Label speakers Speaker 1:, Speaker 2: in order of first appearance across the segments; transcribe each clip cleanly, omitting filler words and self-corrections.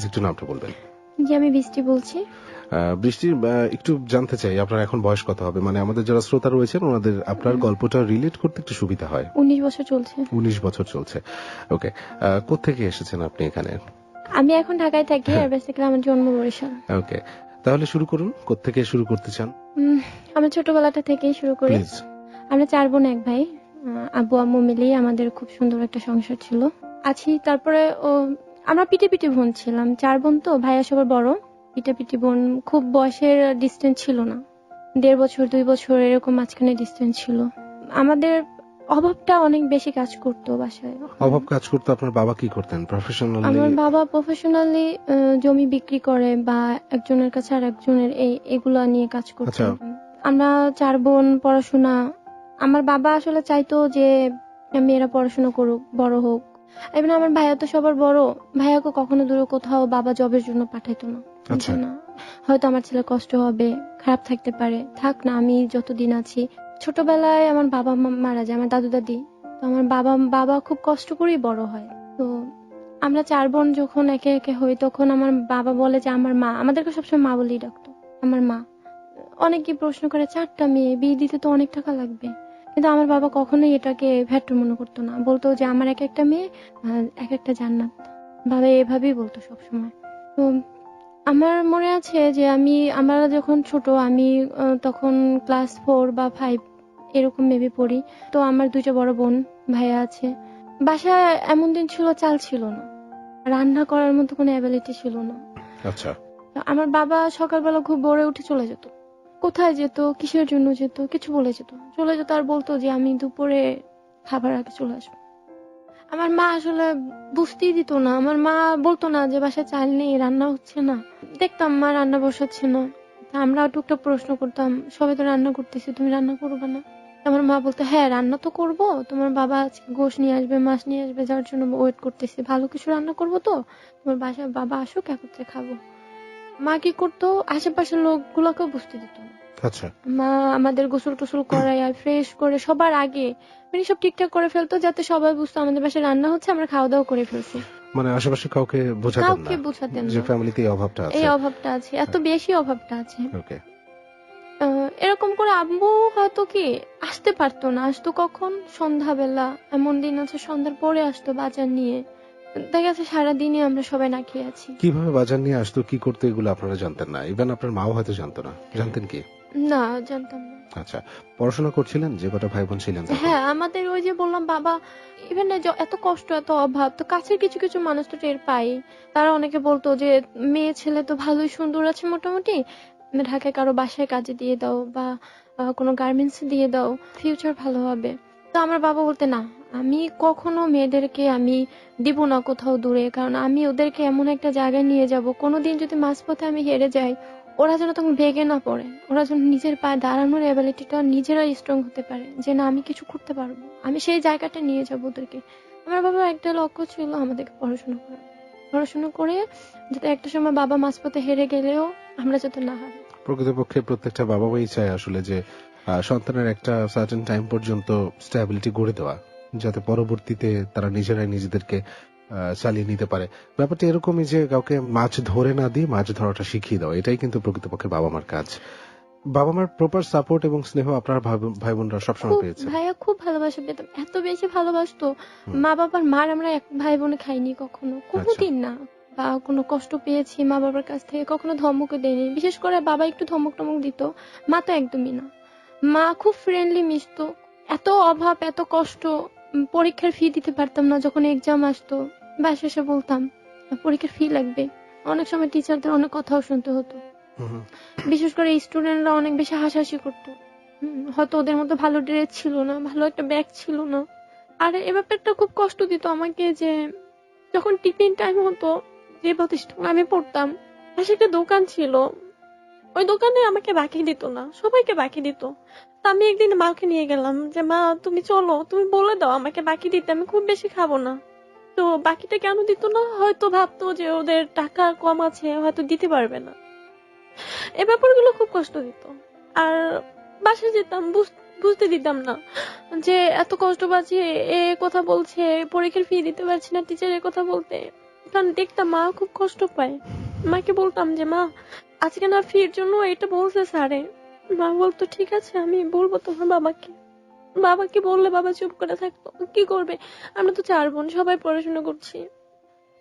Speaker 1: একটু নামটা বলবেন।
Speaker 2: জি, আমি বৃষ্টি বলছি।
Speaker 1: বৃষ্টির একটু জানতে চাই আপনার এখন বয়স কত হবে, মানে আমাদের যারা শ্রোতা রয়েছেন ওনাদের আপনার গল্পটা রিলেট করতে একটু সুবিধা হয়।
Speaker 2: 19 বছর চলছে।
Speaker 1: 19 বছর চলছে। ওকে। কোত্থেকে এসেছেন আপনি এখানে?
Speaker 2: আমি এখন ঢাকায় থাকি, আর বেসিক্যালি আমার জন্ম বরিশাল।
Speaker 1: ওকে, তাহলে শুরু করুন, কোত্থেকে শুরু করতে চান?
Speaker 2: আমরা ছোটবেলাটা থেকেই শুরু করি।
Speaker 1: প্লিজ।
Speaker 2: আমরা 4 বোন 1 ভাই। আব্বু আম্মু মিলিয়ে আমাদের খুব সুন্দর একটা সংসার ছিল। তারপরে আমরা পিটি বোন ছিলাম। 4 বোন তো, ভাইয়া সবার বড়। পিটি বোন, খুব বয়সের ডিসটেন্স ছিল না। 1.5 বছর 2 বছর এরকম মাঝখানে ডিসটেন্স ছিল। আমাদের অভাবটা অনেক বেশি কাজ করতো বাসায়।
Speaker 1: অভাব কাজ করতো। আপনার বাবা কি করতেন প্রফেশনালি?
Speaker 2: আমার বাবা প্রফেশনালি জমি বিক্রি করে বা একজনের কাছে আর একজনের এগুলা নিয়ে কাজ করতো। আমরা 4 বোন পড়াশোনা, আমার বাবা আসলে চাইতো যে মেয়েরা পড়াশোনা করুক, বড় হোক। এমনি আমার ভাইয়া তো সবার বড়, ভাইয়াকে কখনো দূরে কোথাও বাবা জবের জন্য পাঠাইতো না।
Speaker 1: আচ্ছা।
Speaker 2: না, হয়তো আমার ছেলে কষ্ট হবে, খারাপ থাকতে পারে, থাক না, আমি যতদিন আছি। ছোটবেলায় আমার বাবা মারা যায়, আমার দাদু দাদি। তো আমার বাবা খুব কষ্ট করেই বড় হয়। তো আমরা 4 বোন যখন একে একে হই, তখন আমার বাবা বলে যে আমার মা, আমাদেরকে সবসময় মা বলেই ডাকতো, আমার মা। অনেকে প্রশ্ন করে 4টা মেয়ে, বিয়ে দিতে তো অনেক টাকা লাগবে। কিন্তু আমার বাবা কখনোই এটাকে ভ্যাট্টু মনে করতো না, বলতো যে আমার এক একটা মেয়ে এক একটা জান্নাত। বাবা এভাবেই বলতো সবসময়। তো আমার মনে আছে যে আমরা যখন ছোট, আমি তখন ক্লাস 4 বা 5 এরকম মেবি পড়ি। তো আমার 2টা বড় বোন, ভাইয়া আছে। বাসায় এমন দিন ছিল চাল ছিল না, রান্না করার মতো কোনো অ্যাবিলিটি ছিল না।
Speaker 1: আচ্ছা।
Speaker 2: আমার বাবা সকালবেলা খুব ভোরে উঠে চলে যেত। কোথায় যেত, কিসের জন্য যেত, কিছু বলে যেত আর বলতো যে আমি দুপুরে খাবার আগে চলে আসবো। আমার মা আসলে বুঝতেই দিত না। আমার মা বলতো না যে বাসায় চাল নেই, রান্না হচ্ছে না। দেখতাম মা রান্না বসাচ্ছে না, আমরা টুকটাক প্রশ্ন করতাম, সবাই তো রান্না করতেছি, তুমি রান্না করবে না? আমার মা বলতো হ্যাঁ রান্না তো করবো, তোমার বাবা আজকে গোশ নিয়ে আসবে, মাছ নিয়ে আসবে, যার জন্য ওয়েট করতেছি, ভালো কিছু রান্না করবো তো, তোমার বাসায় বাবা আসুক, একত্রে খাবো। মা কি করতো, আশেপাশের লোকগুলোকেও বুঝতে দিত না।
Speaker 1: আচ্ছা।
Speaker 2: মা আমাদের গোসল টোসল করায় আর ফ্রেশ করে সবার আগে মানে সব ঠিকঠাক করে ফেলতো, যাতে সবাই বুঝতো আমাদের বাসায় রান্না হচ্ছে, আমরা খাওয়া দাওয়া করে ফেলছি।
Speaker 1: মানে আশেপাশে কাউকে বোঝাতেন না
Speaker 2: কাউকে বোঝাতেন
Speaker 1: যে
Speaker 2: না
Speaker 1: ফ্যামিলিতে এই অভাবটা
Speaker 2: এই
Speaker 1: আছে।
Speaker 2: অভাবটা আছে, এত বেশি অভাবটা আছে।
Speaker 1: ওকে।
Speaker 2: এরকম করে আম্মু হয়তো কি আসতে পারতো না, আসতো কখন, সন্ধ্যাবেলা। এমন দিন আছে সন্ধ্যার পরে আসতো বাজার নিয়ে। দেখা যাচ্ছে সারাদিনই আমরা সবাই না খেয়ে আছি।
Speaker 1: কিভাবে বাজার নিয়ে আসতো, কি করতো, এগুলো আপনারা জানতেন না? ইভেন আপনার মাও হয়তো জানতো না। জানতেন কি?
Speaker 2: না, জানতাম না।
Speaker 1: আচ্ছা। পড়াশোনা করছিলেন যে কটা ভাই বোন ছিলেন তখন?
Speaker 2: হ্যাঁ, আমাদের ওই যে বললাম বাবা ইভেন এত কষ্ট এত অভাব, তো কাছের কিছু কিছু মানুষ তো টের পাই। তারা অনেকে বলতো যে মেয়ে ছেলে তো ভালোই সুন্দর আছে মোটামুটি, ঢাকায় কারো বাসায় কাজে দিয়ে দাও বা কোনো গার্মেন্টস দিয়ে দাও, ফিউচার ভালো হবে। তো আমার বাবা বলতে না, আমি কখনো মেয়েদেরকে আমি দিব না কোথাও দূরে, কারণ আমি ওদেরকে এমন একটা জায়গায় নিয়ে যাব, কোনোদিন যদি মাঝপথে আমি হেরে যাই, ওরা যেন তখন ভেঙে না পড়ে, ওরা যেন নিজের পায়ে দাঁড়ানোর অ্যাবিলিটিটা নিজেরাই স্ট্রং হতে পারে, যে না আমি কিছু করতে পারবো, আমি সেই জায়গাটা নিয়ে যাবো ওদেরকে। আমার বাবার একটা লক্ষ্য ছিল আমাদেরকে পড়াশোনা করে যাতে একটা সময় বাবা মাঝপথে হেরে গেলেও আমরা যাতে না হারি।
Speaker 1: প্রকৃতপক্ষে প্রত্যেকটা বাবা মাই চায় আসলে যে সন্তানের একটা সার্টেন টাইম পর্যন্ত স্ট্যাবিলিটি গড়ে দেওয়া, যাতে পরবর্তীতে তারা নিজেরাই নিজেদেরকে চালিয়ে নিতে পারে। ব্যাপারটা এরকমই যে কাউকে মাছ ধরে না দিয়ে মাছ ধরাটা শিখিয়ে দেওয়া, এটাই কিন্তু প্রকৃতপক্ষে বাবা মার কাজ। বাবা মার প্রপার সাপোর্ট এবং স্নেহ আপনার ভাই বোনরা সবসময়
Speaker 2: খুব,
Speaker 1: পেয়েছেন?
Speaker 2: ভাইয়া খুব ভালোবাসা পেতাম, এত বেশি ভালোবাসতো।
Speaker 1: হুম।
Speaker 2: মা বাবার মার আমরা এক ভাই বোনে খাইনি কখনো,
Speaker 1: আচ্ছা।
Speaker 2: কোনোদিন না। বা কোনো কষ্ট পেয়েছি মা বাবার কাছ থেকে, কখনো ধমকও দেয়নি। বিশেষ করে বাবা একটু ধমক টমক দিত, মা তো একদমই না। মা খুব ফ্রেন্ডলি মিশতো। এত অভাব এত কষ্ট, পরীক্ষার ফি দিতে পারতাম না, যখন এক্সাম আসতো বাসায় এসে বলতাম পরীক্ষার ফি লাগবে। অনেক সময় টিচারদের অনেক কথাও শুনতে হতো।
Speaker 1: হুম।
Speaker 2: বিশেষ করে স্টুডেন্টরা অনেক বেশি হাসাহাসি করতো। হয়তো ওদের মতো ভালো ড্রেস ছিল না, ভালো একটা ব্যাগ ছিল না। আর এ ব্যাপারটা খুব কষ্ট দিত আমাকে, যে যখন টিফিন টাইম হতো, যে প্রতিষ্ঠানে আমি পড়তাম পাশে একটা দোকান ছিল, ওই দোকানে আমাকে বাকি দিত না, সবাইকে বাকি দিত। তা আমি একদিন মাকে নিয়ে গেলাম যে মা তুমি চলো, তুমি বলে দাও আমাকে বাকি দিতে, আমি খুব বেশি খাবো না। তো বাকিটা কেন দিত না, হয়তো ভাবতো যে ওদের টাকা কম আছে, হয়তো দিতে পারবে না। এই ব্যাপারগুলো খুব কষ্ট দিত। আর বাসায় যেতাম, বুঝতে দিতাম না যে এত কষ্ট পাচ্ছি, এ কথা বলছে, পরীক্ষার ফি দিতে পারছি না, টিচার এ কথা বলতে। কারণ দেখতাম মা খুব কষ্ট পায়। মাকে বলতাম যে মা আজকে না ফির জন্য এটা বলছে স্যারে। মা বলতো ঠিক আছে আমি বলবো তোমার বাবাকে। বাবাকে বললে বাবা চুপ করে থাকতো। কি করবে, আমরা তো 4 বোন, সবাই পড়াশোনা করছি।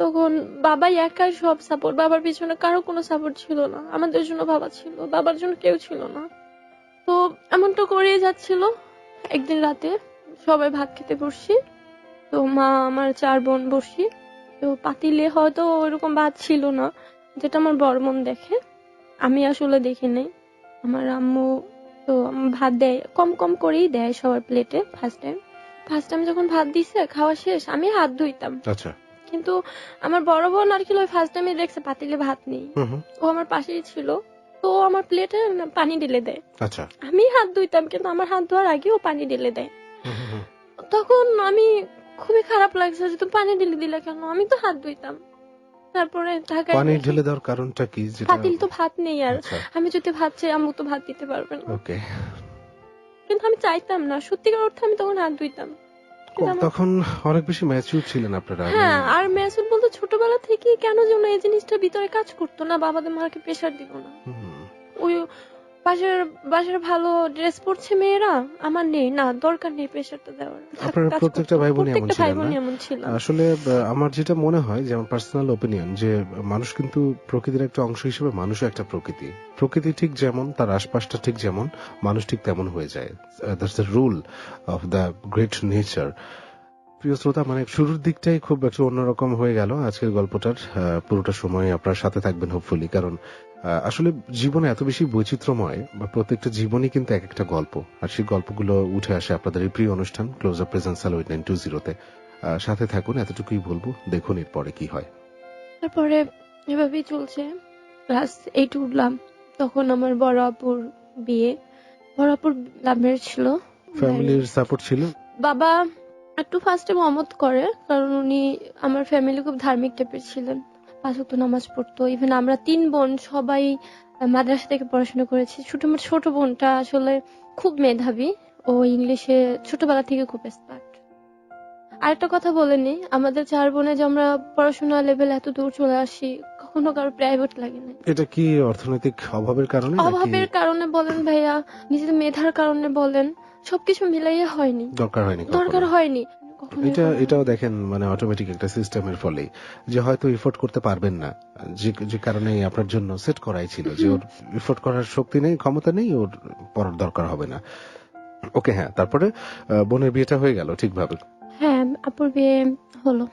Speaker 2: তখন বাবাই একাই সব সাপোর্ট, বাবার পিছনে কারো কোনো সাপোর্ট ছিল না। আমাদের জন্য বাবা ছিল, বাবার জন্য কেউ ছিল না। তো এমনটা করেই যাচ্ছিল। একদিন রাতে সবাই ভাত খেতে বসছি, তো মা আমার 4 বোন বসি, তো পাতিলে হয়তো ওইরকম ভাত ছিল না যেটা আমার বড় বোন দেখে, আমি আসলে দেখি নাই। আমার আম্মু তো ভাত দেয়, কম কম করেই দেয় সবার প্লেটে। ফার্স্ট টাইম যখন ভাত দিছে, খাওয়া শেষ, আমি হাত ধুইতাম,
Speaker 1: আচ্ছা।
Speaker 2: কিন্তু আমার বড় বোন আর কি ওই ফার্স্ট টাইমে দেখছে পাতিলে ভাত নেই,
Speaker 1: হুম হুম।
Speaker 2: ও আমার পাশেই ছিল, তো ও আমার প্লেটে পানি ঢেলে দেয়।
Speaker 1: আচ্ছা।
Speaker 2: আমি হাত ধুইতাম, কিন্তু আমার হাত ধোয়ার আগে ও পানি ঢেলে দেয়।
Speaker 1: হুম হুম হুম।
Speaker 2: তখন আমি খুবই খারাপ লাগছে যে তুমি পানি ঢেলে দিলে কেন, আমি তো হাত ধুইতাম। তারপরে ঢাকায়
Speaker 1: পানি
Speaker 2: এসে
Speaker 1: ঢেলে দেওয়ার কারণটা কি? যেটা
Speaker 2: পাতিল তো ভাত নেই, আর
Speaker 1: আচ্ছা,
Speaker 2: আমি যদি ভাত চাই আম্মু তো ভাত দিতে পারবে না।
Speaker 1: ওকে।
Speaker 2: কিন্তু আমি চাইতাম না, সত্যিকার অর্থে আমি তখন হাত ধুইতাম, কিন্তু আমার
Speaker 1: তখন অনেক বেশি ম্যাচিউর ছিলেন আপনারা। আমি
Speaker 2: হ্যাঁ, আর মেসুদ বলতে ছোটবেলা থেকে কেন যেন এই জিনিসটা ভিতরে কাজ করতো না, বাবাদের মাকে প্রেশার দিল না।
Speaker 1: হুম,
Speaker 2: ওই বাসার বাসার ভালো ড্রেস পরছে মেয়েরা, আমার নেই, না দরকার নেই প্রেশারটা দেওয়ার,
Speaker 1: আপনারা
Speaker 2: কাজ
Speaker 1: প্রত্যেকটা
Speaker 2: করতো।
Speaker 1: ভাই বোনই এমন
Speaker 2: প্রত্যেকটা ভাই
Speaker 1: ছিলেন না?
Speaker 2: বোনই এমন ছিলাম।
Speaker 1: আসলে আমার যেটা মনে হয় যে আমার পার্সোনাল ওপিনিয়ন, যে মানুষ কিন্তু প্রকৃতির একটা অংশ হিসেবে মানুষও একটা প্রকৃতি। প্রকৃতি ঠিক যেমন, তার আশপাশটা ঠিক যেমন, মানুষ ঠিক তেমন হয়ে যায়। That's the rule of the great nature. প্রিয় শ্রোতা, মানে শুরুর দিকটাই খুব একটু অন্যরকম হয়ে গেল আজকের গল্পটার। পুরোটা সময় আপনার সাথে থাকবেন হোপফুলি, কারণ আসলে জীবনে এত বেশি বৈচিত্র্যময়, বা প্রত্যেকটা জীবনই কিন্তু এক একটা গল্প, আর সেই গল্পগুলো উঠে আসে আপনাদের এই প্রিয় অনুষ্ঠান ক্লোজ আপ প্রেজেন্ট স্যালোইড 920-তে। সাথে থাকুন, এতটুকুই বলবো। দেখুন এরপরে কি হয়।
Speaker 2: তারপরে এভাবেই চলছে, ক্লাস 8 উঠলাম, তখন আমার বড় আপুর বিয়ে। বড় আপুর লাভ ম্যারেজ ছিল।
Speaker 1: ফ্যামিলির সাপোর্ট ছিল?
Speaker 2: বাবা একটু ফার্স্টে মহম্মদ করে, কারণ উনি আমার ফ্যামিলি খুব ধার্মিক টাইপের ছিলেন, 5 ওয়াক্ত নামাজ পড়তো। ইভেন আমরা 3 বোন সবাই মাদ্রাসা থেকে পড়াশোনা করেছি। ছোট বোনটা আসলে খুব মেধাবী, ও ইংলিশে ছোটবেলা থেকে খুব এক্সপার্ট। আরেকটা কথা বলেনি, আমাদের 4 বোনে যে আমরা পড়াশোনা লেভেল এত দূর চলে আসি, কখনো কারো প্রাইভেট লাগে না।
Speaker 1: এটা কি অর্থনৈতিক অভাবের কারণে নাকি
Speaker 2: অভাবের কারণে বলেন ভাইয়া, নিজেদের মেধার কারণে বলেন, সবকিছু মিলাইয়া হয়নি,
Speaker 1: দরকার হয়নি
Speaker 2: দরকার
Speaker 1: কখনো?
Speaker 2: হয়নি কখনোই হয়নি।
Speaker 1: এটাও দেখেন, মানে অটোমেটিক একটা সিস্টেমের ফলে, যে হয়তো এফোর্ট করতে পারবেন না, যে যে কারণে আপনার জন্য সেট করাই ছিল যে ওর এফোর্ট করার শক্তি নেই, ক্ষমতা নেই, ওর পড়ার দরকার হবে না। ওকে, হ্যাঁ, তারপরে বোনের বিয়েটা হয়ে গেল ঠিকভাবে?
Speaker 2: হ্যাঁ, আপুর বিয়ে হলো,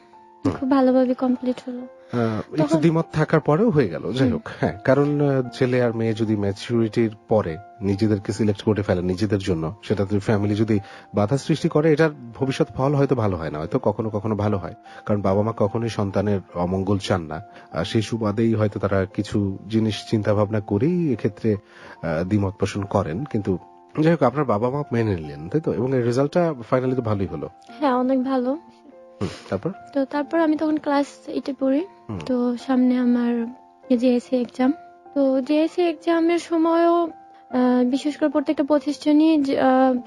Speaker 1: হুম।
Speaker 2: খুব ভালোভাবে কমপ্লিট হলো।
Speaker 1: একটু
Speaker 2: তখন
Speaker 1: দ্বিমত থাকার পরেও হয়ে গেল, যাই হোক। হ্যাঁ, কারণ ছেলে আর মেয়ে যদি ম্যাচুরিটির পরে নিজেদেরকে সিলেক্ট করে ফেলে নিজেদের জন্য, সেটা ফ্যামিলি যদি বাধা সৃষ্টি করে, এটার ভবিষ্যৎ ফল হয়তো ভালো হয় না, হয়তো কখনো কখনো ভালো হয়। কারণ বাবা মা কখনোই সন্তানের অমঙ্গল চান না। সেই সুবাদেই হয়তো তারা কিছু জিনিস চিন্তা ভাবনা করেই এক্ষেত্রে দ্বিমত পোষণ করেন। কিন্তু যাই হোক, আপনার বাবা মা মেনে নিলেন, তাই তো? এবং এর রেজাল্টটা ফাইনালি তো ভালোই হলো।
Speaker 2: হ্যাঁ, অনেক ভালো।
Speaker 1: তারপর?
Speaker 2: তো তারপর আমি তখন ক্লাস 8 পড়ি।
Speaker 1: হুম।
Speaker 2: তো সামনে আমার জেএসসি এক্সাম। তো জেএসসি এক্সামের সময়ও বিশেষ করে প্রত্যেকটা প্রতিষ্ঠানই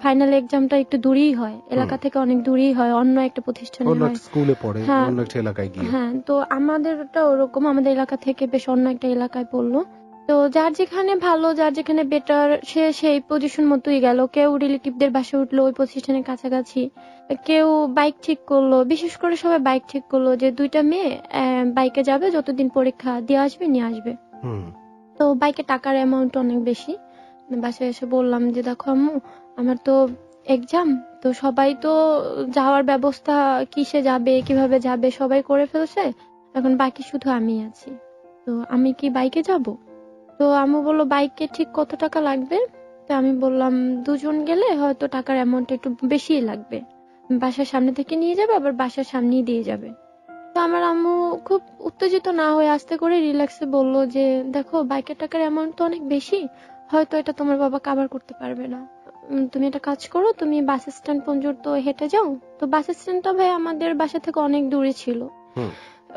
Speaker 2: ফাইনাল এক্সামটা একটু দূরেই হয়, এলাকা থেকে অনেক দূরেই হয়, অন্য একটা প্রতিষ্ঠানে
Speaker 1: অন্য
Speaker 2: হয়।
Speaker 1: একটা স্কুলে পড়ে,
Speaker 2: হ্যাঁ,
Speaker 1: অন্য একটা এলাকায় গিয়ে।
Speaker 2: হ্যাঁ, তো আমাদেরটা ওরকম, আমাদের এলাকা থেকে বেশ অন্য একটা এলাকায় পড়লো। তো যার যেখানে ভালো, যার যেখানে বেটার, সে সেই পজিশন মতোই গেল। কেউ রিলেটিভদের বাসায় উঠলো ওই প্রতিষ্ঠানের কাছাকাছি, কেউ বাইক ঠিক করলো, বিশেষ করে সবাই বাইক ঠিক করলো যে 2টা মেয়ে বাইকে যাবে, যতদিন পরীক্ষা দিয়ে আসবে নিয়ে আসবে। তো বাইকে টাকার অ্যামাউন্ট অনেক বেশি। বাসায় এসে বললাম যে দেখো আম্মু, আমার তো এক্সাম, তো সবাই তো যাওয়ার ব্যবস্থা, কিসে যাবে কিভাবে যাবে সবাই করে ফেলছে, এখন বাকি শুধু আমি আছি, তো আমি কি বাইকে যাব? তো আম্মু বললো বাইকে ঠিক কত টাকা লাগবে? তো আমি বললাম 2জন গেলে হয়তো টাকার অ্যামাউন্ট একটু বেশিই লাগবে, বাসার সামনে থেকে নিয়ে যাবে, আবার বাসার সামনেই দিয়ে যাবে। তো আমার আম্মু খুব উত্তেজিত না হয়ে আস্তে করে রিল্যাক্সে বললো যে দেখো বাইকের টাকার অ্যামাউন্ট তো অনেক বেশি, হয়তো এটা তোমার বাবা কাভার করতে পারবে না, তুমি একটা কাজ করো, তুমি বাস স্ট্যান্ড পর্যন্ত হেঁটে যাও। তো বাস স্ট্যান্ডটা ভাই আমাদের বাসা থেকে অনেক দূরে ছিল,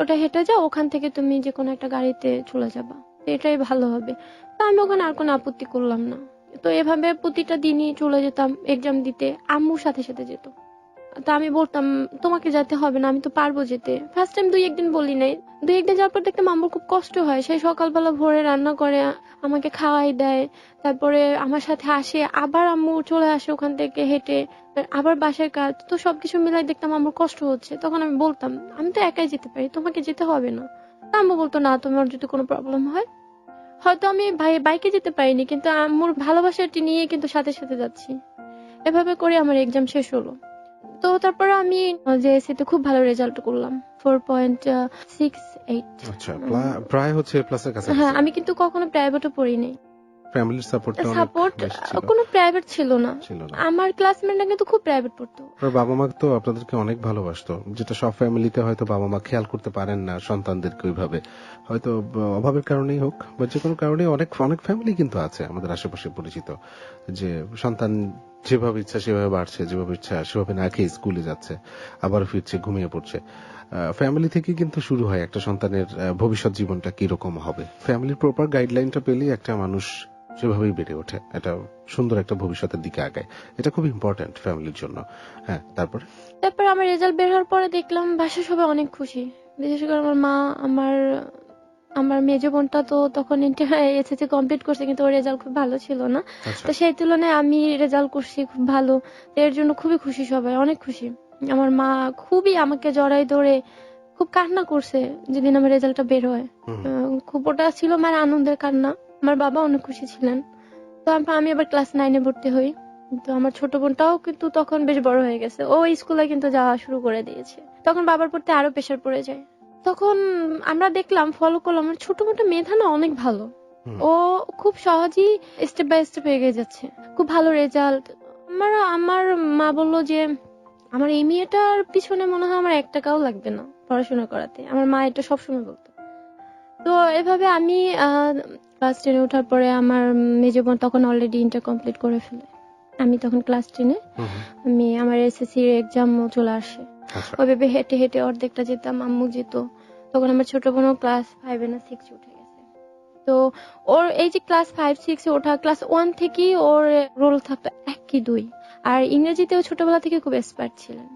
Speaker 2: ওটা হেঁটে যাও, ওখান থেকে তুমি যে কোনো একটা গাড়িতে চলে যাবা, তো এটাই ভালো হবে। তো আমি ওখানে আর কোনো আপত্তি করলাম না। তো এভাবে প্রতিটা দিনই চলে যেতাম এক্সাম দিতে, আম্মুর সাথে সাথে যেত। তো আমি বলতাম তোমাকে যেতে হবে না, আমি তো পারবো যেতে। ফার্স্ট টাইম 2-1 দিন বলি নাই, 2-1 দিন যাওয়ার পর দেখতাম আম্মুর খুব কষ্ট হয়। সেই সকালবেলা ভোরে রান্না করে আমাকে খাওয়াই দেয়, তারপরে আমার সাথে আসে, আবার আম্মু চলে আসে ওখান থেকে হেঁটে, আবার বাসার কাজ, তো সবকিছু মিলাই দেখতাম আম্মুর কষ্ট হচ্ছে। তখন আমি বলতাম আমি তো একাই যেতে পারি, তোমাকে যেতে হবে না। তা আম্মু বলতো না, তোমার যদি কোনো প্রবলেম হয়। হয়তো আমি বাইকে যেতে পারিনি, কিন্তু আম্মুর ভালোবাসাটি নিয়ে কিন্তু সাথে সাথে যাচ্ছি। এভাবে করে আমার এক্সাম শেষ হলো। তো তারপরে আমি জেএসসি তে খুব ভালো রেজাল্ট করলাম, 4.68।
Speaker 1: আচ্ছা, প্রায় হচ্ছে প্লাসের
Speaker 2: হ্যাঁ,
Speaker 1: কাছাকাছি।
Speaker 2: আমি কিন্তু কখনো প্রাইভেটও পড়িনি।
Speaker 1: ফ্যামিলির সাপোর্টটা অনেক
Speaker 2: সাপোর্ট
Speaker 1: বেশি ছিল।
Speaker 2: কোনো প্রাইভেট ছিল না।
Speaker 1: ছিল না।
Speaker 2: আমার ক্লাসমেটরা কিন্তু খুব প্রাইভেট পড়তো।
Speaker 1: আপনার বাবা মা তো আপনাদেরকে অনেক ভালোবাসতো, যেটা সব ফ্যামিলিতে হয়তো বাবা মা খেয়াল করতে পারেন না সন্তানদেরকে ওইভাবে। হয়তো অভাবের কারণেই হোক বা যে কোনো কারণে অনেক অনেক ফ্যামিলি কিন্তু আছে আমাদের আশেপাশে পরিচিত, যে সন্তান যেভাবে ইচ্ছা সেভাবে বাড়ছে, যেভাবে ইচ্ছা সেভাবে না খেয়ে স্কুলে যাচ্ছে, আবার ফিরছে, ঘুমিয়ে পড়ছে। ফ্যামিলি থেকে কিন্তু শুরু হয় একটা সন্তানের ভবিষ্যৎ জীবনটা কিরকম হবে। ফ্যামিলির প্রপার গাইডলাইনটা পেলেই একটা মানুষ সেভাবেই বেড়ে ওঠে, এটা সুন্দর একটা ভবিষ্যতের দিকে আগায়। এটা খুব ইম্পর্টেন্ট ফ্যামিলির জন্য। হ্যাঁ, তারপরে
Speaker 2: তারপর আমার রেজাল্ট বের হওয়ার পরে দেখলাম বাসায় সবাই অনেক খুশি। বিশেষ করে আমার মা। আমার আমার মেজো বোনটা তো তখন এসএসসি কমপ্লিট করছে, কিন্তু ওর রেজাল্ট খুব ভালো ছিল না।
Speaker 1: আচ্ছা,
Speaker 2: তো সেই তুলনায় আমি রেজাল্ট করছি খুব ভালো, তো এর জন্য খুবই খুশি, সবাই অনেক খুশি। আমার মা খুবই আমাকে জড়াই ধরে খুব কান্না করছে যেদিন আমার রেজাল্টটা বের হয়।
Speaker 1: হুম,
Speaker 2: খুব ওটা ছিল আমার আনন্দের কান্না। আমার বাবা অনেক খুশি ছিলেন। তো আমি আবার ক্লাস 9-এ ভর্তি হই। তো আমার ছোট বোনটাও কিন্তু তখন বেশ বড় হয়ে গেছে, ও স্কুলে কিন্তু যাওয়া শুরু করে দিয়েছে। তখন বাবার প্রতি আরো প্রেশার পড়ে যায়। তখন আমরা দেখলাম, ফলো করলাম, আমার ছোট বোনটা মেধা না অনেক ভালো।
Speaker 1: হুম,
Speaker 2: ও খুব সহজেই স্টেপ বাই স্টেপ এগিয়ে যাচ্ছে, খুব ভালো রেজাল্ট। আমার মা বলল যে আমার এই মেয়েটার পিছনে মনে হয় আমার 1 টাকাও লাগবে না পড়াশোনা করাতে। আমার মা এটা সবসময় বলতো। তো এভাবে আমি ক্লাস 10-এ ওঠার পরে আমার মেজো বোন তখন অলরেডি ইন্টার কমপ্লিট করে ফেলে। আমি তখন ক্লাস 10-এ।
Speaker 1: হুম, হুম,
Speaker 2: আমি আমার এসএসসি এক্সামও চলে আসে।
Speaker 1: আচ্ছা,
Speaker 2: ওইভাবে হেঁটে হেঁটে অর্ধেকটা যেতাম, আম্মু যেত। তখন আমার ছোট বোনও ক্লাস 5-এ না 6-এ উঠে গেছে। তো ওর এই যে ক্লাস 5-6-এ ওঠা, ক্লাস 1 থেকেই ওর রোল থাকতো 1 কি 2। আর ইংরেজিতেও ছোটবেলা থেকে খুব এক্সপার্ট ছিলেন।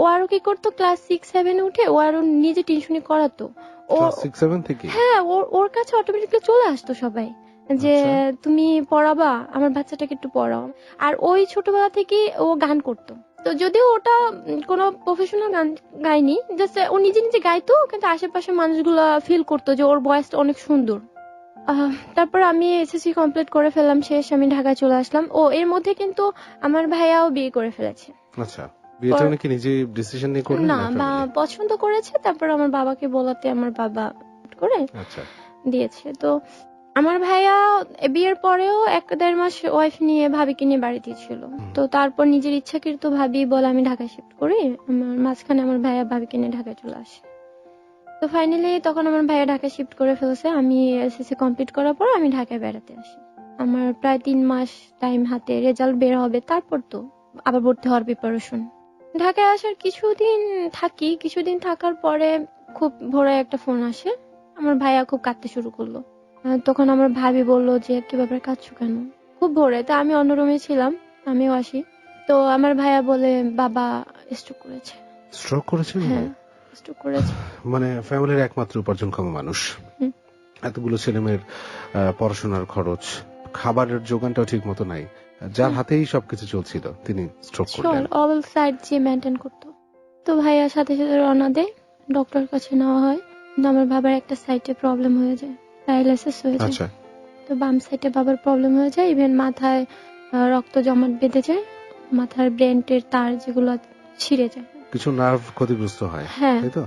Speaker 2: ও আরো কি করতো, ক্লাস 6-7-এ উঠে ও আরো নিজে টিউশনি করাতো। ও
Speaker 1: ক্লাস 6-7 থেকে।
Speaker 2: হ্যাঁ, ওর ওর কাছে অটোমেটিকলি চলে আসতো সবাই যে
Speaker 1: আচ্ছা,
Speaker 2: তুমি পড়াবা, আমার বাচ্চাটাকে একটু পড়াও। আর ওই ছোটবেলা থেকে ও গান করতো। তো যদিও ওটা কোনো প্রফেশনাল গান গায়নি, জাস্ট ও নিজে নিজে গাইতো, কিন্তু আশেপাশের মানুষগুলো ফিল করতো যে ওর ভয়েসটা অনেক সুন্দর। তারপর আমি এসএসসি কমপ্লিট করে ফেললাম, শেষ, আমি ঢাকায় চলে আসলাম। ও এর মধ্যে কিন্তু আমার ভাইয়াও বিয়ে করে ফেলেছে।
Speaker 1: আচ্ছা, বিয়েটা উনি কি নিজে ডিসিশন নিয়ে করলেন
Speaker 2: না,
Speaker 1: না
Speaker 2: বা
Speaker 1: ফ্যামিলি?
Speaker 2: পছন্দ করেছে, তারপর আমার বাবাকে বলাতে আমার বাবা করে
Speaker 1: আচ্ছা,
Speaker 2: দিয়েছে। তো আমার ভাইয়া বিয়ের পরেও 1-1.5 মাস ওয়াইফ নিয়ে ভাবিকে নিয়ে বাড়িতে ছিল।
Speaker 1: হুম,
Speaker 2: তো তারপর নিজের ইচ্ছাকৃত ভাবি বলে আমি ঢাকায় শিফট করি। আমার মাঝখানে আমার ভাইয়া ভাবিকে নিয়ে ঢাকায় চলে আসে। তো ফাইনালি তখন আমার ভাইয়া ঢাকায় শিফট করে ফেলছে। আমি এসএসসি কমপ্লিট করার পর আমি ঢাকায় বেড়াতে আসি। আমার প্রায় 3 মাস টাইম হাতে, রেজাল্ট বের হবে, তারপর তো আবার ভর্তি হওয়ার প্রিপারেশন। ঢাকায় আসার কিছুদিন থাকি, কিছুদিন থাকার পরে খুব ভোরে একটা ফোন আসে। আমার ভাইয়া খুব কাঁদতে শুরু করলো। তখন আমার ভাবি বললো যে কি ব্যাপারে কাঁদছো কেন? খুব ভোরে, তা আমি অন্য রুমে ছিলাম, আমিও আসি। তো আমার ভাইয়া বলে বাবা স্ট্রোক করেছে।
Speaker 1: স্ট্রোক করেছেন?
Speaker 2: হ্যাঁ, স্ট্রোক করেছে।
Speaker 1: মানে ফ্যামিলির একমাত্র উপার্জনক্ষম মানুষ,
Speaker 2: হুম।
Speaker 1: এতগুলো ছেলেমেয়ের পড়াশোনার খরচ, খাবারের যোগানটাও ঠিক মতো নাই, যার হাতেই সবকিছু চলছিল তিনি স্ট্রোক করলেন।
Speaker 2: অল সাইড যে মেনটেন করতো। তো ভাইয়া সাথে সাথে রওনা দেয়, ডক্টর কাছে নেওয়া হয়। কিন্তু আমার বাবার একটা সাইডে প্রবলেম হয়ে যায়, প্যারালাইসিস হয়ে যায়।
Speaker 1: আচ্ছা,
Speaker 2: তো বাম সাইডে বাবার প্রবলেম হয়ে যায়, ইভেন মাথায় রক্ত জমাট বেঁধে যায়, মাথার ব্রেনের তার যেগুলো ছিঁড়ে যায়।
Speaker 1: কিছু নার্ভ ক্ষতিগ্রস্ত হয়,
Speaker 2: হ্যাঁ,
Speaker 1: তাই তো?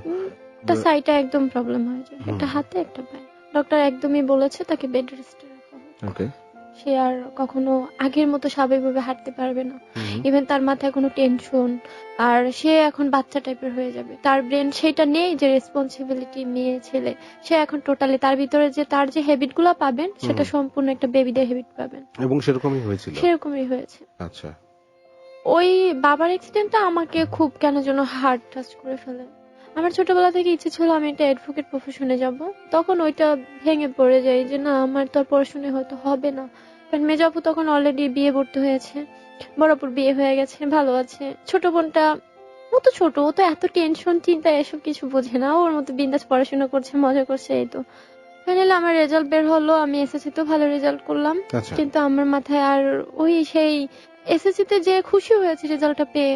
Speaker 2: একটা সাইডে একদম প্রবলেম হয়ে যায়, একটা হাতে একটা পায়ে। ডক্টর একদমই বলেছে তাকে বেড রেস্টে রাখা হোক।
Speaker 1: ওকে,
Speaker 2: সে আর কখনো আগের মতো স্বাভাবিকভাবে হাঁটতে পারবে না। ইভেন তার মাথায় কোনো টেনশন, আর সে এখন বাচ্চা টাইপের হয়ে যাবে। তার ব্রেন সেটা নেই যে রেসপন্সিবিলিটি, মেয়ে ছেলে। সে এখন টোটালি তার ভিতরে যে তার যে হ্যাবিট গুলা পাবেন সেটা সম্পূর্ণ একটা বেবিদের হ্যাবিট পাবেন,
Speaker 1: এবং সেরকমই হয়েছিল।
Speaker 2: সেরকমই হয়েছে।
Speaker 1: আচ্ছা,
Speaker 2: ওই বাবার অ্যাক্সিডেন্টটা আমাকে খুব কেন যেন হার্ট টাচ করে ফেলে। আমার ছোটবেলা থেকে ইচ্ছে ছিল আমি একটা অ্যাডভোকেট প্রফেশনে যাব। তখন ওইটা ভেঙে পড়ে যায় যে না, আমার তো আর পড়াশোনা হয়তো হবে না, কারণ মেজাপু তখন অলরেডি বিয়ে করতে হয়েছে। বড়পুর বিয়ে হয়ে গেছে, ভালো আছে। ছোট বোনটা, ও তো ছোট, ও তো এত টেনশন চিন্তা এসব কিছু বোঝে না, ওর মতো বিন্দাস পড়াশোনা করছে, মজা করছে, এই তো। ফাইনালি আমার রেজাল্ট বের হলো, আমি এসএসসি তেও ভালো রেজাল্ট করলাম।
Speaker 1: আচ্ছা।
Speaker 2: কিন্তু আমার মাথায় আর ওই সেই এসএসসি তে যে খুশি হয়েছে রেজাল্টটা পেয়ে,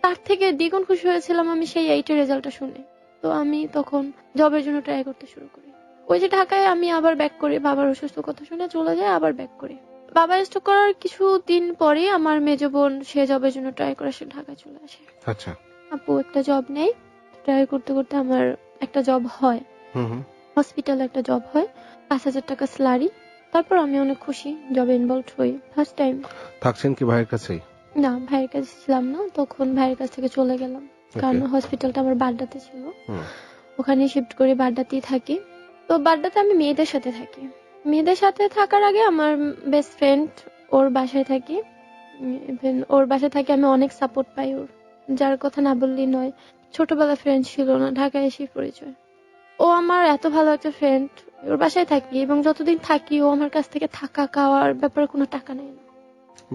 Speaker 2: তার থেকে দ্বিগুণ খুশি হয়েছিলাম আমি সেই এইটের রেজাল্টটা শুনে। তো আমি তখন জবের জন্য ট্রাই করতে শুরু করি। ওই যে ঢাকায় আমি আবার ব্যাক করি, বাবার অসুস্থ কথা শুনে চলে যায়, আবার ব্যাক করি। বাবা স্ট্রোক করার কিছু দিন পরে আমার মেজ বোন সে জবের জন্য ট্রাই করে সে ঢাকায় চলে আসে।
Speaker 1: আচ্ছা।
Speaker 2: আপু একটা জব নেই, ট্রাই করতে করতে আমার একটা জব হয়,
Speaker 1: হুম হুম।
Speaker 2: হসপিটালে একটা জব হয়, 5,000 টাকা স্যালারি। তারপর আমি অনেক খুশি, জবে ইনভলভ হই ফার্স্ট টাইম।
Speaker 1: থাকছেন কি ভাইয়ের কাছেই?
Speaker 2: না, ভাইয়ের কাছে ছিলাম না, তখন ভাইয়ের কাছ থেকে চলে গেলাম, কারণ হসপিটালটা আমার বাড্ডাতে ছিল। ওখানে শিফট করে বাড্ডাতেই থাকি। তো বাড্ডাতে আমি মেয়েদের সাথে থাকি। মেয়েদের সাথে থাকার আগে আমার বেস্ট ফ্রেন্ড, ওর বাসায় থাকি। ইভেন ওর বাসায় থাকি, আমি অনেক সাপোর্ট পাই ওর, যার কথা না বললেই নয়। ছোটবেলা ফ্রেন্ড ছিল না, ঢাকায় এসে পরিচয়। ও আমার এত ভালো একটা ফ্রেন্ড, ওর বাসায় থাকি এবং যতদিন থাকি ও আমার কাছ থেকে থাকা খাওয়ার ব্যাপারে কোনো টাকা নেয় না।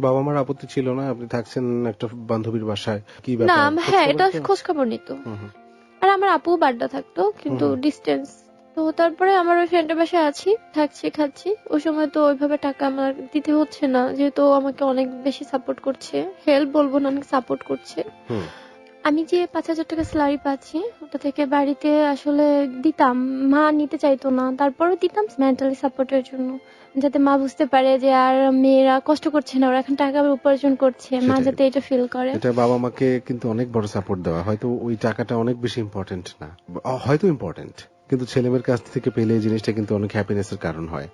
Speaker 1: বাবা মার আপত্তি ছিল না আপনি থাকছেন একটা বান্ধবীর বাসায়? কি
Speaker 2: না,
Speaker 1: ব্যাপার?
Speaker 2: হ্যাঁ, এটা খোঁজ খবর নিত।
Speaker 1: হুম হুম।
Speaker 2: আর আমার আপু বাড্ডা থাকতো, কিন্তু ডিস্টেন্স। তো তারপরে আমার ওই ফ্রেন্ডের বাসায় আছি, থাকছি, খাচ্ছি। ওই সময় তো ওইভাবে টাকা আমার দিতে হচ্ছে না, যেহেতু ও আমাকে অনেক বেশি সাপোর্ট করছে, হেল্প বলবো না, অনেক সাপোর্ট করছে। আমি যে 5,000 টাকা স্যালারি পাচ্ছি, ওটা থেকে বাড়িতে আসলে দিতাম, মা নিতে চাইতো না, তারপরও দিতাম মেন্টালি সাপোর্টের জন্য, যাতে মা বুঝতে পারে যে আর মেয়েরা কষ্ট করছে না, ওরা এখন টাকা উপার্জন করছে, মা
Speaker 1: সেটাই।
Speaker 2: যাতে এটা ফিল করে।
Speaker 1: এটা বাবা মাকে কিন্তু অনেক বড় সাপোর্ট দেওয়া, হয়তো ওই টাকাটা অনেক বেশি ইম্পর্টেন্ট না, হয়তো ইম্পর্টেন্ট, কিন্তু ছেলেমেয়ের কাছ থেকে পেলে এই জিনিসটা কিন্তু অনেক হ্যাপিনেস এর কারণ হয়।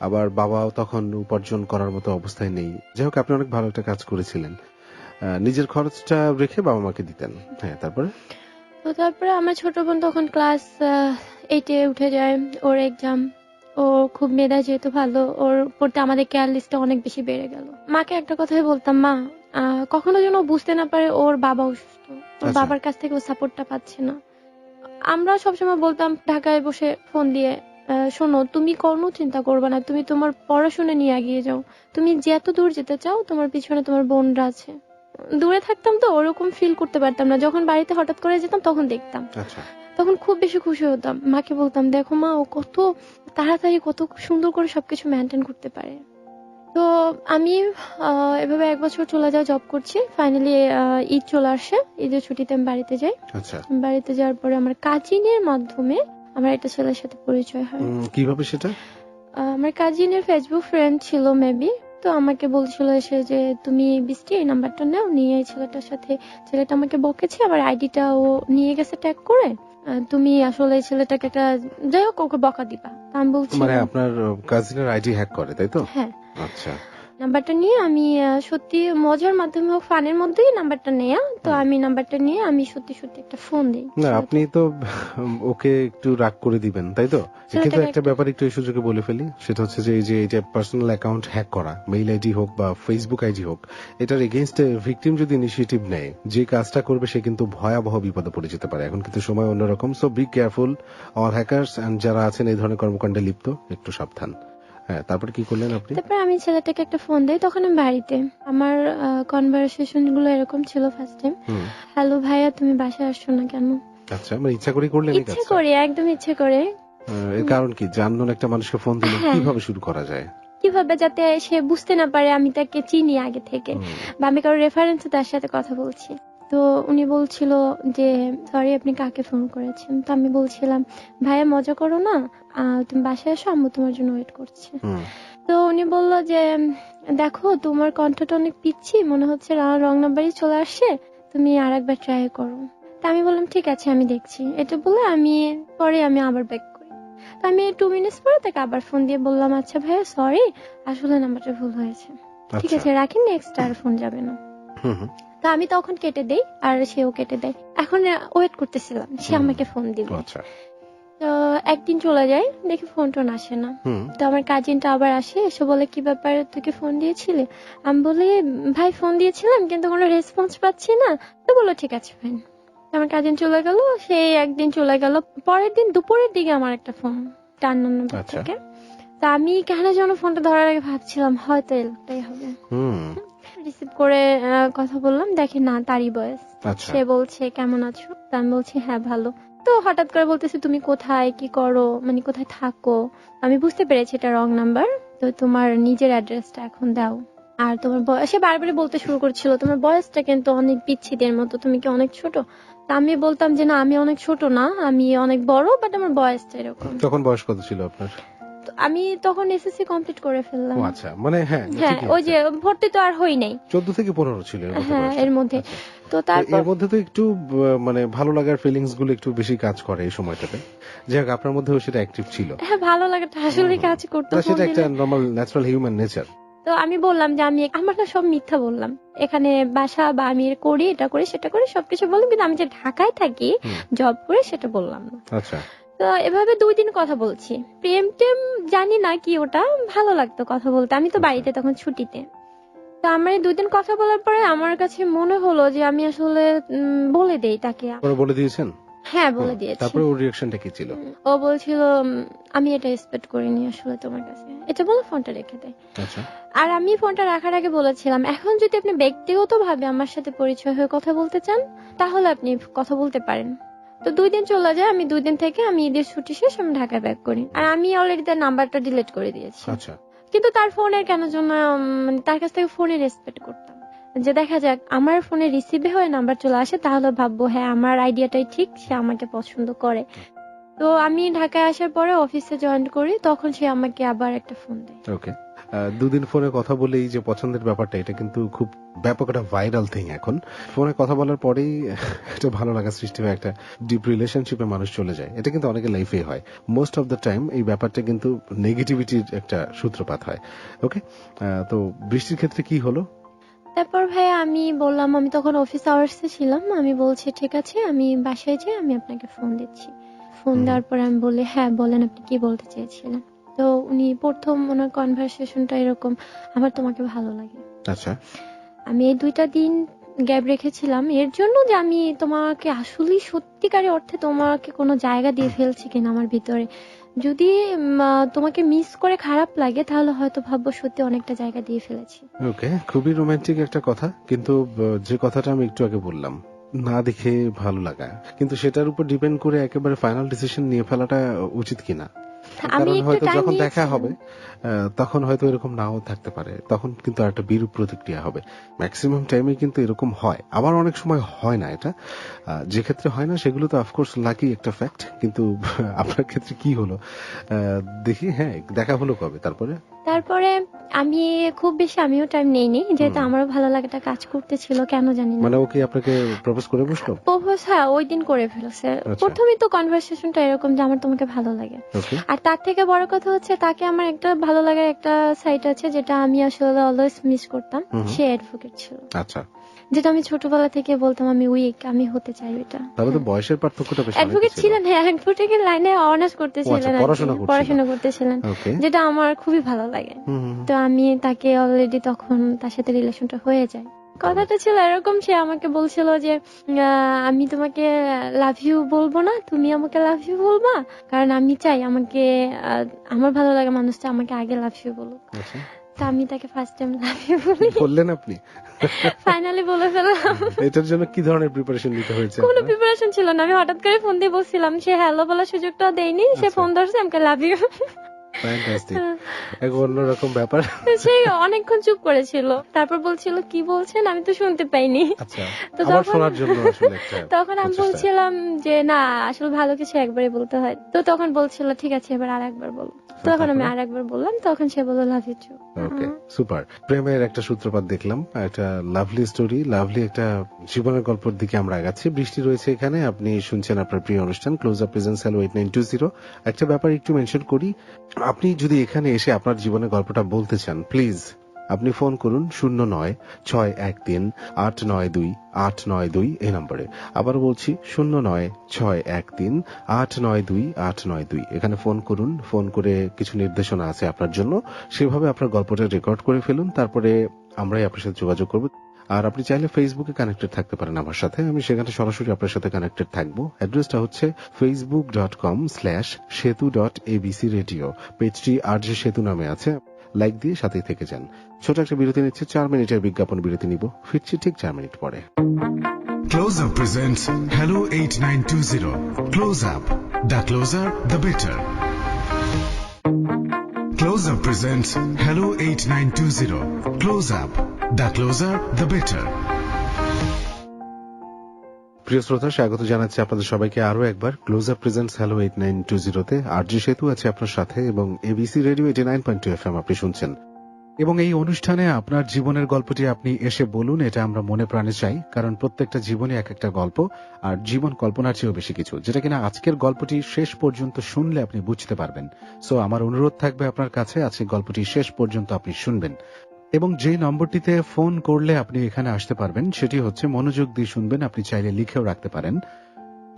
Speaker 1: আবার বাবাও তখন উপার্জন করার মতো অবস্থায় নেই। যাই হোক, আপনি অনেক ভালো একটা কাজ করেছিলেন, নিজের খরচটা রেখে বাবা মাকে দিতেন। হ্যাঁ, তারপরে?
Speaker 2: তো তারপরে আমার ছোট বোন তখন ক্লাস 8-এ উঠে যায়, ওর এক্সাম। ও খুব মেধা যেহেতু ভালো, ওর পড়তে আমাদের কেয়ার লিস্টটা অনেক বেশি বেড়ে গেল। মাকে একটা কথাই বলতাম, মা কখনো যেন ও বুঝতে না পারে ওর বাবা অসুস্থ, ওর
Speaker 1: আচ্ছা।
Speaker 2: বাবার কাছ থেকে ও সাপোর্টটা পাচ্ছে না। আমরা সবসময় বলতাম ঢাকায় বসে ফোন দিয়ে, শোনো, তুমি কোনো চিন্তা করবে না, তুমি তোমার পড়াশোনা নিয়ে এগিয়ে যাও, তুমি যত দূর যেতে চাও তোমার পিছনে তোমার বোনরা আছে। দূরে থাকতাম তো ওরকম ফিল করতে পারতাম না, যখন বাড়িতে হঠাৎ করে যেতাম তখন দেখতাম,
Speaker 1: আচ্ছা।
Speaker 2: তখন খুব বেশি খুশি হতাম। মাকে বলতাম, দেখো মা, ও কত তাড়াতাড়ি কত সুন্দর করে সবকিছু মেনটেন করতে পারে। তো আমি এভাবে 1 বছর চলে যায়, জব করছি। ফাইনালি ঈদ চলে আসে, ঈদের ছুটিতে আমি বাড়িতে যাই।
Speaker 1: আচ্ছা।
Speaker 2: বাড়িতে যাওয়ার পরে আমার কাজিনের মাধ্যমে আমার একটা ছেলের সাথে পরিচয় হয়।
Speaker 1: কিভাবে সেটা?
Speaker 2: আমার কাজিনের ফেসবুক ফ্রেন্ড ছিল মেবি, তো আমাকে বলছিল এসে যে তুমি বৃষ্টি এই নাম্বারটা নাও, নিয়ে এই ছেলেটার সাথে, ছেলেটা আমাকে বকেছে, আবার আইডিটা ও নিয়ে গেছে ট্যাগ করে, তুমি আসলে এই ছেলেটাকে একটা, যাই হোক, ওকে বকা দিবা। তা আমি বলছি,
Speaker 1: মানে আপনার কাজিনের আইডি হ্যাক করে, তাই তো?
Speaker 2: হ্যাঁ।
Speaker 1: আচ্ছা।
Speaker 2: নাম্বারটা নিয়ে আমি সত্যি মজার মাধ্যমে হোক, ফানের মধ্যেই নাম্বারটা নেয়া, তো আমি নাম্বারটা নিয়ে আমি সত্যি সত্যি একটা ফোন দিই।
Speaker 1: না, আপনি তো ওকে একটু রাগ করে দিবেন, তাই তো? কিন্তু একটা ব্যাপার একটু এই সুযোগে বলে ফেলি, সেটা হচ্ছে যে এই যে এটা পার্সোনাল অ্যাকাউন্ট হ্যাক করা, মেইল আইডি হোক বা ফেসবুক আইডি হোক, এটার এগেইনস্ট ভিকটিম যদি ইনিশিয়েটিভ নেয়, যে কাজটা করবে সে কিন্তু ভয়াবহ বিপদে পড়ে যেতে পারে। এখন কিন্তু সময় অন্যরকম, so be careful all hackers, and যারা আছেন এই ধরনের কর্মকাণ্ডে লিপ্ত, একটু সাবধান। হ্যাঁ, তারপরে কি করলেন আপনি?
Speaker 2: তারপর আমি ছেলেটাকে একটা ফোন দেই, তখন আমি বাড়িতে। আমার কনভারসেশন গুলো এরকম ছিল ফার্স্ট টাইম, হ্যালো ভাইয়া, তুমি বাসায় আসছো না কেন?
Speaker 1: আচ্ছা, মানে ইচ্ছা করে করলেন এই
Speaker 2: ইচ্ছে
Speaker 1: কাজটা?
Speaker 2: করে, একদম ইচ্ছে করে।
Speaker 1: এর কারণ কি? জানলেন একটা মানুষকে ফোন দিলেন,
Speaker 2: হ্যাঁ,
Speaker 1: কিভাবে শুরু করা যায়?
Speaker 2: কিভাবে যাতে সে বুঝতে না পারে আমি তাকে চিনি আগে থেকে, বা আমি কারো রেফারেন্সে তার সাথে কথা বলছি। তো উনি বলছিল যে সরি, আপনি কাকে ফোন করেছেন? তো আমি বলছিলাম, ভাইয়া মজা করো না, তুমি বাসায় এসো, আম্মু তোমার জন্য ওয়েট করছে। তো উনি বললো যে দেখো, তোমার কণ্ঠটা অনেক পিচ্ছি, মনে হচ্ছে রং নাম্বারই চলে আসছে, তুমি আর একবার ট্রাই করো। তা আমি বললাম ঠিক আছে, আমি দেখছি। এটা বলে আমি আবার ব্যাক করি। তো আমি 2 মিনিটস পরে তাকে আবার ফোন দিয়ে বললাম, আচ্ছা ভাইয়া সরি, আসলে নাম্বারটা ভুল হয়েছে, ঠিক আছে রাখেন, নেক্সট আর ফোন যাবে না। তো আমি তখন কেটে দেই, আর সেও কেটে দেয়। এখন ওয়েট করতেছিলাম সে আমাকে ফোন দিবে। তো একদিন চলে যায়, দেখি ফোন টোন আসে না। তো আমার কাজিনটা আবার আসে, এসে বলে কি ব্যাপার, তুই কি ফোন দিয়েছিলি? আমি বলি ভাই ফোন দিয়েছিলাম কিন্তু কোনো রেসপন্স পাচ্ছি না। তো বললো ঠিক আছে ফাইন। আমার কাজিন চলে গেল, সেই একদিন চলে গেল। পরের দিন দুপুরের দিকে আমার একটা ফোন, টান নাম্বার থেকে। তা আমি কেন যেন ফোনটা ধরার আগে ভাবছিলাম হয়তো এই লোকটাই হবে। রিসিভ করে কথা বললাম, দেখি না তারই বয়স।
Speaker 1: আচ্ছা
Speaker 2: সে বলছে কেমন আছো, তা আমি বলছি হ্যাঁ ভালো। তো হঠাৎ করে বলতেছে তুমি কোথায়, কি করো, মানে কোথায় থাকো। আমি বুঝতে পেরেছি এটা রং নাম্বার, তো তোমার নিজের অ্যাড্রেসটা এখন দাও। আর তোমার বয়স, সে বারবারই বলতে শুরু করছিল তোমার বয়সটা কিন্তু অনেক বিচ্ছিদের মতো, তুমি কি অনেক ছোট। তা আমি বলতাম যে না আমি অনেক ছোট না, আমি অনেক বড়, বাট আমার বয়সটা এরকম।
Speaker 1: তখন বয়স কত ছিল আপনার?
Speaker 2: তো আমি তখন এসএসসি কমপ্লিট করে
Speaker 1: ও
Speaker 2: ফেললাম।
Speaker 1: আচ্ছা, মানে হ্যাঁ
Speaker 2: হ্যাঁ
Speaker 1: ঠিকই
Speaker 2: ওই
Speaker 1: আছে,
Speaker 2: যে ভর্তি তো আর হই নাই।
Speaker 1: 14 থেকে 15 ছিল এর মধ্যে
Speaker 2: হ্যাঁ
Speaker 1: বয়সটা।
Speaker 2: এর মধ্যে।
Speaker 1: আচ্ছা,
Speaker 2: তো
Speaker 1: তো
Speaker 2: তারপর
Speaker 1: এর মধ্যে তো একটু মানে ভালো লাগার ফিলিংস গুলো একটু বেশি কাজ করে এই সময়টাতে। যাই হোক, আপনার মধ্যেও সেটা অ্যাক্টিভ ছিল।
Speaker 2: হ্যাঁ ভালো লাগাটা আসলে কাজ করতো
Speaker 1: না,
Speaker 2: ফোন
Speaker 1: সেটা একটা
Speaker 2: দিলে।
Speaker 1: Normal natural human nature.
Speaker 2: তো আমি বললাম যে আমি আমার না সব মিথ্যা বললাম, এখানে বাসা বা আমি করি এটা করি সেটা করি সবকিছু বললাম, কিন্তু আমি যে ঢাকায় থাকি জব করে সেটা বললাম না।
Speaker 1: আচ্ছা
Speaker 2: তো এভাবে 2 দিন কথা বলছি, প্রেম টেম জানি না কি, ওটা ভালো লাগতো কথা বলতে। আমি তো বাড়িতে তখন ছুটিতে। তো আমার এই 2 দিন কথা বলার পরে আমার কাছে মনে হলো যে আমি আসলে বলে দেই তাকে।
Speaker 1: পরে বলে দিয়েছেন?
Speaker 2: হ্যাঁ বলে দিয়েছি।
Speaker 1: তারপরে ওর রিঅ্যাকশনটা কি ছিল?
Speaker 2: ও বলছিল আমি এটা এক্সপেক্ট করিনি আসলে তোমার কাছে, এটা বলে ফোনটা রেখে দেয়।
Speaker 1: আচ্ছা
Speaker 2: আর আমি ফোনটা রাখার আগে বলেছিলাম এখন যদি আপনি ব্যক্তিগত ভাবে আমার সাথে পরিচয় হয়ে কথা বলতে চান তাহলে আপনি কথা বলতে পারেন। তো 2 দিন চলে যায়, আমি 2 দিন থেকে আমি ঈদের ছুটি শেষ আমি ঢাকায় ব্যাক করি, আর আমি অলরেডি তার নাম্বারটা ডিলিট করে দিয়েছি।
Speaker 1: আচ্ছা
Speaker 2: কিন্তু তার ফোনের কেন জন্য মানে তার কাছ থেকে ফোনের রেসপেক্ট করতাম, যে দেখা যাক আমার ফোনে রিসিভে হয়ে নাম্বার চলে আসে তাহলে ভাববো হ্যাঁ আমার আইডিয়াটাই ঠিক, সে আমাকে পছন্দ করে। তো আমি ঢাকায় আসার পরে অফিসে জয়েন করি, তখন সে আমাকে আবার একটা ফোন দেয়।
Speaker 1: ওকে, 2 দিন ফোনে কথা বলে এই যে পছন্দের ব্যাপারটা, এটা কিন্তু খুব ব্যাপক একটা ভাইরাল থিং এখন। ফোনে কথা বলার পরেই একটা ভালো লাগা সৃষ্টি হয়, একটা ডিপ রিলেশনশিপে মানুষ চলে যায়। এটা কিন্তু অনেকের লাইফে হয়। মোস্ট অফ দ্য টাইম এই ব্যাপারটা কিন্তু নেগেটিভিটির একটা সূত্রপাত হয়। ওকে, তো বৃষ্টির ক্ষেত্রে কি হলো?
Speaker 2: তারপর ভাই আমি বললাম, আমি তখন অফিস আওয়ার্সে ছিলাম, আমি বলছি ঠিক আছে আমি বাসায় যাই আমি আপনাকে ফোন দিচ্ছি। ফোন দেওয়ার পরে আমি বলি হ্যাঁ বলেন আপনি কি বলতে চেয়েছিলেন। তো উনি প্রথম ওনার কনভারসেশনটা এরকম, আমার তোমাকে ভালো লাগে।
Speaker 1: আচ্ছা
Speaker 2: আমি এই 2টা দিন গ্যাপ রেখেছিলাম এর জন্য যে আমি তোমাকে আসলেই সত্যিকারের অর্থে তোমাকে কোনো জায়গা দিয়ে ফেলছি কিনা আমার ভিতরে। যদি তোমাকে মিস করে খারাপ লাগে তাহলে হয়তো ভাববো সত্যি অনেকটা জায়গা দিয়ে ফেলেছি।
Speaker 1: ওকে, খুবই রোমান্টিক একটা কথা, কিন্তু যে কথাটা আমি একটু আগে বললাম, না দেখে ভালো লাগা, কিন্তু সেটার উপর ডিপেন্ড করে একেবারে ফাইনাল ডিসিশন নিয়ে ফেলাটা উচিত কিনা।
Speaker 2: আমি
Speaker 1: কারণ
Speaker 2: একটু
Speaker 1: হয়তো
Speaker 2: টাইম
Speaker 1: যখন দেখা
Speaker 2: নিয়েছিলাম।
Speaker 1: হবে তখন হয়তো এরকম নাও থাকতে পারে, তখন কিন্তু একটা বিরূপ প্রতিক্রিয়া হবে। ম্যাক্সিমাম টাইমে কিন্তু এরকম হয়, আবার অনেক সময় হয় না। এটা যে ক্ষেত্রে হয় না সেগুলো তো অফকোর্স লাকি একটা ফ্যাক্ট, কিন্তু আপনার ক্ষেত্রে কি হলো? দেখি, হ্যাঁ দেখা হলো কবে তারপরে?
Speaker 2: তারপরে আমি খুব বেশি আমিও টাইম নেইনি, যেহেতু আমারও ভালো লাগাটা কাজ করতেছিল কেন জানি না।
Speaker 1: মানে ওকে আপনাকে প্রপোজ করে বসলো?
Speaker 2: প্রপোজ হ্যাঁ ওই দিন করে ফেলেছে।
Speaker 1: আচ্ছা।
Speaker 2: প্রথমেই তো কনভারসেশনটা এরকম যে আমার তোমাকে ভালো লাগে।
Speaker 1: ওকে
Speaker 2: আর তার থেকে বড় কথা হচ্ছে তাকে আমার একটা ভালো লাগার একটা সাইট আছে যেটা আমি আসলে অলওয়েজ মিস করতাম। সে অ্যাডভোকেট ছিল,
Speaker 1: আচ্ছা,
Speaker 2: যেটা আমি ছোটবেলা থেকে বলতাম আমি উইক, আমি হতে চাই ওইটা।
Speaker 1: তাহলে তো বয়সের পার্থক্যটা বেশ অনেক
Speaker 2: অ্যাডভোকেট
Speaker 1: ছিল।
Speaker 2: ছিলেন, হ্যাঁ অ্যাডভোকেটের লাইনে অনার্স করতেছিলেন
Speaker 1: আচ্ছা,
Speaker 2: আর কি,
Speaker 1: পড়াশোনা করছিলেন।
Speaker 2: পড়াশোনা করতেছিলেন,
Speaker 1: ওকে
Speaker 2: যেটা আমার খুবই ভালো লাগে। তো আমি তাকে অলরেডি তখন তার সাথে রিলেশনটা হয়ে যায়। কথাটা ছিল এরকম, সে আমাকে বলছিল যে আমি তোমাকে লাভ ইউ বলবো না, তুমি আমাকে লাভ ইউ বলবা, কারণ আমি চাই আমাকে আমার ভালো লাগা মানুষটা আমাকে আগে লাভ ইউ বলুক।
Speaker 1: আচ্ছা,
Speaker 2: তো আমি তাকে ফার্স্ট টাইম লাভ ইউ বলি,
Speaker 1: বললেন আপনি?
Speaker 2: ফাইনালি বলে ফেললাম।
Speaker 1: এটার জন্য কি ধরনের প্রিপারেশন নিতে হয়েছে
Speaker 2: কোনো
Speaker 1: আপনার?
Speaker 2: প্রিপারেশন ছিল না, আমি হঠাৎ করে ফোন দিয়ে বলছিলাম, সে হ্যালো বলার সুযোগটাও দেয়নি, সে
Speaker 1: আচ্ছা।
Speaker 2: ফোন ধরছে আমাকে লাভ ইউ।
Speaker 1: ফ্যান্টাস্টিক, এক অন্যরকম ব্যাপার।
Speaker 2: সে অনেকক্ষণ চুপ করেছিল, তারপর বলছিল কি বলছেন আমি তো শুনতে পাইনি।
Speaker 1: আচ্ছা,
Speaker 2: তো
Speaker 1: আবার
Speaker 2: তখন
Speaker 1: শোনার জন্য আসলে একটা
Speaker 2: তখন আমি
Speaker 1: প্রচেষ্টা।
Speaker 2: বলছিলাম যে না আসলে ভালো কিছু একবারই বলতে হয়। তো তখন বলছিল ঠিক আছে এবার আরেকবার বলো। তখন আমি
Speaker 1: তারপরে?
Speaker 2: আরেকবার বললাম, তখন সে বলল love you too.
Speaker 1: Okay, super. প্রেমের একটা সূত্রপাত দেখলাম, একটা লাভলি স্টোরি, লাভলি একটা জীবনের গল্পের দিকে আমরা আগাচ্ছি। বৃষ্টি রয়েছে এখানে, আপনি শুনছেন আপনার প্রিয় অনুষ্ঠান ক্লোজ আপ প্রেজেন্স হ্যালো 8920। একটা ব্যাপার একটু মেনশন করি, আপনি যদি এখানে এসে আপনার জীবনের গল্পটা বলতে চান, প্লিজ আপনি ফোন করুন 09613892 এই নম্বরে। আবার বলছি 09613892 এখানে ফোন করুন। ফোন করে কিছু নির্দেশনা আছে আপনার জন্য, সেভাবে আপনার গল্পটা রেকর্ড করে ফেলুন, তারপরে আমরাই আপনার সাথে যোগাযোগ করব। আর আপনি চাইলে ফেসবুকে কানেক্টেড থাকতে পারেন আমার সাথে, আমি সেখানে সরাসরি আপনার সাথে কানেক্টেড থাকবো। অ্যাড্রেসটা হচ্ছে facebook.com/setu.abcradio। পেজটি RJ সেতু নামে আছে। লাইক দিয়ে সাথেই থেকে যান। ছোট একটা বিরতি নিচ্ছে, 4 মিনিটের বিজ্ঞাপন বিরতি নিব, ফিরছি ঠিক 4 মিনিট পরে।
Speaker 3: Close Up presents Hello 8920. Close Up. The closer, the better. Close Up presents Hello 8920. Close Up. The closer, the better.
Speaker 1: প্রিয় শ্রোতা, স্বাগত জানাচ্ছি আপনাদের সবাইকে আরো একবার ক্লোজ আপ প্রেজেন্টস হ্যালো 8920 আরজি সেতু আছে আপনার সাথে এবং এবিসি রেডিও 89.2 FM আপনি শুনছেন। এবং এই অনুষ্ঠানে আপনার জীবনের গল্পটি আপনি এসে বলুন, এটা আমরা মনে প্রাণে চাই, কারণ প্রত্যেকটা জীবনে এক একটা গল্প, আর জীবন কল্পনার চেয়েও বেশি কিছু, যেটা কিনা আজকের গল্পটি শেষ পর্যন্ত শুনলে আপনি বুঝতে পারবেন। সো আমার অনুরোধ থাকবে আপনার কাছে, আজকের গল্পটি শেষ পর্যন্ত আপনি শুনবেন এবং যে নম্বরটিতে ফোন করলে আপনি এখানে আসতে পারবেন সেটি হচ্ছে, মনোযোগ দিয়ে শুনবেন, আপনি চাইলে লিখেও রাখতে পারেন।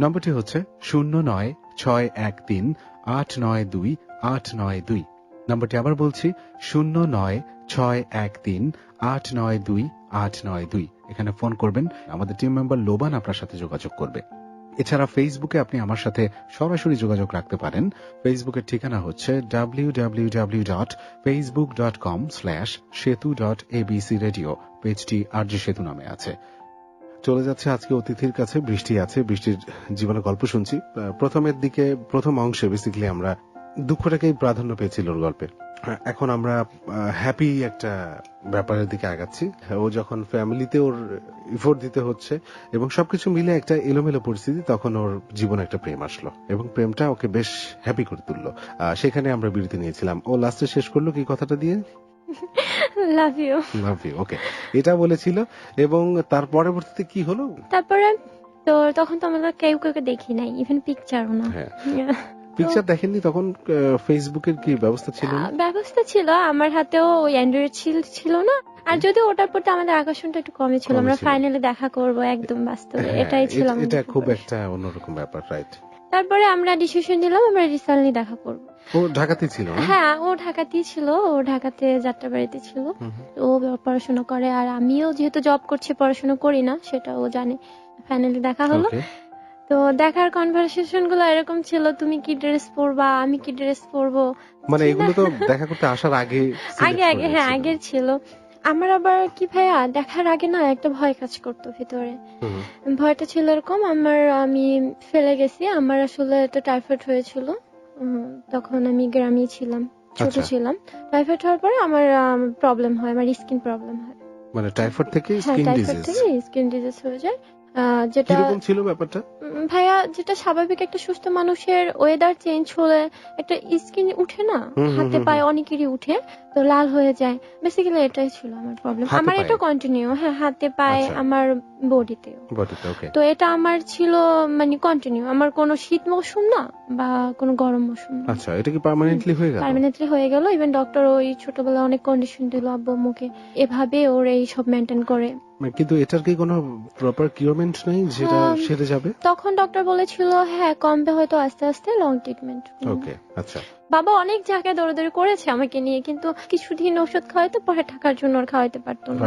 Speaker 1: নম্বরটি হচ্ছে 09613892 নম্বরটি আবার বলছি, 09613892 এখানে ফোন করবেন। আমাদের টিম মেম্বার লোবান আপনার সাথে যোগাযোগ করবে। এছাড়া ফেসবুকে আপনি আমার সাথে সরাসরি যোগাযোগ রাখতে পারেন। ফেসবুকের ঠিকানা হচ্ছে www.facebook.com/setu.abcradio। পেজটি আরজি সেতু নামে আছে। চলে যাচ্ছে আজকে অতিথির কাছে। বৃষ্টি আছে, বৃষ্টির জীবনের গল্প শুনছি। প্রথমের দিকে, প্রথম অংশে বেসিক্যালি আমরা দুঃখটাকেই প্রাধান্য পেয়েছিল ওর গল্পে। এখন আমরা হ্যাপি একটা ব্যাপারের দিকে আগাচ্ছি। ও যখন ফ্যামিলিতে ওর ইফোর্ট দিতে হচ্ছে এবং সবকিছু মিলে একটা এলোমেলো পরিস্থিতি, তখন ওর জীবনে একটা প্রেম আসলো এবং প্রেমটা ওকে বেশ হ্যাপি করে তুললো। সেখানে আমরা বিরতি নিয়েছিলাম। ও লাস্টে শেষ করলো কি কথাটা দিয়ে?
Speaker 2: Love you.
Speaker 1: Love you. ওকে, এটা বলেছিল। এবং তার পরবর্তীতে কি হলো?
Speaker 2: তারপরে তো তখন তো আমরা কেউ কাউকে দেখি নাই, ইভেন পিকচারও না।
Speaker 1: হ্যাঁ, পিকচার দেখেননি তখন? ফেসবুকের কি ব্যবস্থা ছিল না?
Speaker 2: ব্যবস্থা ছিল, আমার হাতেও ওই অ্যান্ড্রয়েড ছিল না। আর যদি ওটার প্রতি আমাদের আকর্ষণটা একটু কমই ছিল, আমরা ফাইনালি দেখা করব একদম বাস্তবে, এটাই ছিল।
Speaker 1: এটা খুব একটা অন্যরকম ব্যাপার, রাইট?
Speaker 2: তারপরে আমরা ডিসিশন নিলাম আমরা রিসেন্টলি দেখা করব।
Speaker 1: ও ঢাকাতে ছিল?
Speaker 2: হ্যাঁ, ও ঢাকাতেই ছিল, ও ঢাকাতে যাত্রাবাড়িতে ছিল। ও পড়াশোনা করে, আর আমিও যেহেতু জব করছি পড়াশোনা করি না, সেটা ও জানে। ফাইনালি দেখা হলো। তো দেখার কনভারসেশন গুলো এরকম ছিল, তুমি কি ড্রেস পরবা, আমি কি ড্রেস পরবো,
Speaker 1: মানে এগুলো তো দেখা করতে আসার আগে
Speaker 2: আগে হ্যাঁ আগের ছিল। আমার আবার কি ভাইয়া, দেখার আগে না একটা ভয় কাজ করতো ভিতরে। ভয়টা ছিল এরকম, আমি ফেলে গেছি, আমার আসলে একটা টাইফয়েড হয়েছিল। তখন আমি গ্রামেই ছিলাম, ছোট ছিলাম। টাইফয়েড হওয়ার পরে আমার প্রবলেম হয়, আমার স্কিন প্রবলেম হয়।
Speaker 1: মানে টাইফয়েড থেকে
Speaker 2: স্কিন ডিজিজ হয়ে যায়। যেটা
Speaker 1: কিরকম ছিল ব্যাপারটা
Speaker 2: ভাইয়া, যেটা স্বাভাবিক একটা সুস্থ মানুষের ওয়েদার চেঞ্জ হলে একটা স্কিন উঠে না, হাতে পায়ে অনেকেরই উঠে, তো লাল হয়ে যায়। বেসিক্যালি এটাই ছিল আমার প্রবলেম। আমার এটা কন্টিনিউ, হ্যাঁ, হাতে পায়ে, আমার বডিতেও। তো এটা আমার ছিল মানে কন্টিনিউ, আমার কোনো শীত মৌসুম না বা কোনো গরম মৌসুম না।
Speaker 1: আচ্ছা, এটা কি পার্মানেন্টলি হয়ে গেল?
Speaker 2: পার্মানেন্টলি হয়ে গেল। ইভেন ডক্টর ওই ছোটবেলায় অনেক কন্ডিশন দিল আব্বু আম্মুকে, এভাবে ওর এই সব মেনটেন করে।
Speaker 1: কিন্তু এটার কি কোনো প্রপার কিউরমেন্ট নেই যেটা সেরে যাবে?
Speaker 2: তখন ডক্টর বলেছিল হ্যাঁ কমবে, হয়তো আস্তে আস্তে লং ট্রিটমেন্ট।
Speaker 1: ওকে, আচ্ছা।
Speaker 2: বাবা অনেক জায়গায় দৌড়াদৌড়ি করেছে আমাকে নিয়ে, কিন্তু কিছুদিন ওষুধ খাওয়াইতে, পরে টাকার জন্য আর খাওয়াইতে পারতো না।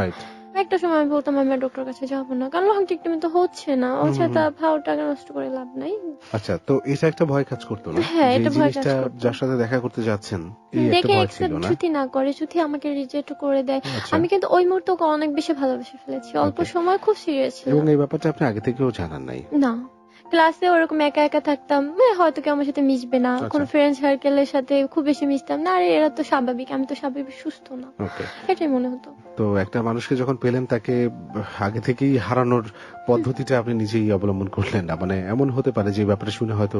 Speaker 2: একটা সময় আমি বলতাম আমি ডক্টর কাছে যাবো না, কারণ লং ট্রিটমেন্ট তো হচ্ছে না, ওর সাথে ভাও টাকা নষ্ট করে লাভ নাই।
Speaker 1: আচ্ছা, তো এটা একটা ভয় কাজ করতো না?
Speaker 2: হ্যাঁ, এটা ভয় কাজ করতো।
Speaker 1: যার সাথে দেখা করতে যাচ্ছেন
Speaker 2: দেখে একসেপ্ট যদি না করে, যদি আমাকে রিজেক্ট করে দেয়, আমি কিন্তু ওই মুহূর্তে ওকে অনেক বেশি ভালোবেসে ফেলেছি, অল্প সময় খুব সিরিয়াস ছিল।
Speaker 1: এবং এই ব্যাপারটা আপনি আগে থেকেও জানান নাই?
Speaker 2: না, ক্লাসে ওরকম একা একা থাকতাম, হয়তো কেউ আমার সাথে মিশবে না, কোন ফ্রেন্ড সার্কেলের সাথে খুব বেশি মিশতাম না, আর এরা তো স্বাভাবিক, আমি তো স্বাভাবিক সুস্থ না, এটাই মনে হতো।
Speaker 1: তো একটা মানুষকে যখন পেলেন, তাকে আগে থেকেই হারানোর পদ্ধতিটা আপনি নিজেই অবলম্বন করলেন না? মানে এমন হতে পারে যে ব্যাপারে শুনে হয়তো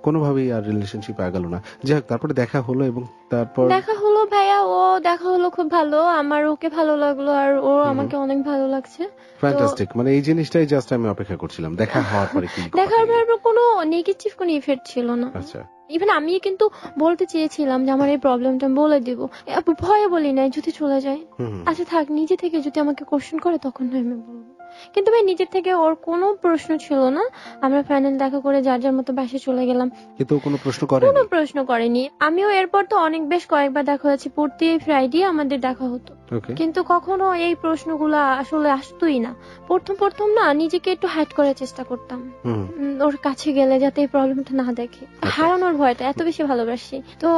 Speaker 1: কোনোভাবেই আর রিলেশনশিপ আগালো না, যাই হোক, তারপরে দেখা হলো এবং তারপর
Speaker 2: দেখা হলো ভাইয়া, ও দেখা হলো খুব ভালো, আমার ওকে ভালো লাগলো, আর ও আমাকে অনেক ভালো লাগছে।
Speaker 1: ফ্যান্টাস্টিক। মানে এই জিনিসটাই জাস্ট আমি অপেক্ষা করছিলাম, দেখা হওয়ার পরে কি
Speaker 2: দেখার পর কোনো নেগেটিভ কোনো ইফেক্ট ছিল না।
Speaker 1: আচ্ছা,
Speaker 2: ইভেন আমি কিন্তু বলতে চেয়েছিলাম যে আমার এই প্রবলেমটা বলে দিব, ভয়ে বলি নাই, যদি চলে যায় আচ্ছা থাক, নিজে থেকে যদি আমাকে কোশ্চেন করে তখন আমি বলবো, কিন্তু ভাই নিজের থেকে ওর কোনো প্রশ্ন ছিল না। আমরা ফাইনাল দেখা করে যার যার মতো বাসায় চলে গেলাম,
Speaker 1: কিন্তু কোনো প্রশ্ন
Speaker 2: করেনি। আমিও এরপর তো বেশ কয়েকবার দেখা হয়েছে, প্রতি ফ্রাইডে আমাদের দেখা হতো, কিন্তু কখনো এই প্রশ্নগুলো আসলে আসতোই না। প্রথম না নিজেকে একটু হাইড করার চেষ্টা করতাম, ওর কাছে গেলে যাতে এই প্রবলেমটা না দেখে, হারানোর ভয়টা, এত বেশি ভালোবাসি। তো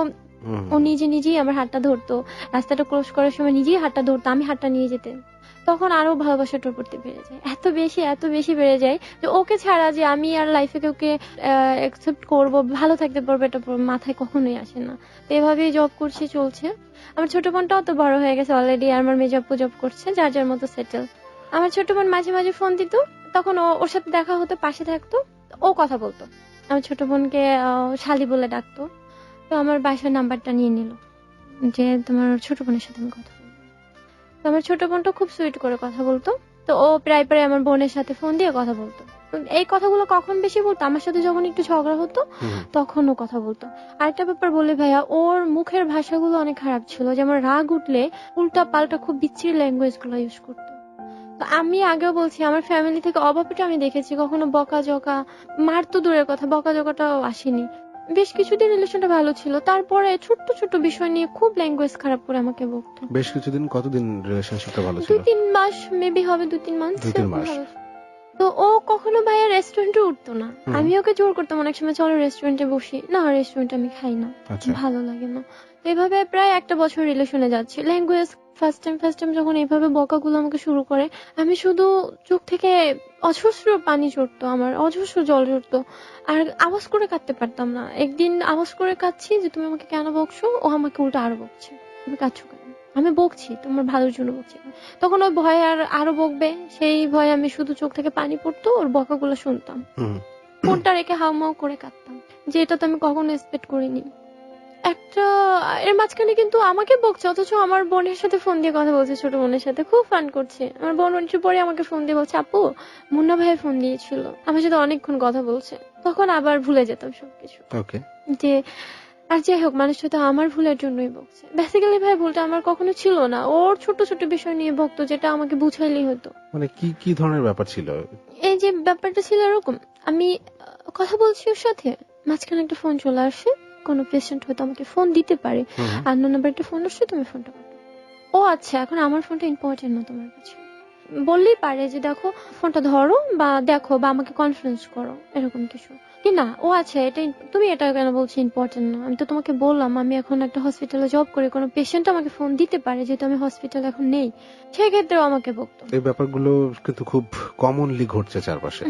Speaker 2: ও নিজেই আমার হাতটা ধরতো, রাস্তাটা ক্রস করার সময় নিজেই হাতটা ধরতো, আমি হাতটা নিয়ে যেতেন। তখন আরো ভালোবাসাটা ওর প্রতি বেড়ে যায়, এত বেশি বেড়ে যায় যে ওকে ছাড়া যে আমি আর লাইফে ওকে অ্যাকসেপ্ট করবো, ভালো থাকতে পারবো, এটা মাথায় কখনোই আসে না। তো এভাবেই জব করছি, চলছে। আমার ছোট বোনটাও তো বড় হয়ে গেছে অলরেডি, আর আমার মেজো আপু জব করছে, যার যার মতো সেটেল। আমার ছোট বোন মাঝে মাঝে ফোন দিত, তখন ওর সাথে দেখা হতো, পাশে থাকতো, ও কথা বলতো। আমার ছোট বোনকে শালি বলে ডাকতো। তো আমার বাসার নাম্বারটা নিয়ে নিল যে তোমার ছোট বোনের সাথে আমি কথা বলবো। তো আমার ছোট বোনটা খুব সুইট করে কথা বলতো। তো ও প্রায় প্রায় আমার বোনের সাথে ফোন দিয়ে কথা বলতো। এই কথাগুলো কখন বেশি বলতো, আমার সাথে যখন একটু ঝগড়া হতো তখন ও কথা বলতো। আরেকটা ব্যাপার বলে ভাইয়া, ওর মুখের ভাষাগুলো অনেক খারাপ ছিল, যেমন রাগ উঠলে উল্টা পাল্টা খুব বিচ্ছিরি ল্যাঙ্গুয়েজ গুলো ইউজ করতো। তো আমি আগেও বলছি, আমার ফ্যামিলি থেকে অভাবটা আমি দেখেছি, কখনো বকাঝকা, মার তো দূরের কথা, বকাঝকাটাও আসেনি। বেশ কিছুদিন রিলেশনটা ভালো ছিল, তারপরে ছোট্ট ছোট্ট বিষয় নিয়ে খুব ল্যাঙ্গুয়েজ খারাপ করে আমাকে বকতো।
Speaker 1: বেশ কিছুদিন, কতদিন রিলেশনশিপটা ভালো ছিল?
Speaker 2: 2-3 মাস মেবি হবে, 2-3 মাস।
Speaker 1: 2-3 মাস।
Speaker 2: তো ও কখনো ভাইয়া রেস্টুরেন্টে উঠতো না। আমি ওকে জোর করতাম অনেক সময়, চলো রেস্টুরেন্টে বসি, না রেস্টুরেন্টে আমি খাই না,
Speaker 1: আচ্ছা।
Speaker 2: ভালো লাগে না। তো এভাবে প্রায় 1 বছর রিলেশনে যাচ্ছে। ল্যাঙ্গুয়েজ ফার্স্ট টাইম যখন এইভাবে বকাগুলো আমাকে শুরু করে, আমি শুধু চোখ থেকে অজস্র পানি ঝরতো, আমার অজস্র জল ঝরতো, আর আওয়াজ করে কাঁদতে পারতাম না। একদিন আওয়াজ করে কাঁদছি যে তুমি আমাকে কেন বকছো, ও আমাকে উল্টা আরো বকছে, তুমি কাঁদছো কেন, আমি বকছি তোমার ভালোর জন্য বকছি। তখন ওই ভয়ে আরো বকবে, সেই ভয়ে আমি শুধু চোখ থেকে পানি পড়তো, ওর বকাগুলো শুনতাম, ফোনটা রেখে হাউমাউ করে কাঁদতাম, যে এটা তো আমি কখনো এক্সপেক্ট করিনি। একটা এর মাঝখানে কিন্তু আমাকে বকছে, অথচ আমার বোনের সাথে ফোন দিয়ে কথা বলছে, ছোট বোনের সাথে খুব ফান করছে। আমার বোন একটু পরে আমাকে ফোন দিয়ে বলছে, আপু মুন্না ভাই ফোন দিয়েছিল, আমার সাথে অনেকক্ষণ কথা বলছে। তখন আবার ভুলে যেতাম সবকিছু,
Speaker 1: ওকে।
Speaker 2: যে আর যাই হোক, মানুষ তো আমার ভুলের জন্যই বকছে। বেসিক্যালি ভাই ভুলটা আমার কখনো ছিল না, ওর ছোট ছোট বিষয় নিয়ে বকতো, যেটা আমাকে বুঝাইলেই হতো।
Speaker 1: মানে কি কি ধরনের ব্যাপার ছিল?
Speaker 2: এই যে ব্যাপারটা ছিল এরকম, আমি কথা বলছি ওর সাথে, মাঝখানে একটা ফোন চলে আসে, কোনো পেশেন্ট হয়তো আমাকে ফোন দিতে পারে, আননোন নাম্বার একটা ফোন আসছে, তুমি ফোনটা করো। ও আচ্ছা, এখন আমার ফোনটা ইম্পর্টেন্ট না তোমার কাছে, বললেই পারে যে দেখো ফোনটা ধরো, বা দেখো, বা আমাকে কনফারেন্স করো, এরকম কিছু। কি না, ও আচ্ছা এটা তুমি এটা কেন বলছো ইম্পর্টেন্ট না, আমি তো তোমাকে বললাম আমি এখন একটা হসপিটালে জব করি, কোনো পেশেন্ট আমাকে ফোন দিতে পারে, যেহেতু আমি হসপিটালে এখন নেই, সেই ক্ষেত্রেও আমাকে বকতো।
Speaker 1: এই ব্যাপারগুলো কিন্তু খুব কমনলি ঘটছে চারপাশে।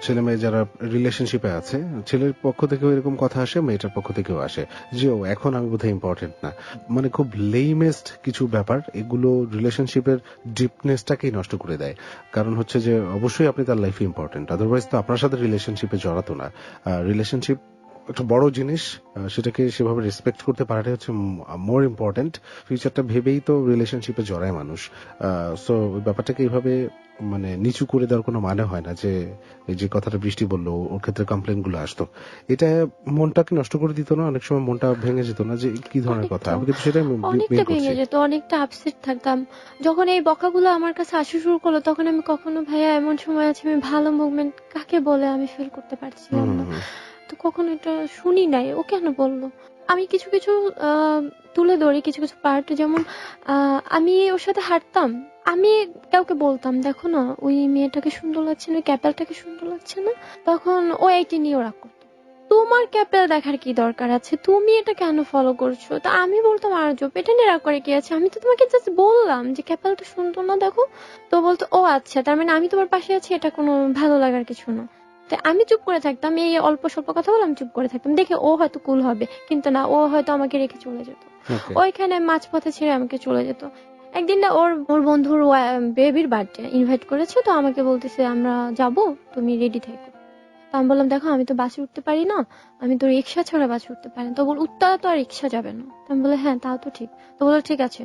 Speaker 1: ছেলে মেয়ে যারা রিলেশনশিপে আছে, ছেলের পক্ষ থেকেও এরকম কথা আসে, মেয়েটার পক্ষ থেকেও আসে যে ও এখন আমি বোধহয় ইম্পর্টেন্ট না। মানে খুব লেইমেস্ট কিছু ব্যাপার, এগুলো রিলেশনশিপের ডিপনেসটাকেই নষ্ট করে দেয়। কারণ হচ্ছে যে অবশ্যই আপনি তার লাইফে ইম্পর্টেন্ট, আদারওয়াইজ তো আপনার সাথে রিলেশনশিপে জড়াতো না। রিলেশনশিপ একটা বড় জিনিস, সেটাকে সেভাবে রেসপেক্ট করতে পারাটাই হচ্ছে মোর ইম্পর্টেন্ট। ফিউচারটা ভেবেই তো রিলেশনশিপে জড়ায় মানুষ। সো ওই ব্যাপারটাকে এইভাবে মানে নিচু করে দেওয়ার কোনো মানে হয় না। যে এই যে কথাটা বৃষ্টি বললো, ওর ক্ষেত্রে কমপ্লেন গুলো আসতো, এটা মনটাকে নষ্ট করে দিত না? অনেক সময় মনটা ভেঙে যেত না যে কি ধরনের কথা? আমি কিন্তু সেটাই
Speaker 2: অনেকটা
Speaker 1: বের করছি।
Speaker 2: ভেঙে যেত, অনেকটা আপসেট থাকতাম। যখন এই বকাগুলো আমার কাছে আসা শুরু করলো, তখন আমি কখনো ভাইয়া এমন সময় আছে, আমি ভালো মুভমেন্ট কাকে বলে আমি ফিল করতে পারছিলাম না। তো কখনো এটা শুনি নাই, ও কেন বললো। আমি কিছু কিছু তুলে ধরি, কিছু কিছু পার্ট, যেমন আমি ওর সাথে হাঁটতাম, আমি কাউকে বলতাম দেখো না ওই মেয়েটাকে সুন্দর লাগছে না, ওই ক্যাপেলটাকে সুন্দর লাগছে না, তখন ও এইটি নিয়ে রাগ করতো, তোমার ক্যাপেল দেখার কি দরকার আছে, তুমি এটা কেন ফলো করছো। তা আমি বলতাম আজব, এটা নিয়ে রাগ করে কি আছে, আমি তো তোমাকে জাস্ট বললাম যে ক্যাপেলটা সুন্দর না, দেখো। তো বলতো ও আচ্ছা, তার মানে আমি তোমার পাশে আছি, এটা কোনো ভালো লাগার কিছু না। তো আমি চুপ করে থাকতাম, এই অল্প স্বল্প কথা বলে আমি চুপ করে থাকতাম, দেখে ও হয়তো কুল হবে, কিন্তু না, ও হয়তো আমাকে রেখে চলে যেত, ওইখানে মাঝপথে ছেড়ে আমাকে চলে যেত। একদিন না ওর ওর বন্ধুর বেবির বার্থডে ইনভাইট করেছে, তো আমাকে বলতেছে আমরা যাব, তুমি রেডি থেকো। আমি বললাম দেখো আমি তো বাসে উঠতে পারি না, আমি তো রিক্সা ছাড়া বাসে উঠতে পারি না। তো বল উত্তরা তো আর রিক্সা যাবে না। আমি বলে হ্যাঁ তাও তো ঠিক। তো বললো ঠিক আছে,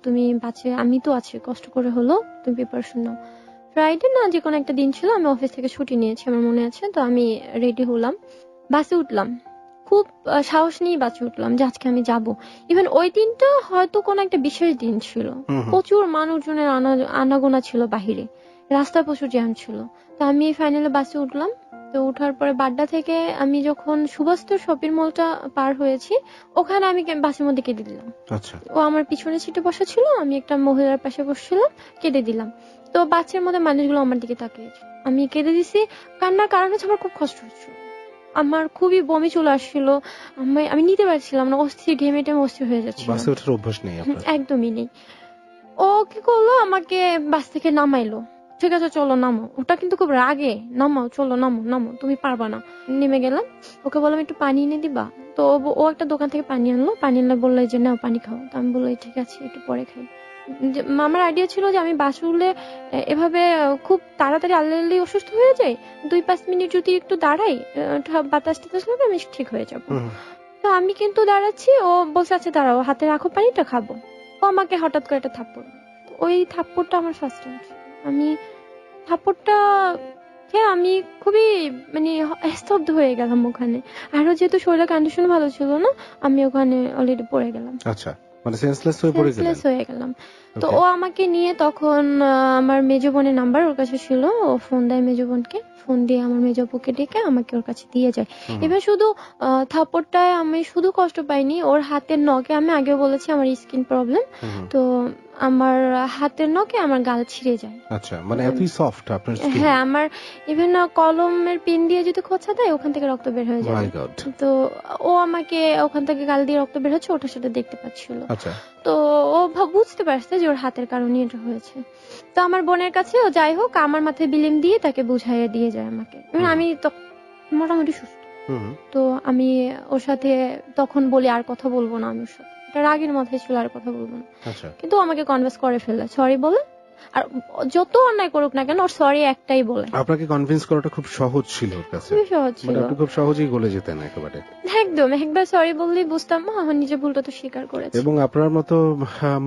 Speaker 2: তুমি বাসে, আমি তো আছি, কষ্ট করে হলো তুমি প্রিপারেশন নাও। ফ্রাইডে না যে কোনো একটা দিন ছিল, আমি অফিস থেকে ছুটি নিয়েছি, আমার মনে আছে। তো আমি রেডি হলাম, বাসে উঠলাম, খুব সাহস নিয়ে বাসে উঠলাম যে আজকে আমি যাব। ইভেন ওই দিনটা হয়তো কোনো একটা বিশেষ দিন ছিল, প্রচুর মানুষজনের আনাগোনা ছিল বাহিরে, রাস্তায় প্রচুর জ্যাম ছিল। তো আমি ফাইনালি বাসে উঠলাম। তো উঠার পরে বাড্ডা থেকে আমি যখন সুভাস্তর শপিং মলটা পার হয়েছি, ওখানে আমি বাসের মধ্যে কেঁদে দিলাম।
Speaker 1: আচ্ছা।
Speaker 2: ও আমার পিছনে সিটে বসা ছিল, আমি একটা মহিলার পাশে বসছিলাম, কেঁদে দিলাম। তো বাসের মধ্যে মানুষগুলো আমার দিকে তাকিয়েছে, আমি কেঁদে দিছি। কান্নার কারণ হচ্ছে আমার খুব কষ্ট হচ্ছিল, আমার খুবই বমি চলে আসছিল, আমি নিতে পারছিলাম না, অস্থির, ঘেমে টেমে অস্থির হয়ে যাচ্ছিল।
Speaker 1: বাসে ওঠার অভ্যাস নেই আপনার?
Speaker 2: একদমই নেই। ও কি করলো, আমাকে বাস থেকে নামাইলো। ঠিক আছে চলো নামো, ওটা কিন্তু খুব রাগে, নামাও, চলো নামো নামো, তুমি পারবা না। নেমে গেলাম, ওকে বললাম একটু পানি এনে দিবা। তো ও একটা দোকান থেকে পানি আনলো, পানি আনলে বললো যে নাও পানি খাও। তো আমি বললো ঠিক আছে একটু পরে খাই। আমার আইডিয়া ছিল যে আমি বাসে উঠলে এভাবে খুব তাড়াতাড়ি আল্লাহ অসুস্থ হয়ে যায়, 2-5 মিনিট যদি একটু দাঁড়াই, বাতাস টাতাস লাগে, আমি ঠিক হয়ে যাবো। তো আমি কিন্তু দাঁড়াচ্ছি, ও বলছে আচ্ছা দাঁড়াও, হাতে রাখো, পানিটা খাবো। ও আমাকে হঠাৎ করে একটা থাপ্পড়, ওই থাপ্পড়টা আমার ফার্স্ট টাইম। আমি থাপ্পড়টা খেয়ে আমি খুবই মানে স্তব্ধ হয়ে গেলাম ওখানে। আরো যেহেতু শরীরের কন্ডিশন ভালো ছিল না, আমি ওখানে অলরেডি পড়ে গেলাম,
Speaker 1: আচ্ছা, মানে সেন্সলেস হয়ে পড়ে গেলেন?
Speaker 2: সেন্সলেস হয়ে গেলাম। তো
Speaker 1: Okay.
Speaker 2: ও আমাকে নিয়ে তখন আমার মেজো বোনের নাম্বার ওর কাছে ছিল, ও ফোন দেয় মেজো বোনকে, ফোন দিয়ে আমার মেজো আপুকে ডেকে আমাকে ওর কাছে দিয়ে যায়। এবার শুধু থাপ্পড়টায় আমি শুধু কষ্ট পাইনি, ওর হাতের নখে, আমি আগে বলেছি আমার স্কিন প্রবলেম, তো আমার হাতের নখে আমার গাল ছিঁড়ে যায়।
Speaker 1: আচ্ছা, মানে এতই সফট আপনার স্কিন?
Speaker 2: হ্যাঁ, আমার ইভেন কলমের পিন দিয়ে যদি খোঁচা দেয় ওখান থেকে রক্ত বের হয়ে যায়।
Speaker 1: মাই গড।
Speaker 2: তো ও আমাকে ওখান থেকে গাল দিয়ে রক্ত বের হচ্ছে, ওটা সেটা দেখতে পাচ্ছিল।
Speaker 1: আচ্ছা,
Speaker 2: তো ও বুঝতে পারছে যে ওর হাতের কারণে এটা হয়েছে। তো আমার বোনের কাছে ও যাই হোক আমার মাথায় বিলিম দিয়ে তাকে বুঝাইয়ে দিয়ে যায় আমাকে। আমি তো মোটামুটি সুস্থ। তো আমি ওর সাথে তখন বলি আর কথা বলবো না, আমি ওর সাথে, এটা রাগের মাথায় ছিল, আর কথা বলবো না।
Speaker 1: আচ্ছা।
Speaker 2: কিন্তু ও আমাকে কনভিন্স করে ফেলে, সরি বলে। আর যত অন্যায় করুক না কেন, ওর সরি একটাই বলে।
Speaker 1: আপনাকে কনভিন্স করাটা খুব সহজ ছিল ওর কাছে?
Speaker 2: খুবই সহজ
Speaker 1: মানে
Speaker 2: ছিল,
Speaker 1: আপনি খুব সহজেই গলে যেতেন একেবারে?
Speaker 2: একদম। একবার সরি বললেই বুঝতাম আমার নিজের ভুলটা তো স্বীকার করেছি।
Speaker 1: এবং আপনার মতো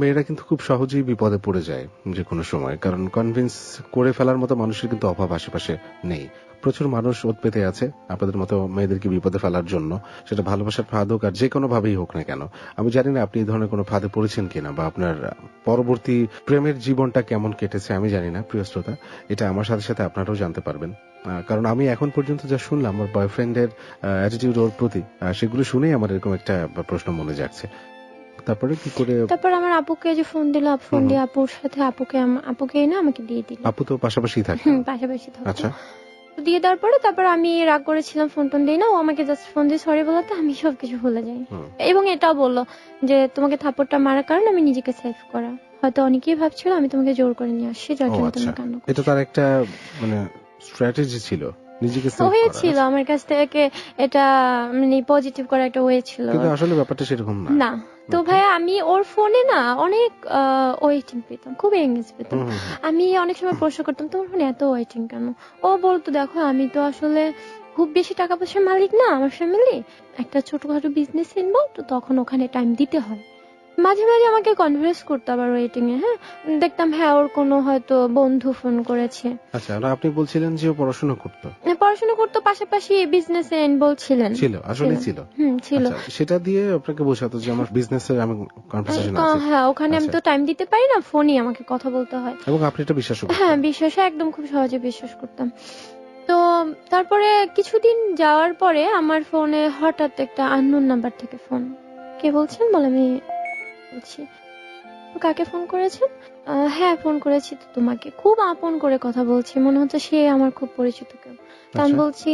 Speaker 1: মেয়েরা কিন্তু খুব সহজেই বিপদে পড়ে যায় যে কোনো সময়, কারণ কনভিন্স করে ফেলার মতো মানুষের কিন্তু অভাব আশেপাশে নেই। প্রচুর মানুষ ওত পেতে আছে আপনাদের মতো মেয়েদেরকে বিপদে ফেলার জন্য, সেটা ভালোবাসার ফাঁদ হোক আর যে কোনো ভাবেই হোক না কেন। আমি জানি না আপনি এই ধরনের কোনো ফাঁদে পড়েছেন কিনা, বা আপনার পরবর্তী প্রেমের জীবনটা কেমন কেটেছে আমি জানি না প্রিয় শ্রোতা, এটা আমার সাথে সাথে আপনারাও জানতে পারবেন। কারণ আমি এখন পর্যন্ত যা শুনলাম আমার বয়ফ্রেন্ডের অ্যাটিটিউড ওর প্রতি, সেগুলো শুনেই আমার এরকম একটা প্রশ্ন মনে জাগছে। তারপরে কি করে?
Speaker 2: তারপর আমার আপুকে যে ফোন দিল, ফোন দিয়ে আপুর সাথে আপুকে এনে আমাকে দিয়ে দিল।
Speaker 1: আপু তো পাশাপাশি থাকে?
Speaker 2: পাশাপাশি থাকতো।
Speaker 1: আচ্ছা।
Speaker 2: দিয়ে দেওয়ার পরে তারপর আমি রাগ করেছিলাম, ফোন টোন দিই না, ও আমাকে জাস্ট ফোন দিয়ে সরি বলাতে আমি সবকিছু ভুলে যাই। এবং এটাও বললো যে তোমাকে থাপ্পড়টা মারার কারণে আমি নিজেকে সেভ করা, হয়তো অনেকেই ভাবছিল আমি তোমাকে জোর করে নিয়ে আসছি, যার জন্য তুমি কান্না করছো।
Speaker 1: এটা তার একটা মানে স্ট্র্যাটেজি ছিল, নিজেকে সেভ
Speaker 2: ওয়ে
Speaker 1: করা।
Speaker 2: ছিল আমার কাছ থেকে, এটা মানে পজিটিভ করা একটা ওয়ে ছিল।
Speaker 1: কিন্তু আসলে ব্যাপারটা সেরকম না।
Speaker 2: না। তো ভাইয়া আমি ওর ফোনে না অনেক ওয়েটিং পেতাম, খুব এঙ্গেজ পেতাম। আমি অনেক সময় প্রশ্ন করতাম তোমার ফোনে এত ওয়েটিং কেন? ও বলতো দেখো আমি তো আসলে খুব বেশি টাকা পয়সার মালিক না, আমার ফ্যামিলি একটা ছোটখাটো বিজনেস ইনভলভ, তো তখন ওখানে টাইম দিতে হয়। মাঝে মাঝে আমাকে কনভিন্স করতো আবার ওয়েটিং এ, হ্যাঁ দেখতাম হ্যাঁ ওর কোনো হয়তো বন্ধু ফোন করেছে।
Speaker 1: আচ্ছা, আপনি বলছিলেন যে ও পড়াশোনা করতো?
Speaker 2: পড়াশোনা করতো, পাশাপাশি বিজনেস এ ইনভলভ ছিলেন।
Speaker 1: ছিল, আসলে ছিল।
Speaker 2: ছিল।
Speaker 1: সেটা দিয়ে আপনাকে বোঝাতো যে আমার বিজনেসে আমি কনভারসেশন আছে।
Speaker 2: হ্যাঁ, ওখানে আমি তো টাইম দিতে পারি না, ফোনই আমাকে কথা বলতে হয়।
Speaker 1: এবং আপনি এটা বিশ্বাস করতেন?
Speaker 2: হ্যাঁ, বিশ্বাসে একদম খুব সহজে বিশ্বাস করতাম। তো তারপরে কিছুদিন যাওয়ার পরে আমার ফোনে হঠাৎ একটা আননোন নাম্বার থেকে ফোন। কে বলছেন বলে আমি বলছি কাকে ফোন করেছেন? হ্যাঁ ফোন করেছি তো তোমাকে, খুব আপন করে কথা বলছি, মনে হচ্ছে সে আমার খুব পরিচিত কেউ। তো আমি বলছি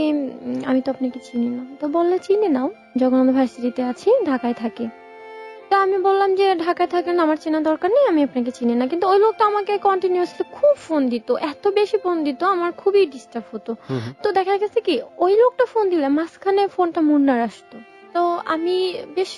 Speaker 2: আমি তো আপনাকে চিনি না। তো বললে চিনে নাও, যখন আমরা ভার্সিটিতে আছি, ঢাকায় থাকি। তা আমি বললাম যে ঢাকায় থাকেন, আমার চেনা দরকার নেই, আমি আপনাকে চিনি না। কিন্তু ওই লোকটা আমাকে কন্টিনিউয়াসলি খুব ফোন দিত, এত বেশি ফোন দিত আমার খুবই ডিস্টার্ব হতো। তো দেখা গেছে কি ওই লোকটা ফোন দিলে মাঝখানে ফোনটা মুন্নার আসতো। তো আমি বেশ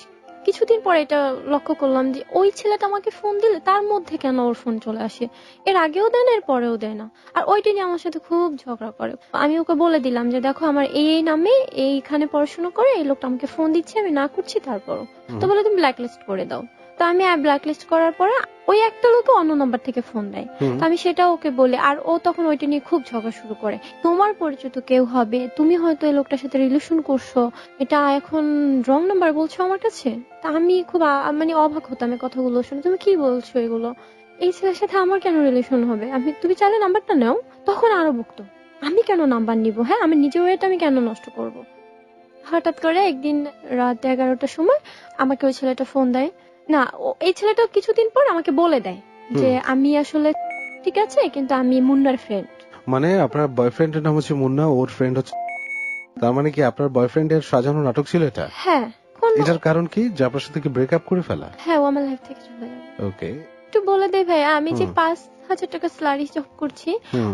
Speaker 2: কিছুদিন পরে এটা লক্ষ্য করলাম যে ওই ছেলেটা আমাকে ফোন দিলে তার মধ্যে কেন ওর ফোন চলে আসে, এর আগেও দেয় না এর পরেও দেয় না। আর ওইটা নিয়ে আমার সাথে খুব ঝগড়া করে। আমি ওকে বলে দিলাম যে দেখো আমার এই নামে এইখানে পড়াশোনা করে এই লোকটা আমাকে ফোন দিচ্ছে, আমি না করছি তারপরও। তো বলে তুমি ব্ল্যাকলিস্ট করে দাও। তো আমি ব্ল্যাকলিস্ট করার পরে ওই একটা লোক অন্য নাম্বার থেকে ফোন দেয়। তো আমি সেটা ওকে বলি, আর ও তখন ওইটা নিয়ে খুব ঝগড়া শুরু করে, তোমার পরিচিত কেউ হবে, তুমি হয়তো এই লোকটার সাথে রিলেশন করছো, এটা এখন রং নাম্বার বলছো আমার কাছে। তা আমি খুব মানে অবাক হতাম এই কথাগুলো শুনে, তুমি কি বলছো এগুলো, এই ছেলের সাথে আমার কেন রিলেশন হবে, তুমি চাইলে নাম্বারটা নাও। তখন আরো বকতো আমি কেন নাম্বার নিব, হ্যাঁ আমি নিজের ওয়েটা আমি কেন নষ্ট করব। হঠাৎ করে একদিন রাত 11টার সময় আমাকে ওই ছেলেটা ফোন দেয়। না, এই ছেলেটা কিছুদিন পর আমাকে বলে দেয় যে আমি আসলে ঠিক আছে, কিন্তু আমি মুন্নার ফ্রেন্ড।
Speaker 1: মানে আপনার বয়ফ্রেন্ডের নাম হচ্ছে মুন্না, ওর ফ্রেন্ড হচ্ছে? তার মানে কি আপনার বয়ফ্রেন্ডের সাজানো নাটক ছিল এটা?
Speaker 2: হ্যাঁ,
Speaker 1: এটার কারণ কি যে আপনার সাথে কি ব্রেকআপ করে ফেলা?
Speaker 2: হ্যাঁ, ও আমার লাইফ থেকে চলে যাবে।
Speaker 1: ওকে।
Speaker 2: একটু বলে দেই ভাইয়া, আমি যে
Speaker 1: হুম।
Speaker 2: 5,000 টাকা স্যালারি জব করছি,
Speaker 1: হুম।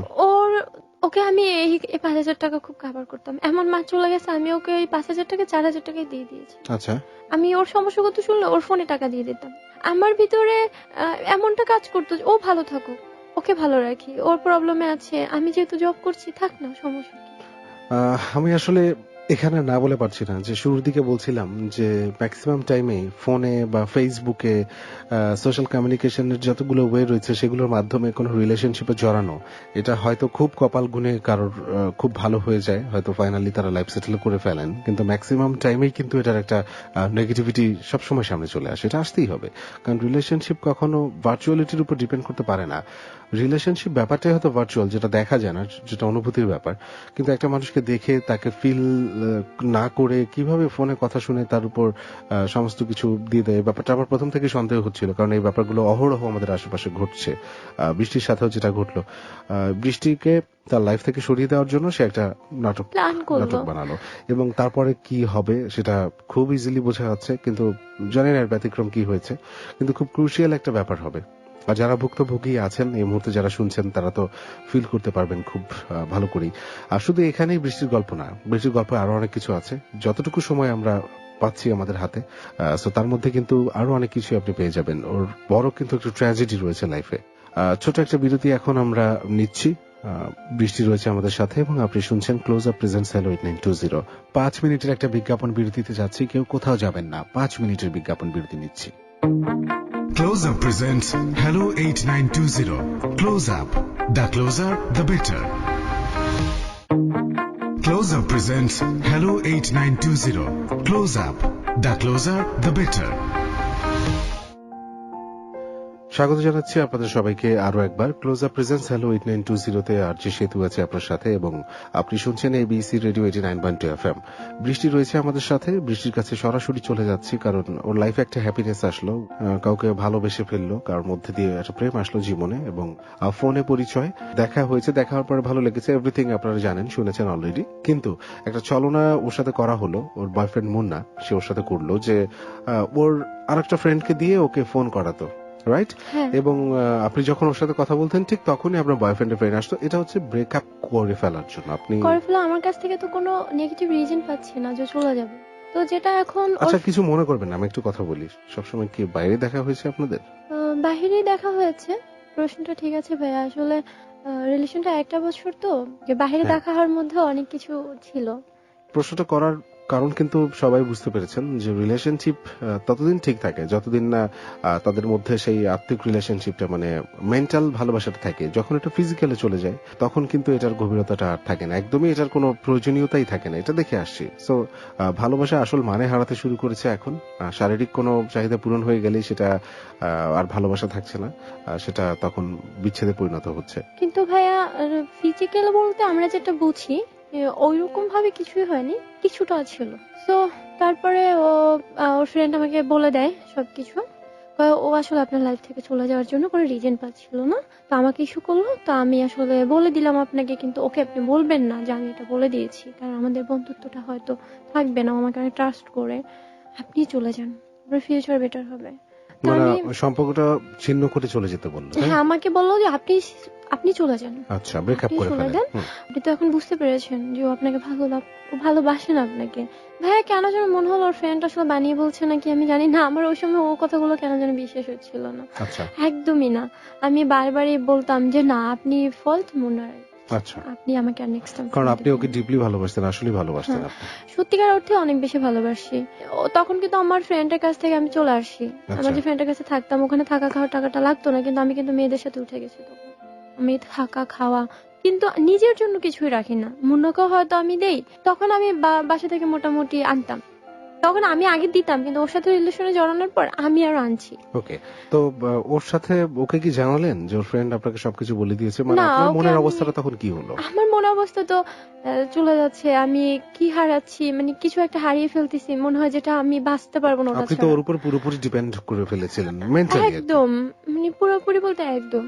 Speaker 2: ওকে আমি এই 5,000 টাকা খুব কাভার করতাম। এমন মাস চলে গেছে আমি ওকে এই 5,000 টাকা 4,000 টাকায় দিয়ে দিয়েছি।
Speaker 1: আচ্ছা।
Speaker 2: আমি ওর সমস্যা কথা শুনলে ওর ফোনে টাকা দিয়ে দিতাম। আমার ভিতরে এমনটা কাজ করতো যে ও ভালো থাকুক, ওকে ভালো রাখি, ওর প্রবলেমে আছে, আমি যেহেতু জব করছি থাক না, সমস্যা কি।
Speaker 1: আমি আসলে এখানে না বলে পারছি না যে শুরুর দিকে বলছিলাম যে ম্যাক্সিমাম টাইমে ফোনে বা ফেসবুকে সোশ্যাল কমিউনিকেশনের যতগুলো ওয়ে রয়েছে সেগুলোর মাধ্যমে কোনো রিলেশনশিপে জড়ানো, এটা হয়তো খুব কপাল গুণে কারোর খুব ভালো হয়ে যায়, হয়তো ফাইনালি তারা লাইফ সেটেল করে ফেলেন, কিন্তু ম্যাক্সিমাম টাইমেই কিন্তু এটার একটা নেগেটিভিটি সবসময় সামনে চলে আসে। এটা আসতেই হবে, কারণ রিলেশনশিপ কখনো ভার্চুয়ালিটির উপর ডিপেন্ড করতে পারে না। রিলেশনশিপ ব্যাপারটাই হয়তো ভার্চুয়াল, যেটা দেখা যায় না, যেটা অনুভূতির ব্যাপার, কিন্তু একটা মানুষকে দেখে তাকে ফিল না করে কিভাবে ফোনে কথা শুনে তার উপর সমস্ত কিছু দিয়ে দেয়, ব্যাপারটা আমার প্রথম থেকে সন্দেহ হচ্ছিল, কারণ এই ব্যাপারগুলো অহরহ আমাদের আশেপাশে ঘটছে। বৃষ্টির সাথেও যেটা ঘটলো, বৃষ্টিকে তার লাইফ থেকে সরিয়ে দেওয়ার জন্য সে একটা নাটক
Speaker 2: প্ল্যান করলো।
Speaker 1: বানালো, এবং তারপরে কি হবে সেটা খুব ইজিলি বোঝা যাচ্ছে, কিন্তু জানি না এর ব্যতিক্রম কি হয়েছে, কিন্তু খুব ক্রুশিয়াল একটা ব্যাপার হবে। আর যারা ভুক্তভোগী আছেন এই মুহূর্তে, যারা শুনছেন, তারা তো ফিল করতে পারবেন খুব ভালো করেই। আর শুধু এখানেই বৃষ্টির গল্প না, বৃষ্টির গল্পে আরো অনেক কিছু আছে, যতটুকু সময় আমরা পাচ্ছি আমাদের হাতে, সো তার মধ্যে কিন্তু আরো অনেক কিছু আপনি পেয়ে যাবেন। ওর বড় কিন্তু একটা ট্র্যাজেডি রয়েছে লাইফে। ছোট একটা বিরতি এখন আমরা নিচ্ছি। বৃষ্টি রয়েছে আমাদের সাথে এবং আপনি শুনছেন ক্লোজ আপ প্রেজেন্টস হ্যালো 8920। 5 মিনিটের একটা বিজ্ঞাপন বিরতিতে যাচ্ছি, কেউ কোথাও যাবেন না, 5 মিনিটের বিজ্ঞাপন বিরতি নিচ্ছি।
Speaker 3: Close Up presents Hello 8920. Close Up. The closer, the better. Close Up presents Hello 8920. Close Up. The closer, the better.
Speaker 1: স্বাগত জানাচ্ছি আপনাদের সবাইকে আরো একবার ক্লোজ আপ প্রেজেন্টস হ্যালো 8920 তে। আর যে সেতু আছে আপনার সাথে এবং আপনি শুনছেন এবিসি রেডিও 89.2 FM। বৃষ্টি রয়েছে আমাদের সাথে, বৃষ্টির কাছে সরাসরি চলে যাচ্ছি, কারণ ওর লাইফে একটা হ্যাপিনেস আসলো, কাউকে ভালোবেসে ফেললো, কার মধ্যে দিয়ে একটা প্রেম আসলো জীবনে, এবং ফোনে পরিচয়, দেখা হয়েছে, দেখা হওয়ার পরে ভালো লেগেছে, এভরিথিং আপনারা জানেন, শুনেছেন অলরেডি। কিন্তু একটা ছলনা ওর সাথে করা হলো, ওর বয়ফ্রেন্ড মুন্না সে ওর সাথে করলো যে ওর আরেকটা ফ্রেন্ডকে দিয়ে ওকে ফোন করাতো, রাইট?
Speaker 2: হ্যাঁ,
Speaker 1: এবং আপনি যখন ওর সাথে কথা বলতেন ঠিক তখনই আপনার বয়ফ্রেন্ডের ফ্রেন্ড আসতো। এটা হচ্ছে ব্রেকআপ করে ফেলার জন্য আপনি।
Speaker 2: করে ফেলা আমার কাছ থেকে তো কোনো নেগেটিভ রিজন পাচ্ছি না যে চলে যাবে, তো যেটা এখন
Speaker 1: আচ্ছা, কিছু মনে করবেন না, আমি একটু কথা বলি। সবসময় কি বাইরে দেখা হয়েছে আপনাদের?
Speaker 2: বাহিরেই দেখা হয়েছে। প্রশ্নটা ঠিক আছে ভাইয়া, আসলে রিলেশনটা 1টা বছর, তো যে বাহিরে
Speaker 1: হ্যাঁ।
Speaker 2: দেখা হওয়ার মধ্যে অনেক কিছু ছিল।
Speaker 1: প্রশ্নটা করার কারণ কিন্তু সবাই বুঝতে পেরেছেন যে রিলেশনশিপ ততদিন ঠিক থাকে যতদিন না তাদের মধ্যে সেই আত্মিক রিলেশনশিপটা, মানে মেন্টাল ভালোবাসাটা থাকে। যখন এটা ফিজিক্যালে চলে যায় তখন কিন্তু এটার গভীরতাটা আর থাকে না, একদমই এটার কোনো প্রয়োজনীয়তাই থাকে না, এটা দেখে আসছি। সো ভালোবাসা আসল মানে হারাতে শুরু করেছে এখন। শারীরিক কোনো চাহিদা পূরণ হয়ে গেলেই সেটা আর ভালোবাসা থাকছে না, সেটা তখন বিচ্ছেদে পরিণত হচ্ছে।
Speaker 2: কিন্তু ভাইয়া ফিজিক্যাল বলতে আমরা যেটা বুঝি ওইরকম ভাবে কিছুই হয়নি, কিছুটা ছিল। তো তারপরে ওর ফ্রেন্ড আমাকে বলে দেয় সবকিছু, কয় ও আসলে আপনার লাইফ থেকে চলে যাওয়ার জন্য কোনো রিজন পাচ্ছিল না, তো আমাকে ইস্যু করলো, তো আমি আসলে বলে দিলাম আপনাকে, কিন্তু ওকে আপনি বলবেন না যে আমি এটা বলে দিয়েছি, কারণ আমাদের বন্ধুত্বটা হয়তো থাকবে না, ও আমাকে অনেক ট্রাস্ট করে, আপনি চলে যান, আপনার ফিউচার বেটার হবে। তো
Speaker 1: মানে
Speaker 2: আমি
Speaker 1: সম্পর্কটা ছিন্ন করে চলে যেতে বললো, তাই?
Speaker 2: হ্যাঁ, আমাকে বললো যে আপনি চলে যান,
Speaker 1: আচ্ছা, ব্রেকআপ
Speaker 2: আপনি
Speaker 1: করে
Speaker 2: চলে
Speaker 1: ফেলেন।
Speaker 2: যান। আপনি তো এখন বুঝতে পেরেছেন যে ও আপনাকে ও ভালোবাসেন আপনাকে। ভাইয়া কেন যেন মনে হলো ওর ফ্রেন্ড আসলে বানিয়ে বলছে নাকি আমি জানি না, আমার ওই সময় ও কথাগুলো কেন যেন বিশ্বাস হচ্ছিল না,
Speaker 1: আচ্ছা
Speaker 2: একদমই না। আমি বারবারই বলতাম যে না, আপনি ফল্ট মনে,
Speaker 1: আচ্ছা,
Speaker 2: আপনি আমাকে আর নেক্সট টাইম।
Speaker 1: কারণ আপনি ওকে ডিপলি ভালোবাসতেন, আসলেই ভালোবাসতেন আপনি।
Speaker 2: সত্যিকার অর্থে অনেক বেশি ভালোবাসি। ও তখন কিন্তু আমার ফ্রেন্ডের কাছ থেকে আমি চলে আসি, আমার যে ফ্রেন্ডের কাছে থাকতাম ওখানে থাকা খাওয়ার টাকাটা লাগতো না, কিন্তু আমি কিন্তু মেয়েদের সাথে উঠে গেছি তখন। আমি থাকা খাওয়া কিন্তু নিজের জন্য কিছুই রাখি না, মুন্নাকেও হয়তো আমি দেই, তখন আমি বাসা থেকে মোটামুটি আনতাম, তখন আমি আগে দিতাম, কিন্তু ওর সাথে রিলেশনে জড়ানোর পর আমি আরো আনছি।
Speaker 1: ওকে, তো ওর সাথে ওকে কি জানালেন যে ওর ফ্রেন্ড আপনাকে সবকিছু বলে দিয়েছে? মানে
Speaker 2: না,
Speaker 1: আপনার
Speaker 2: ওকে
Speaker 1: মনের
Speaker 2: আমি,
Speaker 1: অবস্থাটা তখন কি হলো?
Speaker 2: আমার মনে অবস্থা তো চলে যাচ্ছে, আমি কি হারাচ্ছি, মানে কিছু একটা হারিয়ে ফেলতেছি মনে হয়, যেটা আমি বাঁচতে পারবো না ওটা
Speaker 1: আপনি তো
Speaker 2: ছাড়া।
Speaker 1: ওর উপর পুরোপুরি ডিপেন্ড করে ফেলেছিলেন মেন্টালি।
Speaker 2: একদম, মানে পুরোপুরি বলতে একদম।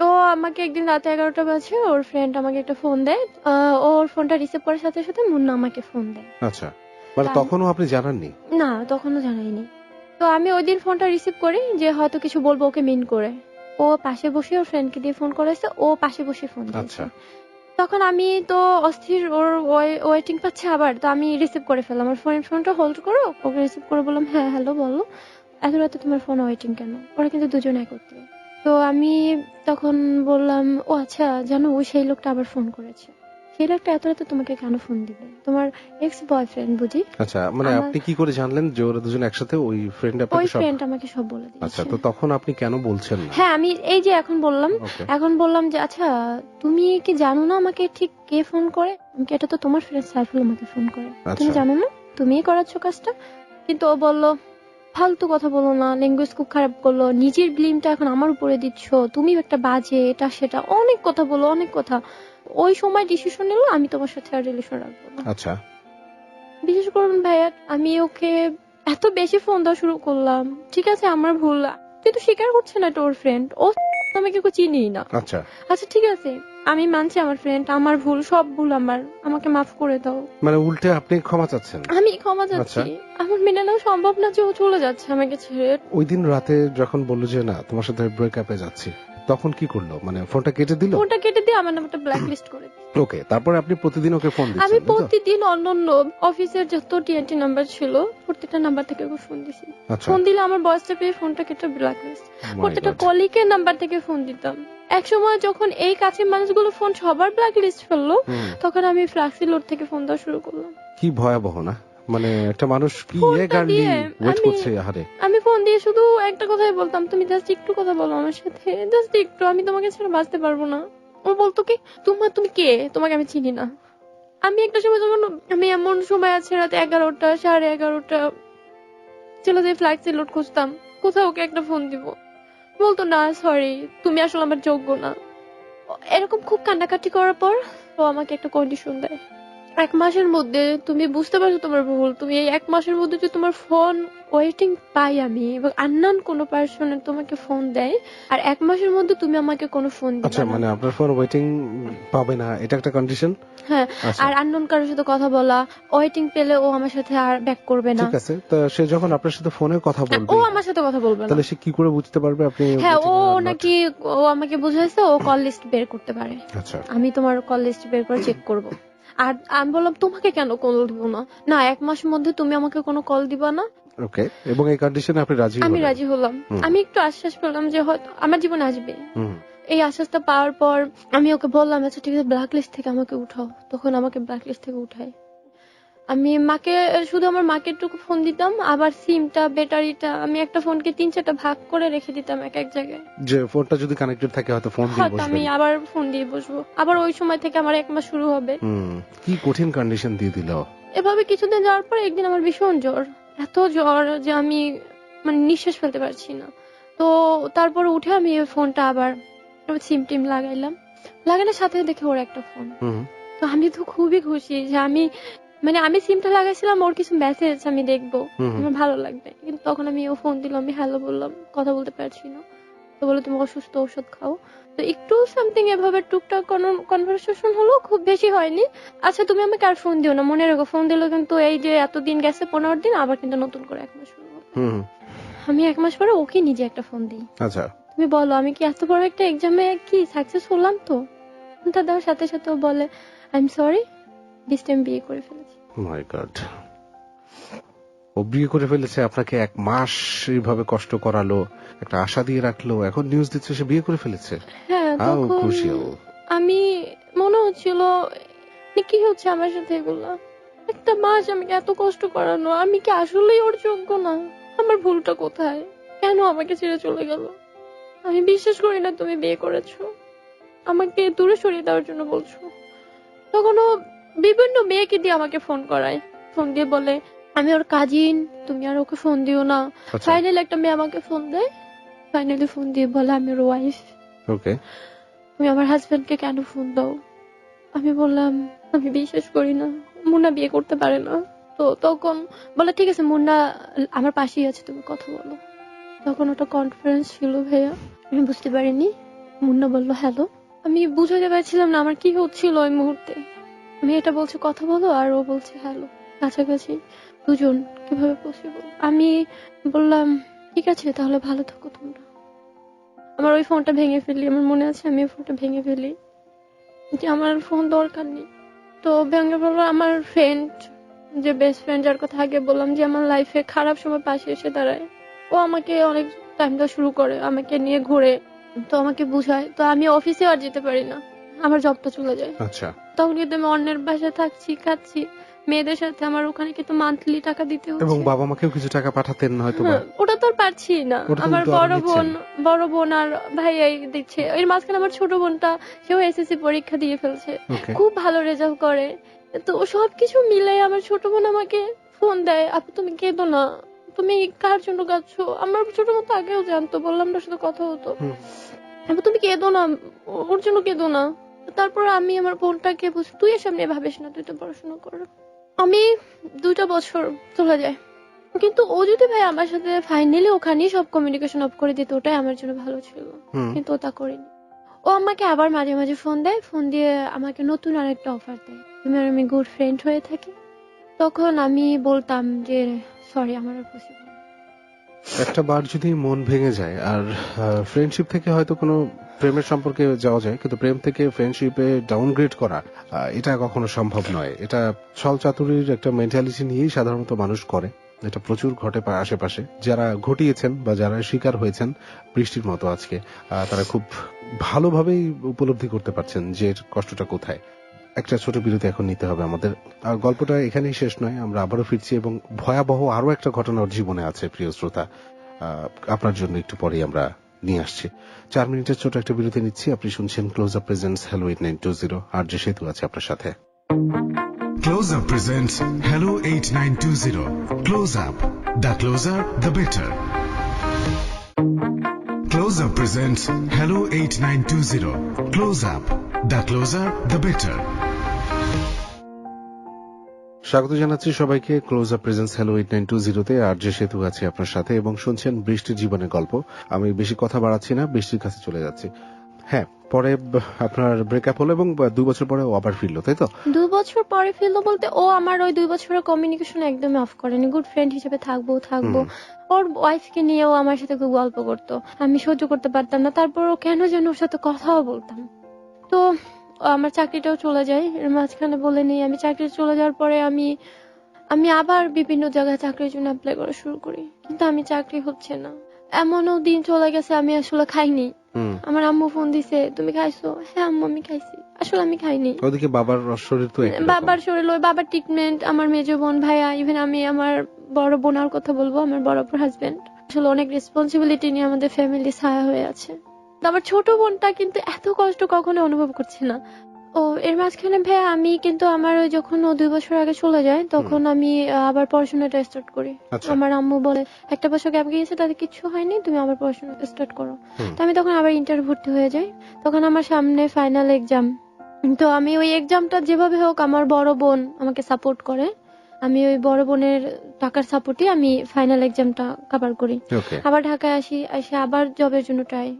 Speaker 2: ও আমাকে একদিন রাতে 11টা বাজে ওর ফ্রেন্ড আমাকে একটা ফোন দেয়। ওর ফোনটা রিসিভ করার সাথে সাথে মুন্না আমাকে ফোন দেয়।
Speaker 1: আচ্ছা, মানে
Speaker 2: তা-
Speaker 1: তখনও আপনি জানাননি?
Speaker 2: না, তখনও জানাইনি। তো আমি ওই দিন ফোনটা রিসিভ করি যে হয়তো কিছু বলবো ওকে মিন করে। ও পাশে বসে ওর ফ্রেন্ডকে দিয়ে ফোন করেছে, ও পাশে বসে ফোন দিয়েছে।
Speaker 1: আচ্ছা।
Speaker 2: তখন আমি তো অস্থির, ওর ওয়েটিং পাচ্ছে আবার, তো আমি রিসিভ করে ফেললাম। ওর ফোনটা হোল্ড করো, ওকে রিসিভ করে বললাম হ্যাঁ হ্যালো বলো, এত রাতে তোমার ফোন ওয়েটিং কেন? ওরা কিন্তু দুজন একত্রে। তো আমি তখন বললাম ও আচ্ছা জানো ওই সেই লোকটা আবার ফোন করেছে। সেই লোকটা এত রাতে তোমাকে কেন ফোন দিবে? তোমার এক্স বয়ফ্রেন্ড বুঝি?
Speaker 1: আচ্ছা, মানে
Speaker 2: আমার
Speaker 1: আপনি কি করে জানলেন যে ওরা দুজন একসাথে? ওই ফ্রেন্ড
Speaker 2: ওই
Speaker 1: আপনাকে সব?
Speaker 2: ফ্রেন্ড আমাকে সব বলে
Speaker 1: আচ্ছা,
Speaker 2: দিয়েছে।
Speaker 1: তো তখন আপনি কেন বলছেন না?
Speaker 2: হ্যাঁ আমি এই যে এখন বললাম,
Speaker 1: ওকে।
Speaker 2: এখন বললাম যে আচ্ছা তুমি কি জানো না আমাকে ঠিক কে ফোন করে? আমি কি, এটা তো তোমার ফ্রেন্ড সাইফুল আমাকে ফোন করে, তুমি
Speaker 1: আচ্ছা।
Speaker 2: জানো না? তুমিই করাচ্ছ কাজটা। কিন্তু ও বলল ফালতু কথা বলো না, ল্যাঙ্গুয়েজ খুব খারাপ করলো, নিজের ব্লেমটা এখন আমার উপরে দিচ্ছ, তুমি একটা বাজে, এটা সেটা অনেক কথা বলো, অনেক কথা। ওই সময় ডিসিশন নিল আমি তোমার সাথে আর রিলেশন রাখবো না।
Speaker 1: আচ্ছা।
Speaker 2: বিশেষ করুন ভাইয়া, আমি ওকে এত বেশি ফোন দেওয়া শুরু করলাম। ঠিক আছে আমার ভুল, তুই তো স্বীকার করছে না তোর ফ্রেন্ড, ও আমাকে কেউ চিনিই না।
Speaker 1: আচ্ছা,
Speaker 2: আচ্ছা ঠিক আছে আমি মানছি আমার ফ্রেন্ড, আমার ভুল, সব ভুল আমার, আমাকে মাফ করে দাও।
Speaker 1: মানে উল্টে আপনি ক্ষমা চাচ্ছেন?
Speaker 2: আমি ক্ষমা চাচ্ছি।
Speaker 1: আচ্ছা।
Speaker 2: আমার মেনে নেওয়া সম্ভব না যে ও চলে যাচ্ছে আমাকে ছেড়ে।
Speaker 1: ওই দিন রাতে যখন বললো যে না তোমার সাথে ব্রেকআপে যাচ্ছি, তখন কি করলো? মানে ফোনটা কেটে দিল?
Speaker 2: ফোনটা কেটে দিয়ে আমার নামটা ব্ল্যাক লিস্ট করে দিই।
Speaker 1: ওকে, তারপরে আপনি প্রতিদিন ওকে ফোন
Speaker 2: আমি
Speaker 1: দিচ্ছেন, তাই তো?
Speaker 2: প্রতিদিন অন্যান্য অফিসের যত টিএনটি নাম্বার ছিল প্রত্যেকটা নাম্বার থেকে ওকে ফোন দিছি।
Speaker 1: আচ্ছা।
Speaker 2: ফোন দিলে আমার বয়সটা পেয়ে ফোনটা কেটে ব্ল্যাক লিস্ট।
Speaker 1: My
Speaker 2: প্রত্যেকটা
Speaker 1: God.
Speaker 2: কলিগের নাম্বার থেকে ফোন দিতাম। এক সময় যখন এই কাছের মানুষগুলো ফোন সবার ব্ল্যাক লিস্ট ফেললো,
Speaker 1: হুম।
Speaker 2: তখন আমি ফ্লাক্সি লোড থেকে ফোন দেওয়া শুরু করলাম।
Speaker 1: কি ভয়াবহ না? মানে একটা মানুষ কি
Speaker 2: ফোনটা
Speaker 1: গার্লি
Speaker 2: দিয়ে
Speaker 1: ওয়েট
Speaker 2: আমি-
Speaker 1: করছে, আহারে।
Speaker 2: আমি ফোন দিয়ে শুধু একটা কথাই বলতাম, তুমি জাস্ট একটু কথা বলো আমার সাথে, জাস্ট একটু, আমি তোমাকে ছাড়া বাঁচতে পারবো না। ও বলতো কি তুমি কে, তোমাকে আমি চিনি না। আমি একটা সময় যখন, আমি এমন সময় আছে রাতে 11টা 11:30 ছেলেদের ফ্লাক্সি লোড খুঁজতাম, কোথাও ওকে একটা ফোন দিব, বলতো না সরি তুমি আসলে আমার যোগ্য না। এরকম খুব কান্নাকাটি করার পর ও আমাকে একটা কন্ডিশন দেয়, 1 মাসের মধ্যে তুমি বুঝতে পারছো তোমার ভুল, তুমি এই 1 মাসের মধ্যে যদি তোমার ফোন ওয়েটিং পাই আমি এবং আননোন কোনো পার্সনের তোমাকে ফোন দেয়, আর 1 মাসের মধ্যে তুমি আমাকে কোনো ফোন
Speaker 1: আচ্ছা,
Speaker 2: দিবে
Speaker 1: মানে
Speaker 2: না।
Speaker 1: আপনার ফোন ওয়েটিং পাবে না, এটা একটা কন্ডিশন?
Speaker 2: হ্যাঁ,
Speaker 1: আচ্ছা,
Speaker 2: আর আননোন কারোর সাথে কথা বলা, ওয়েটিং পেলে ও আমার সাথে আর ব্যাক করবে না।
Speaker 1: ঠিক আছে। তো সে যখন আপনার সাথে ফোনে কথা বলবে,
Speaker 2: ও আমার সাথে কথা বলবে না।
Speaker 1: তাহলে সে কি করে বুঝতে পারবে আপনি
Speaker 2: হ্যাঁ ও
Speaker 1: waiting or not?
Speaker 2: নাকি, ও আমাকে বুঝাইছে ও কল লিস্ট বের করতে পারে,
Speaker 1: আচ্ছা।
Speaker 2: আমি তোমার কল লিস্ট বের করে চেক করব। আর আমি বললাম তোমাকে কেন কল দিব না, না 1 মাসের মধ্যে তুমি আমাকে কোনো কল দিবা না।
Speaker 1: ওকে, এবং এই কন্ডিশনে আপনি রাজি
Speaker 2: আমি
Speaker 1: হলেন?
Speaker 2: রাজি হলাম।
Speaker 1: হুম।
Speaker 2: আমি একটু আশ্বাস পেলাম যে হয়তো আমার জীবনে আসবে।
Speaker 1: হুম।
Speaker 2: এই আশ্বাসটা পাওয়ার পর আমি ওকে বললাম আচ্ছা ঠিক আছে ব্ল্যাক লিস্ট থেকে আমাকে উঠাও, তখন আমাকে ব্ল্যাক লিস্ট থেকে উঠায়। আমি মাকে, শুধু আমার মাকে একটু ফোন দিতাম, আবার সিমটা ব্যাটারিটা আমি একটা ফোনকে 3-4টা ভাগ করে রেখে দিতাম এক এক জায়গায়,
Speaker 1: যে ফোনটা যদি কানেক্টেড থাকে হয়তো ফোন দিয়ে
Speaker 2: হয়তো আমি
Speaker 1: বসবেন।
Speaker 2: আবার ফোন দিয়ে বসবো, আবার ওই সময় থেকে আমার 1 মাস শুরু হবে।
Speaker 1: কি কঠিন কন্ডিশন দিয়ে দিল।
Speaker 2: এভাবে কিছুদিন যাওয়ার পর একদিন আমার ভীষণ জ্বর, এত জ্বর যে আমি মানে নিঃশ্বাস ফেলতে পারছি না। তো তারপর উঠে আমি ওই ফোনটা আবার সিম টিম লাগাইলাম, লাগানোর সাথে দেখে ওর একটা ফোন।
Speaker 1: হুম।
Speaker 2: তো আমি তো খুবই খুশি যে আমি সিমটা লাগাইছিলাম, ওর কিছু মেসেজ আমি দেখবো,
Speaker 1: হুম।
Speaker 2: আমার ভালো লাগবে। কিন্তু তখন আমি ও ফোন দিল, আমি হ্যালো বললাম, কথা বলতে পারছি না। তো বলে তুমি অসুস্থ, ওষুধ খাও। তো একটু সামথিং এভাবে টুকটাক কনভারসেশন হলো, খুব বেশি হয়নি। আচ্ছা তুমি আমাকে আর ফোন দিও না, মনে রেখো ফোন দিলে কিন্তু এই যে এতদিন গেছে 15 দিন, আবার কিন্তু নতুন করে 1 মাস শুরু হবে।
Speaker 1: হুম।
Speaker 2: আমি 1 মাস পরে ওকে নিজে একটা ফোন দিই।
Speaker 1: আচ্ছা।
Speaker 2: তুমি বলো আমি কি এত বড় একটা এক্সামে কি সাকসেস হলাম? তো ফোনটা দেওয়ার সাথে সাথে ও বলে I am sorry, this time বিয়ে করে ফেলেছি।
Speaker 1: মাই গড, ও বিয়ে করে ফেলেছে, আপনাকে 1 মাস এইভাবে কষ্ট করালো, একটা আশা দিয়ে রাখলো, এখন নিউজ দিচ্ছে সে বিয়ে করে ফেলেছে।
Speaker 2: হ্যাঁ
Speaker 1: হাউ
Speaker 2: তখন
Speaker 1: ক্রুশিয়াল।
Speaker 2: আমি, মনে হচ্ছিল কি হচ্ছে আমার সাথে এগুলা, একটা মাস আমাকে এত কষ্ট করানো, আমি কি আসলেই ওর যোগ্য না? আমার ভুলটা কোথায়? কেন আমাকে ছেড়ে চলে গেল? আমি বিশ্বাস করি না তুমি বিয়ে করেছো, আমাকে দূরে সরিয়ে দেওয়ার জন্য বলছো। তখন ও বিভিন্ন মেয়েকে দিয়ে আমাকে ফোন করায়, ফোন দিয়ে বলে আমি ওর কাজিন, তুমি আর ওকে ফোন দিও না।
Speaker 1: আচ্ছা।
Speaker 2: ফাইনালি একটা মেয়ে আমাকে ফোন দেয়, ফাইনালি ফোন দিয়ে বলে আমি ওর ওয়াইফ,
Speaker 1: ওকে।
Speaker 2: তুমি আমার হাজবেন্ডকে কেন ফোন দাও? আমি বললাম আমি বিশ্বাস করি না, মুন্না বিয়ে করতে পারে না। তো তখন বলে ঠিক আছে মুন্না আমার পাশেই আছে, তুমি কথা বলো। তখন ওটা কনফারেন্স ছিল ভাইয়া, আমি বুঝতে পারিনি মুন্না বলল হ্যালো। আমি বুঝাতে পারছিলাম না আমার কি হচ্ছিল ওই মুহূর্তে। মেয়েটা বলছে কথা বলো আর ও বলছে হ্যালো, কাছাকাছি দুজন কিভাবে পসিবল। আমি বললাম ঠিক আছে তাহলে ভালো থাকো তোমরা। আমার ওই ফোনটা ভেঙে ফেলি, আমার মনে আছে আমি ওই ফোনটা ভেঙে ফেলি যে আমার ফোন দরকার নেই। তো ভেঙে ফেললো আমার ফ্রেন্ড, যে বেস্ট ফ্রেন্ড যার কথা আগে বললাম যে আমার লাইফে খারাপ সময় পাশে এসে দাঁড়ায়, ও আমাকে অনেক টাইম দেওয়া শুরু করে, আমাকে নিয়ে ঘুরে, তো আমাকে বুঝায়। তো আমি অফিসে আর যেতে পারি না, আমার জবটা চলে যায়।
Speaker 1: আচ্ছা,
Speaker 2: তখন কিন্তু আমি অন্যের বাসায় থাকছি, খাচ্ছি মেয়েদের সাথে, আমার ওখানে কিন্তু মান্থলি টাকা দিতে
Speaker 1: এবং
Speaker 2: হচ্ছে।
Speaker 1: বাবা মাকেও কিছু টাকা পাঠাতেন হয়তো বা।
Speaker 2: হ্যাঁ, ওটা তো আর পারছি না।
Speaker 1: ওটা তো
Speaker 2: আমার
Speaker 1: উল্টো আরো নিচ্ছেন।
Speaker 2: বড় বোন আর ভাইয়াই দিচ্ছে। এর মাঝখানে আমার ছোট বোনটা, সেও এসএসসি পরীক্ষা দিয়ে ফেলছে,
Speaker 1: ওকে,
Speaker 2: খুব ভালো রেজাল্ট করে। তো সবকিছু মিলে আমার ছোট বোন আমাকে ফোন দেয়, আপু তুমি কেঁদো না, তুমি কার জন্য কাঁদছো। আমার ছোট বোন তো আগেও জানতো, বললাম না, সাথে কথা হতো। আপু তুমি কেঁদো না, ওর জন্য কেঁদো না। তারপর আমি আমার বোনটাকে বলছি তুই এসব নিয়ে ভাবিস না, তুই তো পড়াশোনা কর। আমি 2টা বছর চলে যায়, কিন্তু ও যদি ভাই আমার সাথে ফাইনালি ওখানেই সব কমিউনিকেশন অফ করে দিত, ওটাই আমার জন্য ভালো ছিল। কিন্তু ও তা করেনি। ও আমাকে আবার মাঝে মাঝে ফোন দেয়, ফোন দিয়ে আমাকে নতুন আরেকটা অফার দেয়, তুমি আর আমি গুড ফ্রেন্ড হয়ে থাকি। তখন আমি বলতাম যে সরি, আমার আর পসিবল।
Speaker 1: একটা বার যদি মন ভেঙে যায় আর ফ্রেন্ডশিপ থেকে হয়তো কোনো প্রেমের সম্পর্কে যাওয়া যায়, কিন্তু প্রেম থেকে ফ্রেন্ডশিপে ডাউনগ্রেড করা এটা কখনো সম্ভব নয়। এটা ছল চাতুরির একটা মেন্টালিটি নিয়েই সাধারণত মানুষ করে। এটা প্রচুর ঘটে আশেপাশে। যারা ঘটিয়েছেন বা যারা শিকার হয়েছেন বৃষ্টির মতো আজকে, তারা খুব ভালোভাবেই উপলব্ধি করতে পারছেন যে এর কষ্টটা কোথায়। একটা ছোট বিরতি এখন নিতে হবে আমাদের। আর গল্পটা এখানেই শেষ নয়, আমরা আবারও ফিরছি এবং ভয়াবহ আরো একটা ঘটনা ওর জীবনে আছে প্রিয় শ্রোতা, আপনার জন্য একটু পরেই আমরা নিয়ে আসছি। 4 মিনিটের ছোট একটা বিরতি নিচ্ছি। আপনি শুনছেন ক্লোজ আপ প্রেজেন্টস হ্যালো 8920, আর যে সেতু আছে আপনার সাথে।
Speaker 3: Close Up presents Hello 8920. Close Up. The closer, the better. Close Up presents Hello 8920. Close Up. The closer, the better.
Speaker 1: স্বাগত জানাচ্ছি সবাইকে ক্লোজ আপ প্রেজেন্স হ্যালো 8920-তে, আর যে সেতু আছে আপনার সাথে, এবং শুনছেন বৃষ্টির জীবনের গল্প। আমি বেশি কথা বাড়াচ্ছি না, বৃষ্টির কাছে চলে যাচ্ছি। হ্যাঁ, পরে আপনার ব্রেকআপ হলো এবং 2 বছর পরে ও আবার ফিরলো, তাই তো?
Speaker 2: 2 বছর পরে ফেললো বলতে, ও আমার ওই 2 বছরের কমিউনিকেশন একদমই অফ করেনি। গুড ফ্রেন্ড হিসেবে থাকবো। ওর ওয়াইফকে নিয়েও আমার সাথে খুব গল্প করতো, আমি সহ্য করতে পারতাম না। তারপর ও কেন যেন ওর সাথে কথাও বলতাম। তো আমার চাকরিটাও চলে যায়, এর মাঝখানে বলে নেই। আমি চাকরি চলে যাওয়ার পরে আমি আবার বিভিন্ন জায়গায় চাকরির জন্য অ্যাপ্লাই করা শুরু করি, কিন্তু আমি চাকরি হচ্ছে না। এমনও দিন চলে গেছে আমি আসলে খাইনি। আমার আম্মু ফোন দিছে, তুমি খাইছো? হ্যাঁ আম্মু আমি খাইছি, আসলে আমি খাইনি।
Speaker 1: ওদিকে বাবার শরীর তো একই রকম।
Speaker 2: বাবার শরীর, ওই বাবার ট্রিটমেন্ট, আমার মেজো বোন, ভাইয়া, ইভেন আমি, আমার বড় বোনার কথা বলবো, আমার বড় বোন হাজবেন্ড, আসলে অনেক রেসপন্সিবিলিটি নিয়ে আমাদের ফ্যামিলি ছায়া হয়ে আছে। তো আমার ছোট বোনটা কিন্তু এত কষ্ট কখনো অনুভব করছে না। ও এর মাঝখানে ভাইয়া আমি কিন্তু আমার ওই যখন ও 2 বছর আগে চলে যায়, তখন আমি আবার পড়াশোনাটা স্টার্ট করি।
Speaker 1: আচ্ছা।
Speaker 2: আমার আম্মু বলে 1টা বছর গ্যাপ গিয়েছে, তাতে কিছু হয়নি, তুমি আবার পড়াশোনা স্টার্ট করো। তো আমি তখন আবার ইন্টার ভর্তি হয়ে যাই। তখন আমার সামনে ফাইনাল এক্সাম। তো আমি ওই এক্সামটা যেভাবে হোক, আমার বড় বোন আমাকে সাপোর্ট করে, আমি ওই বড় বোনের টাকার সাপোর্টে আমি ফাইনাল এক্সামটা কভার করি।
Speaker 1: ওকে,
Speaker 2: আবার ঢাকায় আসি, এসে আবার জবের জন্য ট্রাই।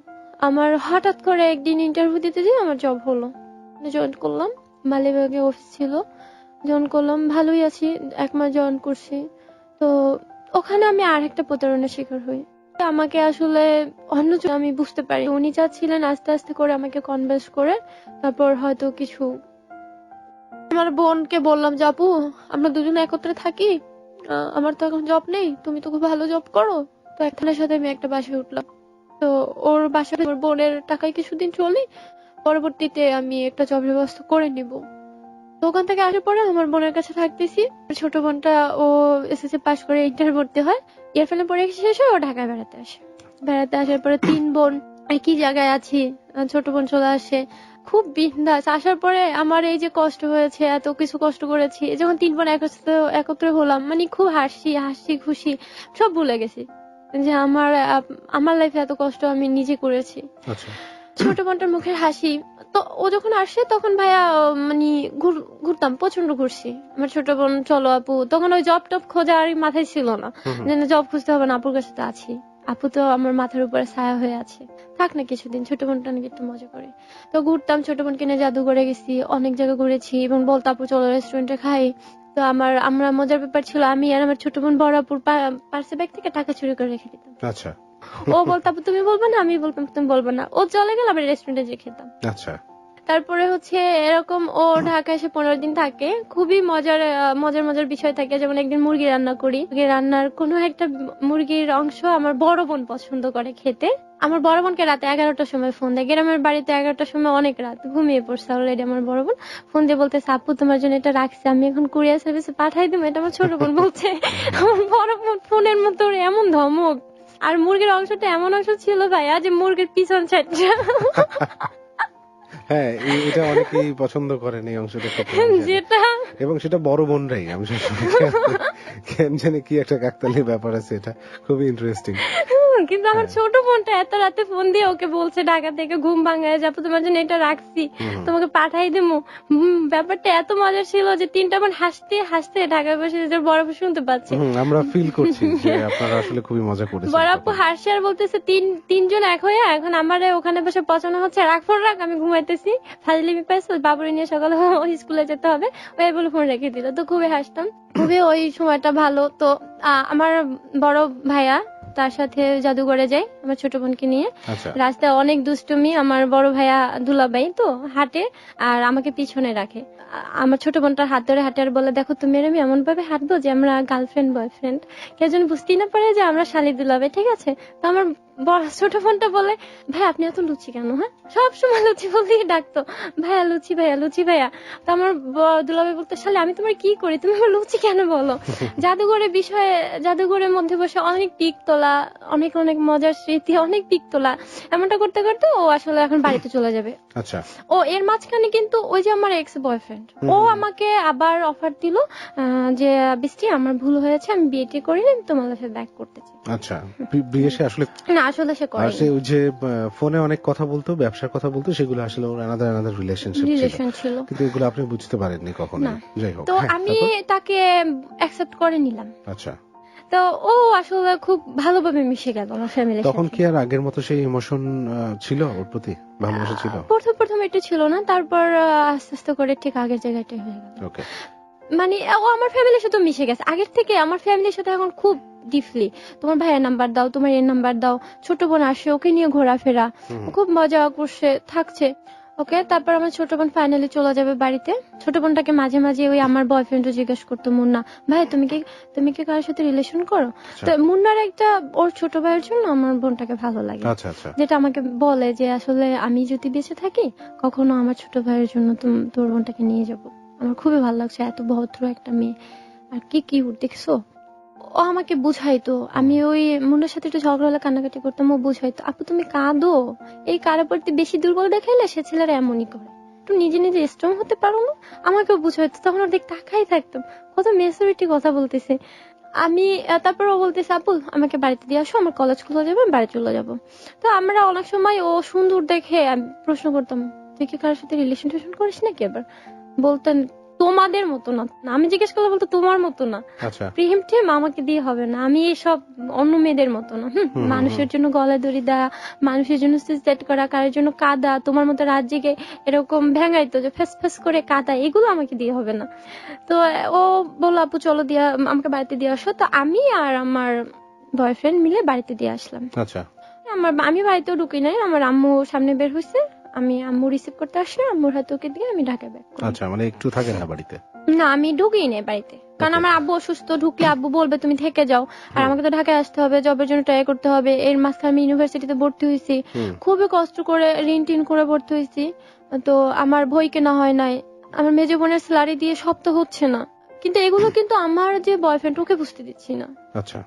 Speaker 2: আমার হঠাৎ করে একদিন ইন্টারভিউ দিতে যেয়ে আমার জব হলো, জয়েন করলাম। মালিবাগে অফিস ছিল, জয়েন করলাম, ভালোই আছি, 1 মাস জয়েন করছি। তো ওখানে আমি আর একটা প্রতারণার শিকার হই। আমাকে আসলে আমি বুঝতে পারি উনি চাচ্ছিলেন আস্তে আস্তে করে আমাকে কনভিন্স করে তারপর হয়তো কিছু। আমার বোনকে বললাম যে আপু আমরা দুজনে একত্রে থাকি, আমার তো এখন জব নেই, তুমি তো খুব ভালো জব করো। তো একজনের সাথে আমি একটা বাসায় উঠলাম। তো ওর বাসায় ওর বোনের টাকায় কিছুদিন চলি, পরবর্তীতে আমি একটা জবের ব্যবস্থা করে নিব। তো ওখান থেকে আসার পরে আমার বোনের কাছে থাকতেছি। ছোট বোনটা ও এসএসসি পাস করে ইন্টার ভর্তি হয়, ইয়ার ফলে পরীক্ষা শেষ হয়, ও ঢাকায় বেড়াতে আসে। বেড়াতে আসার পরে 3 বোন একই জায়গায় আছি, ছোট বোন চলে আসে, খুব বিন্দাস। আসার পরে আমার এই যে কষ্ট হয়েছে, এত কিছু কষ্ট করেছি, যখন 3 বোন একত্রে হলাম, মানে খুব হাসি খুশি সব ভুলে গেছি যে আমার লাইফে এত কষ্ট আমি নিজে করেছি।
Speaker 1: আচ্ছা।
Speaker 2: ছোট বোনটার মুখের হাসি। তো ও যখন আসে তখন ভাইয়া মানে ঘুরতাম, প্রচন্ড ঘুরছি। আমার ছোট বোন চলো আপু, তখন ওই জব টব খোঁজা আর মাথায় ছিল না, জব খুঁজতে হবে না, আপুর কাছে তো আছি। আপু তো আমার মাথার উপরে ছায়া হয়ে আছে, থাক না কিছুদিন, ছোট বোনটা নাকি একটু মজা করে। তো ঘুরতাম, ছোট বোনকে নিয়ে জাদুঘরে গেছি, অনেক জায়গা ঘুরেছি এবং বলতো আপু চলো রেস্টুরেন্টে খাই। তো আমরা মজার ব্যাপার ছিল, আমি আর আমার ছোট বোন বড় আপুর পার্সে ব্যাগ থেকে টাকা চুরি করে রেখে দিতাম।
Speaker 1: আচ্ছা
Speaker 2: ও বলতো আপু তুমি বলবো না, আমি বলতাম তুমি বলবো না, ও চলে গেল, আমরা রেস্টুরেন্টে যেয়ে খেতাম।
Speaker 1: আচ্ছা
Speaker 2: তারপরে হচ্ছে এরকম ও ঢাকায় এসে 15 দিন থাকে, খুবই মজার মজার মজার বিষয় থাকে। যেমন একদিন মুরগি রান্না করি, মুরগি রান্নার কোনো একটা মুরগির অংশ আমার বড় বোন পছন্দ করে খেতে। আমার বড় বোনকে রাতে 11টার সময় ফোন দেয়, গ্রামের বাড়িতে 11টার সময় অনেক রাত, ঘুমিয়ে পড়ছে অলরেডি আমার বড় বোন। ফোন দিয়ে বলতেছে আপু তোমার জন্য এটা রাখছি, আমি এখন কুরিয়ার সার্ভিসে পাঠাই দেবো। এটা আমার ছোট বোন বলছে। আমার বড় বোন ফোনের মতো ওর এমন ধমক। আর মুরগির অংশটা এমন অংশ ছিল ভাইয়া যে মুরগির পিছন সাইডটা
Speaker 1: হ্যাঁ, এটা অনেকেই পছন্দ করেন এই অংশটা খেতে, আমি জানি।
Speaker 2: যেটা
Speaker 1: এবং সেটা বড় বোনরাই, আমি সবসময় কেন জানি কি একটা কাকতালীয় ব্যাপার আছে, এটা খুবই ইন্টারেস্টিং।
Speaker 2: কিন্তু আমার
Speaker 1: হ্যাঁ।
Speaker 2: ছোট বোনটা এত রাতে ফোন দিয়ে ওকে বলছে ঢাকা থেকে ঘুম ভাঙায় যাবো, তোমার জন্য এটা রাখছি, তোমাকে পাঠাই দেবো। ব্যাপারটা এত মজার ছিল যে 3টা বোন হাসতে হাসতে ঢাকায় বসে যে বড় আপু শুনতে পাচ্ছে।
Speaker 1: আমরা ফিল করছি যে আপনারা আসলে খুবই মজা করেছেন
Speaker 2: বড় আপু
Speaker 1: তখন।
Speaker 2: হাসছে আর বলতেছে তিনজন এক হয়ে এখন আমারে ওখানে বসে পচানো হচ্ছে, রাখ ফোন রাখ, আমি ঘুমাইতেছি, ফাজলিমি পাইছো, বাবুরে নিয়ে সকালে স্কুলে যেতে হবে, ওই বলে ফোন রেখে দিল। তো খুবই হাসতাম, খুবই ওই সময়টা ভালো। তো আমার বড় ভাইয়া তার সাথে জাদুঘরে যাই আমার ছোট বোনকে নিয়ে।
Speaker 1: আচ্ছা
Speaker 2: রাস্তায় অনেক দুষ্টুমি, আমার বড় ভাইয়া দুলাভাই তো হাঁটে আর আমাকে পিছনে রাখে। আমার ছোট বোনটার হাত ধরে হাঁটে আর বলে দেখো তুমি আর আমি এমন ভাবে হাঁটবো যে আমরা গার্লফ্রেন্ড বয়ফ্রেন্ড, কেউ যেন বুঝতেই না পারে যে আমরা শালি দুলাভাই, ঠিক আছে? তো আমার ছোট বোনটা বলে ভাই আপনি এত লুচি কেন? হ্যাঁ, সবসময় লুচি বলতেই ডাকতো, ভাইয়া লুচি ভাইয়া লুচি ভাইয়া। তো আমার দুলাভাই বলতো শালি আমি তোমার কি করি, তুমি আমার লুচি কেন বলো? জাদুঘরের মধ্যে বসে অনেক পিক তোলা, অনেক অনেক মজার স্মৃতি, অনেক পিক তোলা। এমনটা করতে করতে ও আসলে এখন বাড়িতে চলে যাবে।
Speaker 1: আচ্ছা
Speaker 2: ও এর মাঝখানে কিন্তু ওই যে আমার এক্স বয়ফ্রেন্ড, ও আমাকে আবার অফার দিল যে বৃষ্টি আমার ভুল হয়েছে, আমি বিয়েটি করিনি, আমি তোমার সাথে ব্যাক করতে চাই।
Speaker 1: আচ্ছা, বিয়ে সে আসলে,
Speaker 2: না আসলে সে
Speaker 1: আর
Speaker 2: করে
Speaker 1: সে ওই যে ফোনে অনেক কথা বলতো, ব্যবসার কথা বলতো, সেগুলো আসলে ওর আলাদা রিলেশনশিপ ছিল,
Speaker 2: রিলেশন ছিল।
Speaker 1: কিন্তু এগুলো আপনি বুঝতে পারেননি কখনো।
Speaker 2: না।
Speaker 1: যাই হোক,
Speaker 2: তো
Speaker 1: হ্যাঁ,
Speaker 2: আমি
Speaker 1: তারপর?
Speaker 2: তাকে অ্যাকসেপ্ট করে নিলাম।
Speaker 1: আচ্ছা,
Speaker 2: তো ও আসলে খুব ভালোভাবে মিশে গেল আমার ফ্যামিলির
Speaker 1: তখন
Speaker 2: সাথে।
Speaker 1: কি আর আগের মতো সেই ইমোশন ছিল ওর প্রতি, ভালোবাসা ছিল?
Speaker 2: প্রথম এটা ছিল না, তারপর আস্তে আস্তে করে ঠিক আগের জায়গাটাই হয়ে গেল।
Speaker 1: ওকে,
Speaker 2: মানে ও আমার ফ্যামিলির সাথে মিশে গেছে আগের থেকে, আমার ফ্যামিলির সাথে এখন খুব ডিপলি। তোমার ভাইয়ের নাম্বার দাও, তোমার এর নাম্বার দাও, ছোট বোন আসে, ওকে নিয়ে ঘোরাফেরা, খুব মজা করছে, থাকছে। ওকে, তারপর আমার ছোট বোন ফাইনালি চলে যাবে বাড়িতে। ছোট বোনটাকে মাঝে মাঝে ওই আমার বয়ফ্রেন্ডও জিজ্ঞেস করতো, মুন্না ভাই তুমি কি কারোর সাথে রিলেশন করো? তো মুন্নার একটা ওর ছোট ভাইয়ের জন্য আমার বোনটাকে ভালো লাগে,
Speaker 1: আচ্ছা আচ্ছা,
Speaker 2: যেটা আমাকে বলে যে আসলে আমি যদি বেঁচে থাকি কখনো আমার ছোট ভাইয়ের জন্য তোর বোনটাকে নিয়ে যাব। আমার খুবই ভালো লাগছে, এত ভদ্র একটা মেয়ে, আর কি কিউট দেখছো। ও আমাকে বুঝাইতো, আমি ওই মুন্নার সাথে একটু ঝগড়া হলে কান্নাকাটি করতাম, ও বুঝাইতো আপু তুমি কাঁদো, এই কারোর প্রতি বেশি দুর্বল দেখাইলে সে ছেলেরা এমনই করে, একটু নিজে নিজে স্ট্রং হতে পারো না। আমাকেও বুঝাইতো, তখন ওর দিক তাকাই থাকতাম, কত মেচুরিটি কথা বলতেছে। আমি তারপর ও বলতেছে আপু আমাকে বাড়িতে দিয়ে আসো, আমার কলেজ খুলে যাবে, আমি বাড়ি চলে যাবো। তো আমরা অনেক সময় ও সুন্দর দেখে আমি প্রশ্ন করতাম তুই কি কারোর সাথে রিলেশন টেশন করিস নাকি? আবার বলতেন তোমাদের মতো না। আমি জিজ্ঞেস করলে বলতো তোমার মতো না,
Speaker 1: আচ্ছা,
Speaker 2: প্রেম টেম আমাকে দিয়ে হবে না, আমি এসব অন্য মেয়েদের মতো না। মানুষের জন্য গলায় দড়ি দেয়া, মানুষের জন্য সুইসাইড করা, কারোর জন্য কাদা, তোমার মতো রাত জেগে এরকম ভেঙাইতো যে ফেস ফেস করে কাদা, এগুলো আমাকে দিয়ে হবে না। তো ও বললো আপু চলো আমাকে বাড়িতে দিয়ে আসো। তো আমি আর আমার বয়ফ্রেন্ড মিলে বাড়িতে দিয়ে আসলাম।
Speaker 1: আচ্ছা,
Speaker 2: আমি বাড়িতেও ঢুকি নাই, আমার আম্মু সামনে বের হয়েছে, আমি আম্মু রিসিভ করতে আসলে আম্মুর হাতে ওকে দিয়ে আমি ঢাকা ব্যাক করি।
Speaker 1: আচ্ছা, মানে একটু থাকে না বাড়িতে?
Speaker 2: না আমি ঢুকিই নেই বাড়িতে, কারণ আমার আব্বু অসুস্থ, ঢুকলে আব্বু বলবে তুমি থেকে যাও, আর আমাকে তো ঢাকায় আসতে হবে, জবের জন্য ট্রাই করতে হবে। এর মাঝখানে আমি ইউনিভার্সিটিতে ভর্তি হয়েছি, খুবই কষ্ট করে ঋণ টিন করে ভর্তি হয়েছি। তো আমার বই কেনা হয় নাই, আমার মেজো বোনের স্যালারি দিয়ে সব তো হচ্ছে না, কিন্তু এগুলো কিন্তু আমার যে বয়ফ্রেন্ড ওকে বুঝতে দিচ্ছি না।
Speaker 1: আচ্ছা,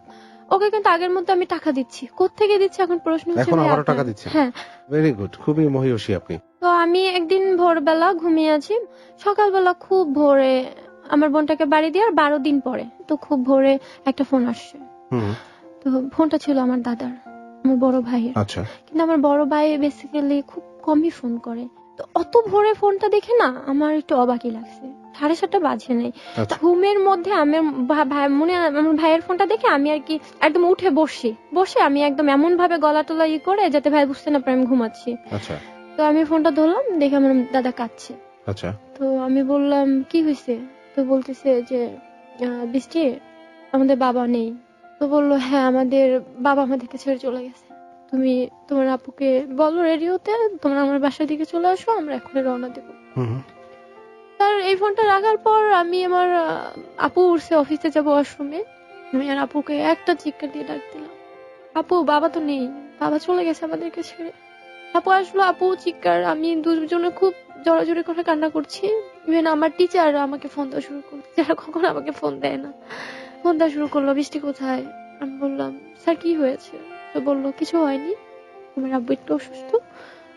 Speaker 2: ওকে কিন্তু আগের মতো আমি টাকা দিচ্ছি, কোত্থেকে দিচ্ছি এখন প্রশ্ন হচ্ছে
Speaker 1: এখন
Speaker 2: ভাই
Speaker 1: আবারও
Speaker 2: আপনার।
Speaker 1: টাকা দিচ্ছেন?
Speaker 2: হ্যাঁ।
Speaker 1: ভেরি গুড, খুবই মহিয়সী আপনি।
Speaker 2: তো আমি একদিন ভোরবেলা ঘুমিয়ে আছি, সকালবেলা খুব ভোরে আমার বোনটাকে বাড়ি দিয়ে আর 12 দিন পরে তো খুব ভোরে একটা ফোন আসছে। তো ফোনটা ছিল আমার দাদার, আমার বড় ভাইয়ের।
Speaker 1: আচ্ছা,
Speaker 2: কিন্তু আমার বড় ভাই বেসিক্যালি খুব কমই ফোন করে, তো অত ভোরে ফোনটা দেখে না আমার একটু অবাকই লাগছে। 7:30 বাজে নাই।
Speaker 1: আচ্ছা
Speaker 2: ঘুমের মধ্যে আমার আমার ভাইয়ের ফোনটা দেখে আমি আর কি একদম উঠে বসে আমি একদম এমন ভাবে গলা টলা করে যাতে ভাই বুঝতে না পারে আমি ঘুমাচ্ছি।
Speaker 1: আচ্ছা
Speaker 2: তো আমি ফোনটা ধরলাম, দেখে আমার দাদা কাঁদছে।
Speaker 1: আচ্ছা
Speaker 2: তো আমি বললাম কি হয়েছে? তো বলতেছে যে বৃষ্টি, আমাদের বাবা নেই। তো বললো হ্যাঁ, আমাদের বাবা আমাদেরকে ছেড়ে চলে গেছে। তুমি তোমার আপুকে বলো রেডি হতে, তোমরা আমার বাসার দিকে চলে আসো, আমরা এখনই রওনা দেবো।
Speaker 1: হুম হুম,
Speaker 2: তার এই ফোনটা রাখার পর আমি আমার আপু উঠছে অফিসে যাবো ওয়াশরুমে, আমি আর আপুকে একটা চিৎকার দিয়ে ডাক দিলাম, আপু বাবা তো নেই, বাবা চলে গেছে আমাদেরকে ছেড়ে। আপু আসলো, আপু চিৎকার, আমি দুজনে খুব জোরাজোরি করে কান্না করছি। ইভেন আমার টিচার আমাকে ফোন দেওয়া শুরু করলো, যারা কখনো আমাকে ফোন দেয় না, ফোন দেওয়া শুরু করলো, বৃষ্টি কোথায়? আমি বললাম স্যার কি হয়েছে? তো বললো কিছু হয়নি, তোমার আব্বু একটু অসুস্থ,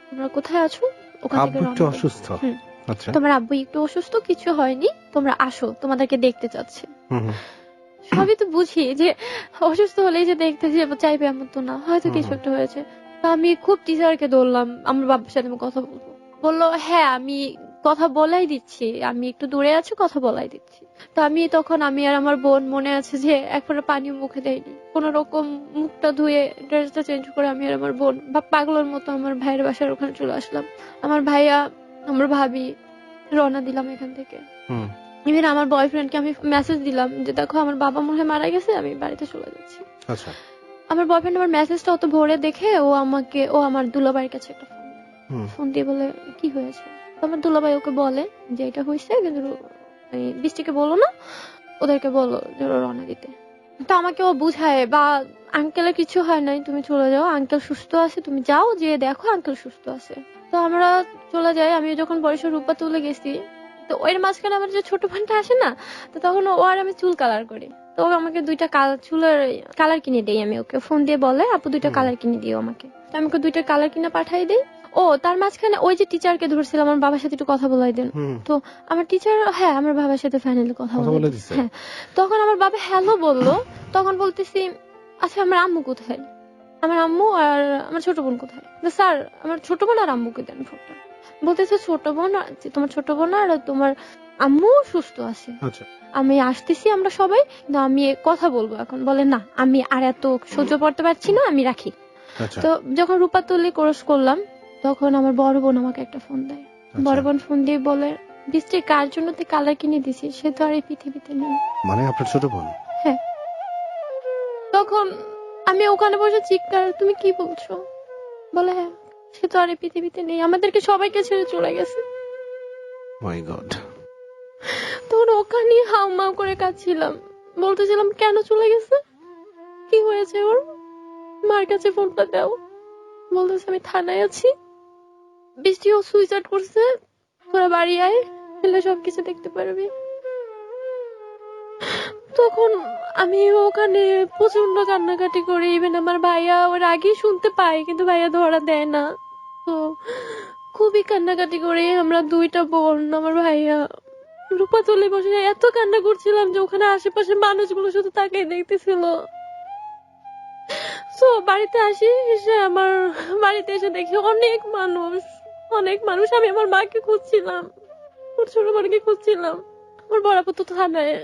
Speaker 2: তোমরা কোথায় আছো ওখান থেকে
Speaker 1: আব্বু
Speaker 2: রওনা
Speaker 1: একটু
Speaker 2: দেবো।
Speaker 1: অসুস্থ।
Speaker 2: হুম,
Speaker 1: আচ্ছা
Speaker 2: তোমার আব্বু একটু অসুস্থ, কিছু হয়নি, তোমরা আসো, তোমাদেরকে দেখতে চাচ্ছে।
Speaker 1: হুম হুম,
Speaker 2: সবই তো বুঝি যে অসুস্থ হলেই যে দেখতে চাইবে এমন তো না, হয়তো
Speaker 1: হুম,
Speaker 2: কিছু একটা হয়েছে। তো আমি খুব টিচারকে ধরলাম, আমার বাবার সাথে আমি কথা বলবো। বললো হ্যাঁ আমি কথা বলাই দিচ্ছি, আমি একটু দূরে আছি, কথা বলাই দিচ্ছি। তো আমি তখন আমি আর আমার বোন মনে আছে যে এক ফোঁটা পানি মুখে দেয়নি, কোন রকম মুখটা ধুয়ে ড্রেসটা চেঞ্জ করে আমি আর আমার বোন বা পাগলের মতো আমার ভাইয়ের বাসার ওখানে চলে আসলাম। আমার ভাইয়া, আমার ভাবি রওনা দিলাম এখান থেকে।
Speaker 1: হুম,
Speaker 2: ইভেন আমার বয়ফ্রেন্ডকে আমি মেসেজ দিলাম যে দেখো আমার বাবা মনে হয় মারা গেছে, আমি বাড়িতে চলে যাচ্ছি।
Speaker 1: আচ্ছা
Speaker 2: আমার বয়ফ্রেন্ড আমার মেসেজটা অত ভোরে দেখে ও আমার দুলাভাইয়ের কাছে একটা ফোন দেয়।
Speaker 1: হুম,
Speaker 2: ফোন দিয়ে বলে কি হয়েছে? তো আমার দুলাভাই ওকে বলে যে এটা হয়েছে, কিন্তু বৃষ্টিকে বলো না, ওদেরকে বলো যে ওরা রওনা দিতে। তো আমাকে ও বুঝায় বা আঙ্কেলের কিছু হয় নাই, তুমি চলে যাও, আঙ্কেল সুস্থ আছে, তুমি যাও, যে দেখো আঙ্কেল সুস্থ আছে। তো আমরা চলে যাই। আমি যখন বরিশাল রূপা তুলে গেছি, তো ওর মাঝখানে আমার যে ছোট বোনটা আসে না, তো তখন ও আর আমি চুল কালার করি। তো ও আমাকে 2টা চুলের কালার কিনে দেই, আমি ওকে ফোন দিয়ে বলে আপু 2টা
Speaker 1: হুম।
Speaker 2: কালার কিনে দিও আমাকে। তো আমি ওকে 2টা কালার কিনে পাঠাই দিই। ও তার মাঝখানে ওই যে টিচারকে ধরছিলাম, আমার বাবার সাথে একটু কথা বলাই দেন।
Speaker 1: হুম,
Speaker 2: তো আমার টিচার, হ্যাঁ আমার বাবার সাথে ফাইনালি কথা
Speaker 1: কথা
Speaker 2: বলে
Speaker 1: বলে
Speaker 2: দিছে।
Speaker 1: দিছে।
Speaker 2: হ্যাঁ, তখন আমার বাবা হ্যালো বললো। তখন বলতেছি আচ্ছা আমার আম্মু কোথায়? আমার আম্মু আর আমার ছোট বোন কোথায়? স্যার আমার ছোট বোন আর আম্মুকে দেন ফোনটা। বলতেছে ছোট বোন তোমার ছোট বোন আর তোমার আম্মু সুস্থ আছে,
Speaker 1: আচ্ছা
Speaker 2: আমি আসতেছি, আমরা সবাই, কিন্তু আমি কথা বলবো এখন। বলে না আমি আর এত সহ্য করতে পারছি না, আমি রাখি।
Speaker 1: আচ্ছা
Speaker 2: তো যখন রূপাতুলি কোর্স করলাম, তখন আমার বড় বোন আমাকে একটা ফোন দেয়।
Speaker 1: আচ্ছা।
Speaker 2: বড় বোন ফোন দিয়ে বলে বৃষ্টি কার জন্য তুই কালার কিনে দিছিস, সে তো আর এই পৃথিবীতে নেই।
Speaker 1: মানে আপনার ছোট বোন?
Speaker 2: হ্যাঁ। তখন আমি ওখানে বসে চিৎকার, তুমি কি বলছো? বলে হ্যাঁ, সে তো আর এই পৃথিবীতে নেই, আমাদেরকে সবাইকে ছেড়ে চলে গেছে।
Speaker 1: মাই গড।
Speaker 2: তখন ওখানে হাউমাউ করে কাঁদছিলাম, বলতেছিলাম কেন চলে গেছে, কি হয়েছে ওর, মার কাছে ফোনটা দাও। বলতেছে আমি থানায় আছি, বৃষ্টিও সুইসাইড করছে, তোরা বাড়ি আয়, এলে সবকিছু দেখতে পারবি। তখন আমি ওখানে প্রচন্ড কান্নাকাটি করি। ইভেন আমার ভাইয়া ওর আগেই শুনতে পায়, কিন্তু ভাইয়া ধরা দেয় না। তো খুবই কান্নাকাটি করি আমরা 2টা বোন, আমার ভাইয়া রূপাতলে বসে এত কান্না করছিলাম যে ওখানে আশেপাশে মানুষগুলো শুধু তাকাই দেখতেছিল। তো বাড়িতে আসি, এসে আমার বাড়িতে এসে দেখি অনেক মানুষ। আমি আমার মাকে খুঁজছিলাম, ওর ছোট বোনকে খুঁজছিলাম, আমার বড় আপু তো থানায়।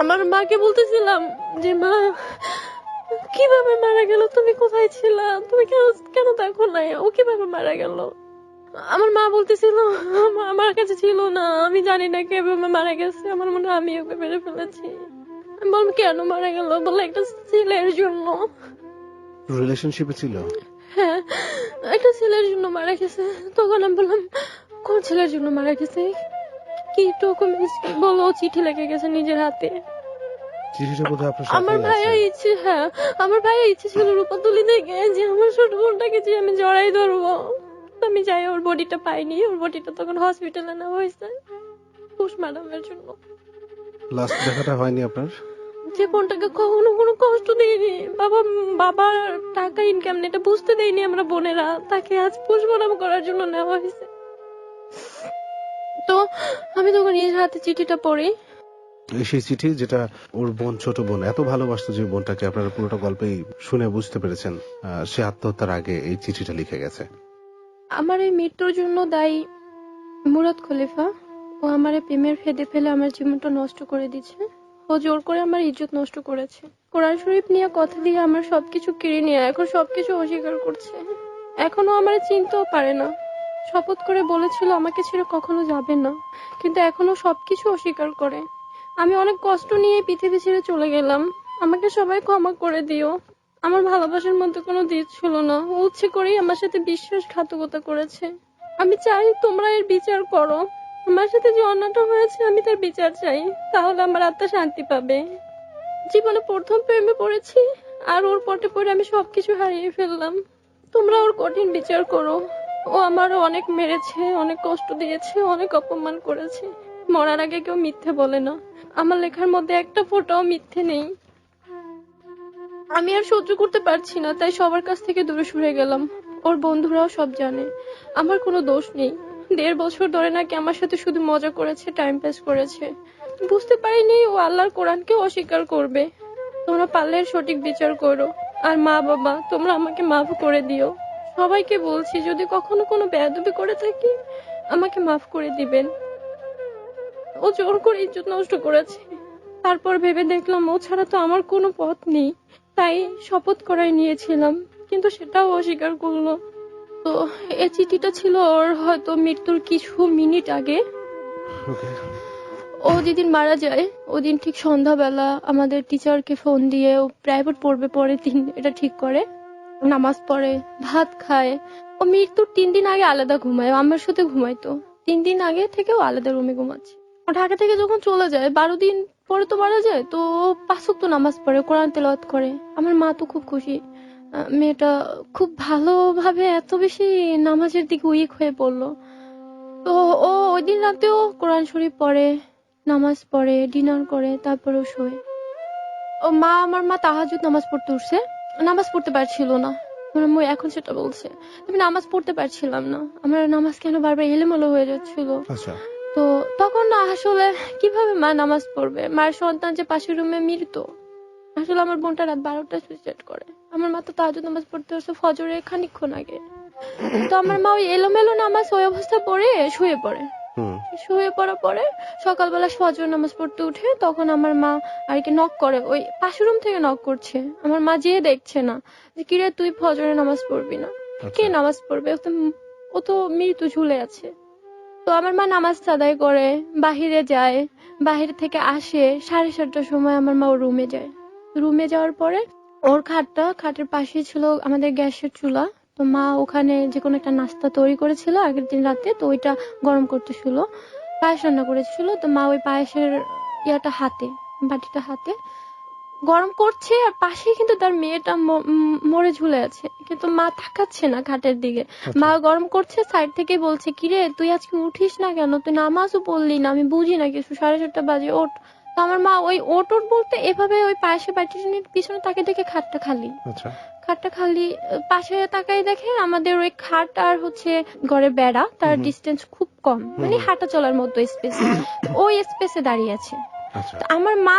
Speaker 2: আমার মাকে বলতেছিলাম যে মা কিভাবে মারা গেল, তুমি কোথায় ছিলা, তুমি কেন দেখো নাই, ও কিভাবে মারা গেল? আমার মা বলতেছিল আমার কাছে ছিল না, আমি জানি না কিভাবে মারা গেছে, আমার মনে হয় আমি ওকে মেরে ফেলেছি। আমি বললাম কেন মারা গেল? বলে একটা ছেলের জন্য।
Speaker 1: রিলেশনশিপে ছিল?
Speaker 2: হ্যাঁ, একটা ছেলের জন্য মারা গেছে। তখন আমি বললাম কোন ছেলের জন্য মারা গেছে, কি ডকুমেন্টস বলো? চিঠি লেগে গেছে নিজের হাতে।
Speaker 1: চিঠিটা বোধহয় আপনার
Speaker 2: আমার
Speaker 1: সাথেই
Speaker 2: ভাইয়া
Speaker 1: আছে।
Speaker 2: ইচ্ছে, হ্যাঁ আমার ভাইয়া ইচ্ছে ছিল রূপাতুলি থেকে যে আমার ছোট বোনটাকে যে আমি জড়াই ধরবো। আমি যাই, ওর বডিটা পাইনি, ওর বডিটা তখন হসপিটালে নেওয়া হয়েছে পোস্টমর্টমের জন্য।
Speaker 1: লাস্ট দেখাটা হয়নি আপনার?
Speaker 2: যে বোনটাকে কখনো কোনো কষ্ট দেয়নি, বাবার টাকা ইনকাম নেই এটা বুঝতে দেয়নি আমরা বোনেরা, তাকে আজ পোস্টমর্টম করার জন্য নেওয়া হয়েছে। তো আমি তখন নিজের হাতে চিঠিটা পড়ি।
Speaker 1: সেই চিঠি যেটা ওর বোন, ছোট বোন এত ভালোবাসতো যে বোনটাকে, আপনারা পুরোটা গল্পেই শুনে বুঝতে পেরেছেন সে আত্মহত্যার আগে এই চিঠিটা লিখে গেছে।
Speaker 2: আমার এই মৃত্যুর জন্য দায়ী মুরাদ খলিফা, ও আমারে প্রেমের ফাঁদে ফেলে আমার জীবনটা নষ্ট করে দিচ্ছে। ও জোর করে আমার ইজ্জত নষ্ট করেছে। কোরআন শরীফ নিয়ে কথা দিয়ে আমার সবকিছু কেড়ে নিয়ে এখন সবকিছু অস্বীকার করছে। এখনো আমারে চিনতেও পারে না। শপথ করে বলেছিল আমাকে ছেড়ে কখনো যাবে না, কিন্তু এখনো সবকিছু অস্বীকার করে। আমি অনেক কষ্ট নিয়ে পৃথিবী ছেড়ে চলে গেলাম। আমাকে সবাই ক্ষমা করে দিও। আমার ভালোবাসার মধ্যে কোনো দিক ছিল না। ও ইচ্ছে করেই আমার সাথে বিশ্বাসঘাতকতা করেছে। আমি চাই তোমরা এর বিচার করো। আমার সাথে যে অন্যায়টা হয়েছে আমি তার বিচার চাই, তাহলে আমার আত্মা শান্তি পাবে। জীবনে প্রথম প্রেমে পড়েছি, আর ওর পটে পড়ে আমি সবকিছু হারিয়ে ফেললাম। তোমরা ওর কঠিন বিচার করো। ও আমারও অনেক মেরেছে, অনেক কষ্ট দিয়েছে, অনেক অপমান করেছে। মরার আগে কেউ মিথ্যে বলে না। আমার লেখার মধ্যে একটা ফোঁটাও মিথ্যে নেই। আমি আর সহ্য করতে পারছি না, তাই সবার কাছ থেকে দূরে সরে গেলাম। ওর বন্ধুরাও সব জানে আমার কোনো দোষ নেই। 1.5 বছর ধরে নাকি আমার সাথে শুধু মজা করেছে, টাইম পাস করেছে। বুঝতে পারিনি ও আল্লাহর কোরআনকে অস্বীকার করবে। তোমরা পারলে এর সঠিক বিচার করো। আর মা বাবা, তোমরা আমাকে মাফ করে দিও। সবাইকে বলছি, যদি কখনো কোনো বেয়াদবি করে থাকি আমাকে মাফ করে দিবেন। ও জোর করে ইজ্জত নষ্ট করেছে। তারপর ভেবে দেখলাম ও ছাড়া তো আমার কোনো পথ নেই, তাই শপথ করাই নিয়েছিলাম, কিন্তু সেটাও অস্বীকার করলো। তো এই চিঠিটা ছিল ওর হয়তো মৃত্যুর কিছু মিনিট আগে।
Speaker 1: ওকে।
Speaker 2: ও যেদিন মারা যায় ওদিন ঠিক সন্ধ্যাবেলা আমাদের টিচারকে ফোন দিয়ে, ও প্রাইভেট পড়বে পরের দিন, এটা ঠিক করে নামাজ পড়ে, ভাত খায়। ও মৃত্যুর 3 দিন আগে আলাদা ঘুমায়, ও আমার সাথে ঘুমাইতো। 3 দিন আগে থেকে ও আলাদা রুমে ঘুমাচ্ছে। ও ঢাকা থেকে যখন চলে যায় 12 দিন পরে তো মারা যায়, তো ও 5 ওয়াক্ত নামাজ পড়ে, কোরআন তেলাওয়াত করে। আমার মা তো খুব খুশি। মেয়েটা খুব ভালোভাবে এত বেশি নামাজের দিকে উইক হয়ে পড়লো। তো ও ওই দিন রাতেও কোরআন শরীফ পড়ে, নামাজ পড়ে, ডিনার করে, তারপরেও শোয়। আমার মা তাহাজ্জুদ নামাজ পড়তে উঠছে, নামাজ পড়তে পারছিল না। আমার আম্মু এখন সেটা বলছে, আমি নামাজ পড়তে পারছিলাম না, আমার নামাজ কেন বারবার এলোমেলো হয়ে যাচ্ছিল।
Speaker 1: আচ্ছা।
Speaker 2: তো তখন না আসলে কিভাবে মা নামাজ পড়বে, মার সন্তান যে পাশের রুমে মৃত। আসলে আমার বোনটা রাত 12টায় সুইসাইড করে। আমার মা তো তাহাজ্জুদ নামাজ পড়তে হচ্ছে ফজরের খানিকক্ষণ আগে। তো আমার মা ওই এলোমেলো নামাজ ওই অবস্থা পড়ে শুয়ে পড়ে। শুয়ে পড়ার পরে সকালবেলা ফজর নামাজ পড়তে উঠে তখন আমার মা আর কি নক করে, ওই পাশের রুম থেকে নক করছে। আমার মা যেয়ে দেখছে না যে কিরে তুই ফজরের নামাজ পড়বি না, কে নামাজ পড়বে, ও তো মৃত্যু ঝুলে আছে। তো আমার মা নামাজ আদায় করে বাহিরে যায়, বাহির থেকে আসে 7:30টার সময় আমার মা ওর রুমে যায়। রুমে যাওয়ার পরে ওর খাটের পাশে ছিল আমাদের গ্যাসের চুলা। তো মা ওখানে যে কোনো একটা নাস্তা তৈরি করেছিল আগের দিন রাতে, তো ওইটা গরম করতেছিল, পায়েস রান্না করেছিল। তো মা ওই পায়েসের বাটিটা হাতে গরম করছে, আর পাশেই কিন্তু তার মেয়েটা মরে ঝুলে আছে, কিন্তু মা তাকাচ্ছে না খাটের দিকে। মা গরম করছে, সাইড থেকে বলছে কিরে তুই আজকে উঠিস না কেন, তুই নামাজও পড়লি না, আমি বুঝি না কিছু, 7:30 বাজে, ওঠ। তো আমার মা ওই ওট বলতে এভাবে ওই পায়েসের বাটির পিছনে তাকে দেখে খাটটা খালি, পাশে তাকাই দেখে আমাদের ওই খাট আর হচ্ছে ঘরের বেড়া, তার ডিস্টেন্স খুব কম, মানে হাঁটা চলার মতো স্পেস, ওই স্পেসে দাঁড়িয়ে আছে। আমার মা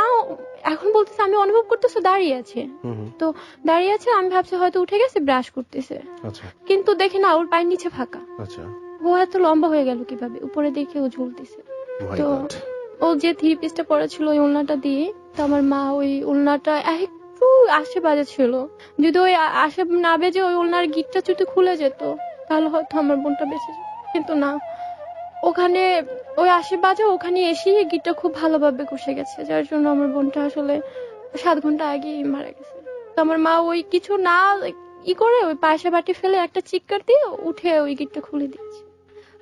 Speaker 2: এখন বলতেছে আমি অনুভব করতেছে দাঁড়িয়ে আছে। তো দাঁড়িয়ে আছে, আমি ভাবছি হয়তো উঠে গেছে, ব্রাশ করতেছে, কিন্তু দেখি না ওর পায়ের নিচে ফাঁকা। ও এত লম্বা হয়ে গেল কিভাবে, উপরে দেখে ও ঝুলতেছে। তো ও যে 3 পিসটা পরেছিল ওই ওড়নাটা দিয়ে, তো আমার মা ওই ওড়নাটা একটু আশে বাজে ছিল, যদি ওই আশে না বেজে ওই ওড়নার গিটটা যদি খুলে যেত তাহলে হয়তো আমার বোনটা বেঁচে যেত, কিন্তু না, ওখানে ওই 80 বাজে ওখানে এসে গিটটা খুব ভালোভাবে কষে গেছে, যার জন্য আমার বোনটা আসলে 7 ঘন্টা আগেই মারা গেছে। তো আমার মা ওই কিছু না করে ওই পায়েসে বাটি ফেলে একটা চিৎকার দিয়ে উঠে ওই গিটটা খুলে দিয়েছে।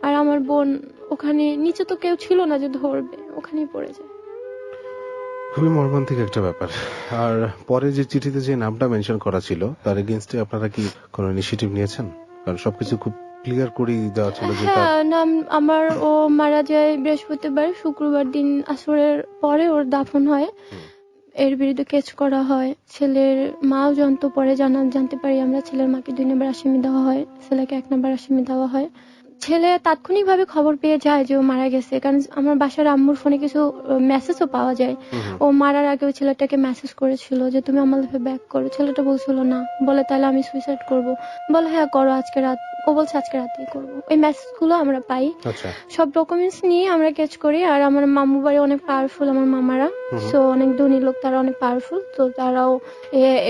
Speaker 2: আর আমার বোন ওখানে নিচে তো কেউ ছিল না যে ধরবে, ওখানেই পড়ে যায়।
Speaker 1: খুবই মর্মান্তিক একটা ব্যাপার। আর পরে যে চিঠিতে যে নামটা মেনশন করা ছিল তার এগেইনস্টে আপনারা কি কোনো ইনিশিয়েটিভ নিয়েছেন? কারণ সবকিছু খুব ক্লিয়ার করে দেওয়া ছিল যে
Speaker 2: হ্যাঁ, নাম আমার ও মারা যায় বৃহস্পতিবার, শুক্রবার দিন আসরের পরে ওর দাফন হয়, এর বিরুদ্ধে কেস করা হয়। ছেলের মাও জানতো, পরে জানতে পারি আমরা, ছেলের মাকে 2 নম্বর আসামি দেওয়া হয়, ছেলেকে 1 নম্বর আসামি দেওয়া হয়। ছেলে তাৎক্ষণিকভাবে খবর পেয়ে যায় যে ও মারা গেছে, কারণ আমার বাসার আম্মুর ফোনে কিছু মেসেজও পাওয়া যায়। ও মারার আগে ওই ছেলেটাকে মেসেজ করেছিল যে তুমি আমার লাইফে ব্যাক করো। ছেলেটা বলছিল না, বলে তাহলে আমি সুইসাইড করব। বলে হ্যাঁ করো আজকে রাত। ও বলছে আজকে রাতেই করবো। ওই মেসেজ গুলো আমরা পাই,
Speaker 1: আচ্ছা,
Speaker 2: সব ডকুমেন্টস নিয়ে আমরা ক্যাচ করি। আর আমার মামু বাড়ি অনেক পাওয়ারফুল, আমার মামারা সো অনেক ধনী লোক, তারা অনেক পাওয়ারফুল, তো তারাও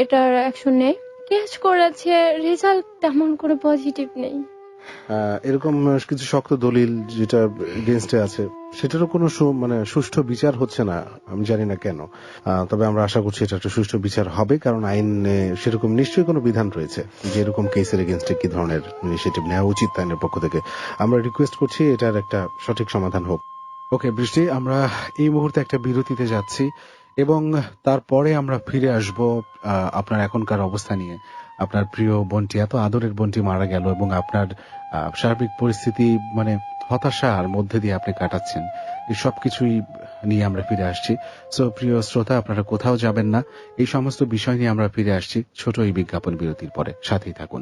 Speaker 2: এটার অ্যাকশন নেয়। ক্যাচ করেছে, রেজাল্ট তেমন করে পজিটিভ নেই।
Speaker 1: এরকম কিছু শক্ত দলিল যেটা এগেনস্টে আছে, সেটারও কোনো মানে সুষ্ঠু বিচার হচ্ছে না, আমি জানি না কেন। তবে আমরা আশা করছি এটা একটা সুষ্ঠু বিচার হবে, কারণ আইনে সেরকম নিশ্চয়ই কোনো বিধান রয়েছে যে এরকম কেসের এগেনস্টে কি ধরনের ইনিশিয়েটিভ নেওয়া উচিত আইনের পক্ষ থেকে। আমরা রিকোয়েস্ট করছি এটার একটা সঠিক সমাধান হোক। ওকে বৃষ্টি, আমরা এই মুহূর্তে একটা বিরতিতে যাচ্ছি এবং তারপরে আমরা ফিরে আসব আপনার এখনকার অবস্থা নিয়ে। আপনার প্রিয় বোনটি, এত আদরের বোনটি মারা গেল এবং আপনার সার্বিক পরিস্থিতি মানে হতাশার মধ্যে দিয়ে আপনি কাটাচ্ছেন, এই সবকিছুই নিয়ে আমরা ফিরে আসছি। সো প্রিয় শ্রোতা, আপনারা কোথাও যাবেন না, এই সমস্ত বিষয় নিয়ে আমরা ফিরে আসছি ছোট এই বিজ্ঞাপন বিরতির পরে। সাথেই থাকুন।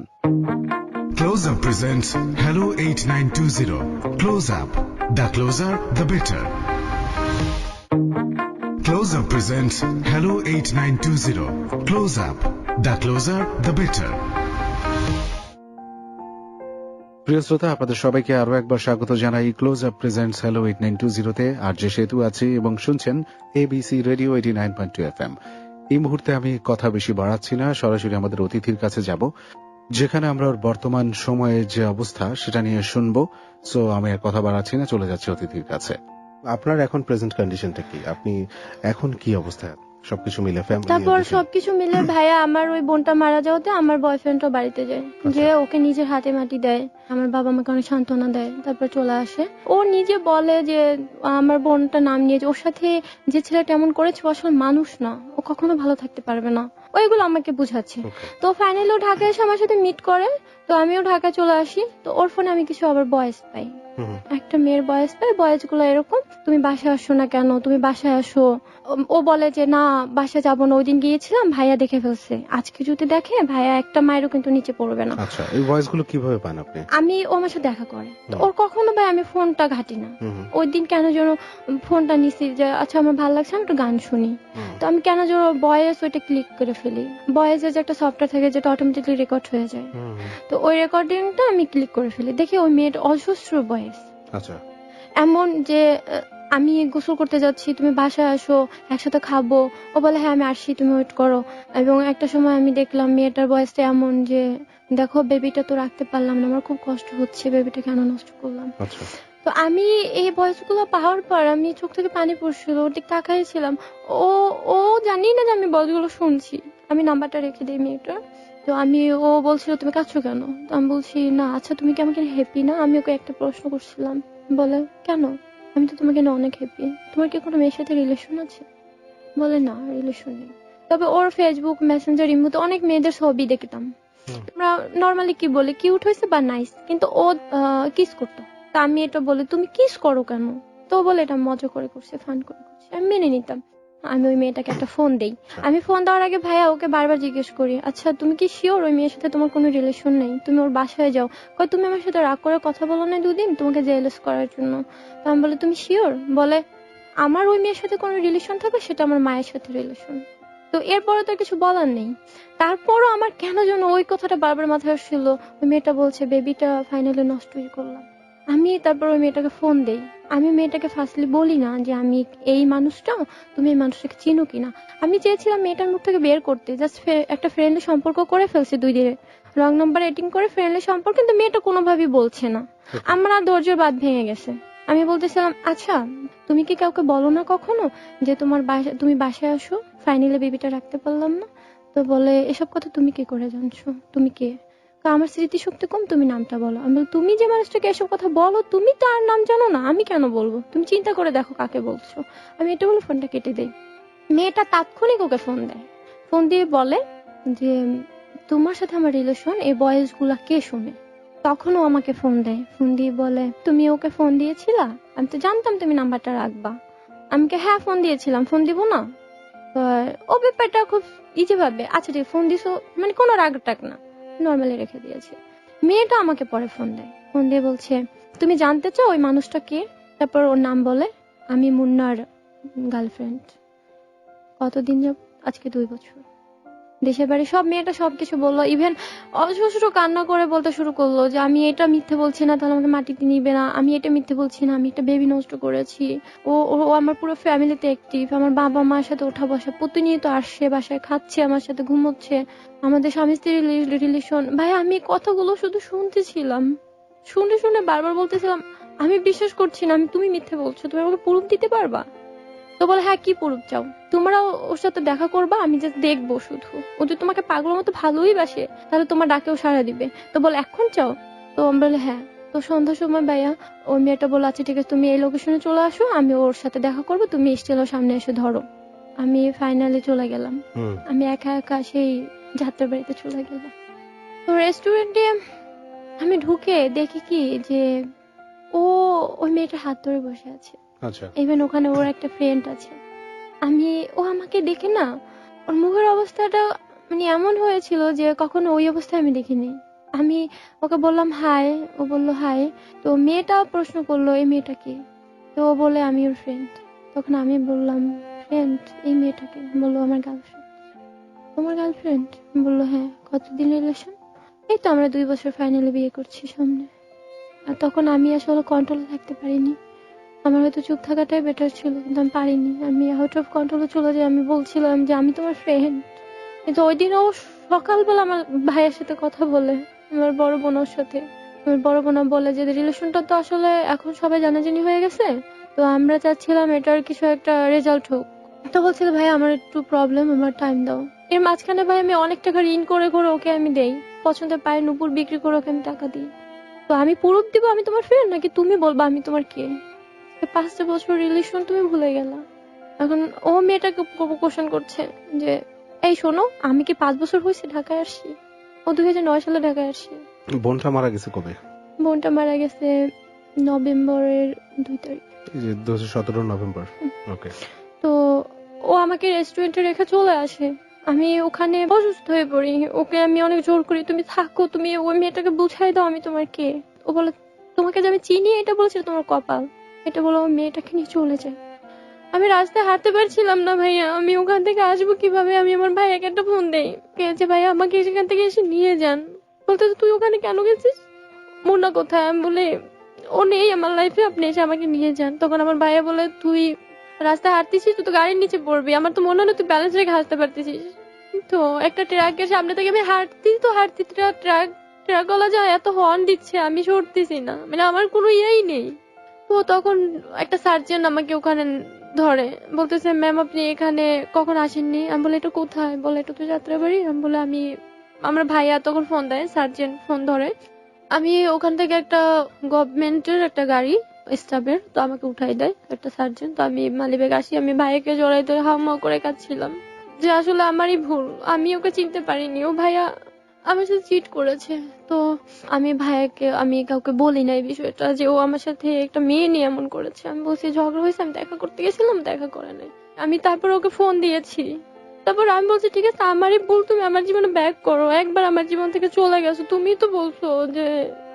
Speaker 3: Close Up presents Hello 8920. Close Up. The closer, the better. Close Up presents Hello 8920. Close Up. The closer, the better.
Speaker 1: প্রিয় শ্রোতা, আপনাদের সবাইকে আরো একবার স্বাগত জানাই ক্লোজ আপ প্রেজেন্টস হ্যালো 8920 আর যে সেতু আছি এবং শুনছেন এবিসি রেডিও 89.2 FM। এই মুহূর্তে আমি কথা বেশি বাড়াচ্ছি না, সরাসরি আমাদের অতিথির কাছে যাব, যেখানে আমরা ওর বর্তমান সময়ের যে অবস্থা সেটা নিয়ে শুনবো। সো আমি আর কথা বাড়াচ্ছি না, চলে যাচ্ছি অতিথির কাছে। আপনার এখন প্রেজেন্ট কন্ডিশনটা কি? আপনি এখন কি অবস্থায়? সবকিছু মিলে
Speaker 2: তারপর সবকিছু মিলে ভাইয়া আমার ওই বোনটা মারা যাওয়াতে আমার বয়ফ্রেন্ডও বাড়িতে যায়, যে ওকে নিজের হাতে মাটি দেয়, আমার বাবা আমাকে অনেক সান্ত্বনা দেয়, তারপর চলে আসে। ও নিজে বলে যে আমার বোনটা নাম নিয়েছে, ওর সাথে যে ছেলেটা এমন করেছে ও আসলে মানুষ না, ও কখনো ভালো থাকতে পারবে না, ওইগুলো আমাকে বুঝাচ্ছে। তো ফাইনালি ও ঢাকায় এসে আমার সাথে মিট করে, তো আমিও ঢাকা চলে আসি। তো ওর ফোনে আমি কিছু আবার ভয়েস পাই, একটা মেয়ের বয়স পায়, বয়স গুলো এরকম, তুমি বাসায় আসো না কেন, তুমি বাসায় আসো। ও বলে যে না বাসায় যাবো না, ওই দিন গিয়েছিলাম ভাইয়া দেখে ফেলছে, আজকে যদি দেখে ভাইয়া একটা মায়েরও কিন্তু নিচে পড়বে না।
Speaker 1: আচ্ছা, এই ভয়েস গুলো কিভাবে পান আপনি?
Speaker 2: আমি ও আমার সাথে দেখা করে, তো ওর কখনো ভাই আমি ফোনটা ঘাটি না। ওই দিন কেন যেন ফোনটা নিছি যে আচ্ছা আমার ভালো লাগছে, আমি একটু গান শুনি, তো আমি কেন যেন ভয়েস ওইটা ক্লিক করে ফেলি। ভয়েসের যে একটা সফটওয়্যার থাকে যেটা অটোমেটিকলি রেকর্ড হয়ে যায়, তো ওই রেকর্ডিংটা আমি ক্লিক করে ফেলি, দেখি ওই মেয়ের অজস্র ভয়েস।
Speaker 1: আচ্ছা,
Speaker 2: এমন যে আমি গোসল করতে যাচ্ছি, তুমি বাসায় আসো একসাথে খাবো, ও বলে হ্যাঁ আমি আসছি তুমি ওয়েট করো। এবং একটা সময় আমি দেখলাম মেয়েটার বয়সটা এমন যে দেখো বেবিটা তো রাখতে পারলাম না, আমার খুব কষ্ট হচ্ছে, বেবিটা কেন নষ্ট করলাম।
Speaker 1: আচ্ছা,
Speaker 2: তো আমি এই বয়সগুলো পাওয়ার পর আমি চোখ থেকে পানি পড়ছিল, ওর দিক তাকাইছিলাম। ও ও জানি না যে আমি বয়সগুলো শুনছি। আমি নাম্বারটা রেখে দিই মেয়েটার। তো ও বলছিল তুমি কাঁদছো কেন, তো আমি বলছি না আচ্ছা তুমি কি আমাকে হ্যাপি না। আমি ওকে একটা প্রশ্ন করছিলাম, বলে কেন, আমি তো তোমাকে নিয়ে অনেক হ্যাপি, তোমার কি কোনো মেয়ের সাথে রিলেশন আছে? বলে না রিলেশন নেই, তবে ওর ফেসবুক মেসেঞ্জার ইমুতে অনেক মেয়েদের ছবি দেখতাম। আমরা নর্মালি কি বলে কিউট হয়েছে বা নাইস, কিন্তু ও কিস করতো। তা আমি এটা বলি তুমি কিস করো কেন, তো বলে এটা মজা করে করছে, ফান করে করছে, আমি মেনে নিতাম। আমি ওই মেয়েটাকে একটা ফোন দেই। আমি ফোন দেওয়ার আগে ভাইয়া ওকে বারবার জিজ্ঞেস করি আচ্ছা তুমি কি শিওর ওই মেয়ের সাথে তোমার কোনো রিলেশন নেই, তুমি ওর বাসায় যাও। কয় তুমি আমার সাথে রাগ করে কথা বলো না দুদিন তোমাকে জেলাস করার জন্য। তো আমি বলি তুমি শিওর, বলে আমার ওই মেয়ের সাথে কোনো রিলেশন থাকবে সেটা আমার মায়ের সাথে রিলেশন। তো এরপরে তো কিছু বলার নেই। তারপরও আমার কেন যেন ওই কথাটা বারবার মাথায় আসছিল, ওই মেয়েটা বলছে বেবিটা ফাইনালি নষ্টই করলাম। আমি তারপর ওই মেয়েটাকে ফোন দেই। আমি মেয়েটাকে ফার্স্টলি বলি না যে আমি এই মানুষটা, তুমি এই মানুষটাকে চিনো কিনা। আমি চেয়েছিলাম মেয়েটার মুখ থেকে বের করতে, জাস্ট একটা ফ্রেন্ডলি সম্পর্ক করে ফেলছে 2 দিনে, রং নাম্বার এডিং করে ফ্রেন্ডলি সম্পর্ক, কিন্তু মেয়েটা কোনোভাবেই বলছে না। আমার ধৈর্যের বাঁধ ভেঙে গেছে। আমি বলতেছিলাম আচ্ছা তুমি কি কাউকে বলো না কখনো যে তুমি বাসায় আসো, ফাইনালি বেবিটা রাখতে পারলাম না। তো বলে এসব কথা তুমি কি করে জানছো, তুমি কে। আমার স্মৃতিশক্তি কম, তুমি নামটা বলো। আমি বলি তুমি যে মানুষটাকে এসব কথা বলো তুমি তার নাম জানো না, আমি কেন বলবো, তুমি চিন্তা করে দেখো কাকে বলছো। আমি এটা বলে ফোনটা কেটে দেই। মেয়েটা তাৎক্ষণিক ওকে ফোন দেয়, ফোন দিয়ে বলে যে তোমার সাথে আমার রিলেশন এই বয়েস গুলা কে শুনে। তখনও আমাকে ফোন দেয়, ফোন দিয়ে বলে তুমি ওকে ফোন দিয়েছিলা, আমি তো জানতাম তুমি নাম্বারটা রাখবা। আমাকে হ্যাঁ ফোন দিয়েছিলাম, ফোন দিব না। ও ব্যাপারটা খুব ইজি ভাবে আচ্ছা ঠিক ফোন দিছো, মানে কোনো রাগ টাগ না, নর্মালি রেখে দিয়েছে। মেয়েটা আমাকে পরে ফোন দেয়, ফোন দিয়ে বলছে, তুমি জানতে চাও ওই মানুষটা কে? তারপর ওর নাম বলে, আমি মুন্নার গার্লফ্রেন্ড। কতদিন যাব? আজকে 2 বছর। দেশের বাড়ি সব, মেয়েটা সবকিছু বললো। ইভেন অজস্র কান্না করে বলতে শুরু করলো যে আমি এটা মিথ্যে বলছি না, তাহলে আমাকে মাটিতে নিবে না। আমি এটা মিথ্যে বলছি না, আমি একটা বেবি নষ্ট করেছি। ও ও ও আমার পুরো ফ্যামিলিতে অ্যাক্টিভ। আমার বাবা মার সাথে ওঠা বসা প্রতিনিয়ত, আসছে বাসায়, খাচ্ছে আমার সাথে, ঘুমোচ্ছে। আমাদের স্বামী স্ত্রীর রিলেশন। ভাই আমি কথাগুলো শুধু শুনতেছিলাম, শুনে শুনে বারবার বলতেছিলাম আমি বিশ্বাস করছি না, তুমি মিথ্যে বলছো, তুমি আমাকে প্রুফ দিতে পারবা? তো বলে, হ্যাঁ কি প্রুফ চাও? তোমরা ওর সাথে দেখা করবা, আমি জাস্ট দেখবো শুধু। ও যদি তোমাকে পাগলের মতো ভালোই বাসে, তাহলে তোমার ডাকেও সাড়া দিবে। তো বলে, এখন চাও? তো আমি বলে হ্যাঁ। তো সন্ধ্যার সময় ভাইয়া ওই মেয়েটা বলে, আচ্ছা ঠিক আছে, তুমি এই লোকেশনে চলে আসো, আমি ওর সাথে দেখা করবো, তুমি স্টেলের সামনে এসে ধরো। আমি ফাইনালি চলে গেলাম। আমি একা একা সেই যাত্রা বাড়িতে চলে গেলাম। তো রেস্টুরেন্টে আমি ঢুকে দেখি কি যে ও ওই মেয়েটার হাত ধরে বসে আছে।
Speaker 1: আচ্ছা।
Speaker 2: ইভেন ওখানে ওর একটা ফ্রেন্ড আছে। ও আমাকে দেখে না, ওর মুখের অবস্থাটা মানে এমন হয়েছিল যে কখনো ওই অবস্থায় আমি দেখিনি। আমি ওকে বললাম হাই, ও বলল হাই। তো মেয়েটা প্রশ্ন করলো, এই মেয়েটা কি? তো ও বলে, আমি ওর ফ্রেন্ড। তখন আমি বললাম, ফ্রেন্ড? এই মেয়েটাকে? বললো, আমার গার্লফ্রেন্ড। তোমার গার্লফ্রেন্ড? বললো হ্যাঁ। কতদিন রিলেশন? এই তো আমরা 2 বছর, ফাইনালি বিয়ে করছি সামনে। আর তখন আমি আসলে কন্ট্রোলে থাকতে পারিনি। আমার হয়তো চুপ থাকাটাই বেটার ছিল, কিন্তু আমি পারিনি। আমি আউট অফ কন্ট্রোলে চলে যাই। আমি বলছিলাম যে আমি তোমার ফ্রেন্ড। কিন্তু ওই দিন ও সকালবেলা আমার ভাইয়ের সাথে কথা বলে, আমার বড় বোনের সাথে। আমার বড় বোন বলে যে রিলেশনটা তো আসলে এখন সবাই জানাজানি হয়ে গেছে, তো আমরা চাচ্ছিলাম এটার কিছু একটা রেজাল্ট হোক। তো বলছিল, ভাই আমার একটু প্রবলেম, আমার টাইম দাও। এর মাঝখানে ভাই আমি অনেক টাকা ঋণ করে করে ওকে আমি দেই। পছন্দের পায়ের নুপুর বিক্রি করে ওকে আমি টাকা দিই। তো আমি প্রুফ দিব আমি তোমার ফ্রেন্ড, নাকি তুমি বলবা আমি তোমার কে? 5টা বছর রিলেশন তুমি ভুলে গেলা। এখন ও মেয়েটাকে কোশ্চেন করছে যে এই শোনো, আমি কি 5 বছর হয়েছে ঢাকায় আসছি? ও 2009 সালে ঢাকায় আসছে।
Speaker 1: বোনটা মারা গেছে কবে?
Speaker 2: বোনটা মারা গেছে নভেম্বরের 2 তারিখ।
Speaker 1: এই যে 2017 নভেম্বর। ওকে।
Speaker 2: তো ও আমাকে রেস্টুরেন্টে রেখে চলে আসে। আমি ওখানে অসুস্থ হয়ে পড়ি। ওকে আমি অনেক জোর করি, তুমি থাকো, তুমি ওই মেয়েটাকে বুঝাই দাও আমি তোমার কে। ও বলে, তোমাকে যে আমি চিনি এটা বলছিল তোমার কপাল। এটা বলে ও মেয়েটাকে নিয়ে চলে যায়। আমি রাস্তায় হাঁটতে পারছিলাম না ভাইয়া, আমি ওখান থেকে আসবো কিভাবে? আমি আমার ভাইয়াকে একটা ফোন দেই, কে যে ভাইয়া আমাকে সেখান থেকে এসে নিয়ে যান। বলতে, তুই ওখানে কেন গেছিস? মুন্না কোথায়? আমি বলে, ও নেই আমার লাইফে, আপনি এসে আমাকে নিয়ে যান। তখন আমার ভাইয়া বলে, তুই রাস্তায় হাঁটতেছিস, তুই তো গাড়ির নিচে পড়বি, আমার তো মনে হলো তুই ব্যালেন্স রেখে হাঁটতে পারতেছিস। তো একটা ট্রাকের সামনে থেকে আমি হাঁটতে ট্রাকওয়ালা যায় এত হর্ন দিচ্ছে, আমি সরতেছি না, মানে আমার কোনো ইয়েই নেই। তো তখন একটা সার্জন আমাকে ওখানে ধরে, বলতেছে, ম্যাম আপনি এখানে কখন আসেননি? আমি বলে, এটা কোথায়? বলে, এটা তো যাত্রাবাড়ি। আমি বলে, আমার ভাইয়া তখন ফোন দেয়, সার্জন ফোন ধরে। আমি ওখান থেকে একটা গভর্নমেন্টের একটা গাড়ি স্টাফের, তো আমাকে উঠাই দেয় একটা সার্জন। তো আমি মালিবাগ আসি, আমি ভাইয়াকে জড়াই ধরে হাউমাউ করে কাঁদছিলাম যে আসলে আমারই ভুল, আমি ওকে চিনতে পারিনি, ও ভাইয়া আমার সাথে চিট করেছে। তো আমি কাউকে বলি না এই বিষয়টা, যে ও আমার সাথে একটা মেয়ে নিয়ে এমন করেছে। আমি বলছি ঝগড়া হয়েছে, আমি দেখা করতে গেছিলাম, দেখা করে নাই। আমি তারপর ওকে ফোন দিয়েছি। তারপর আমি বলছি, ঠিক আছে আমারই ভুল, তুমি আমার জীবনে ব্যাক করো, একবার আমার জীবন থেকে চলে গেছো, তুমি তো বলছো যে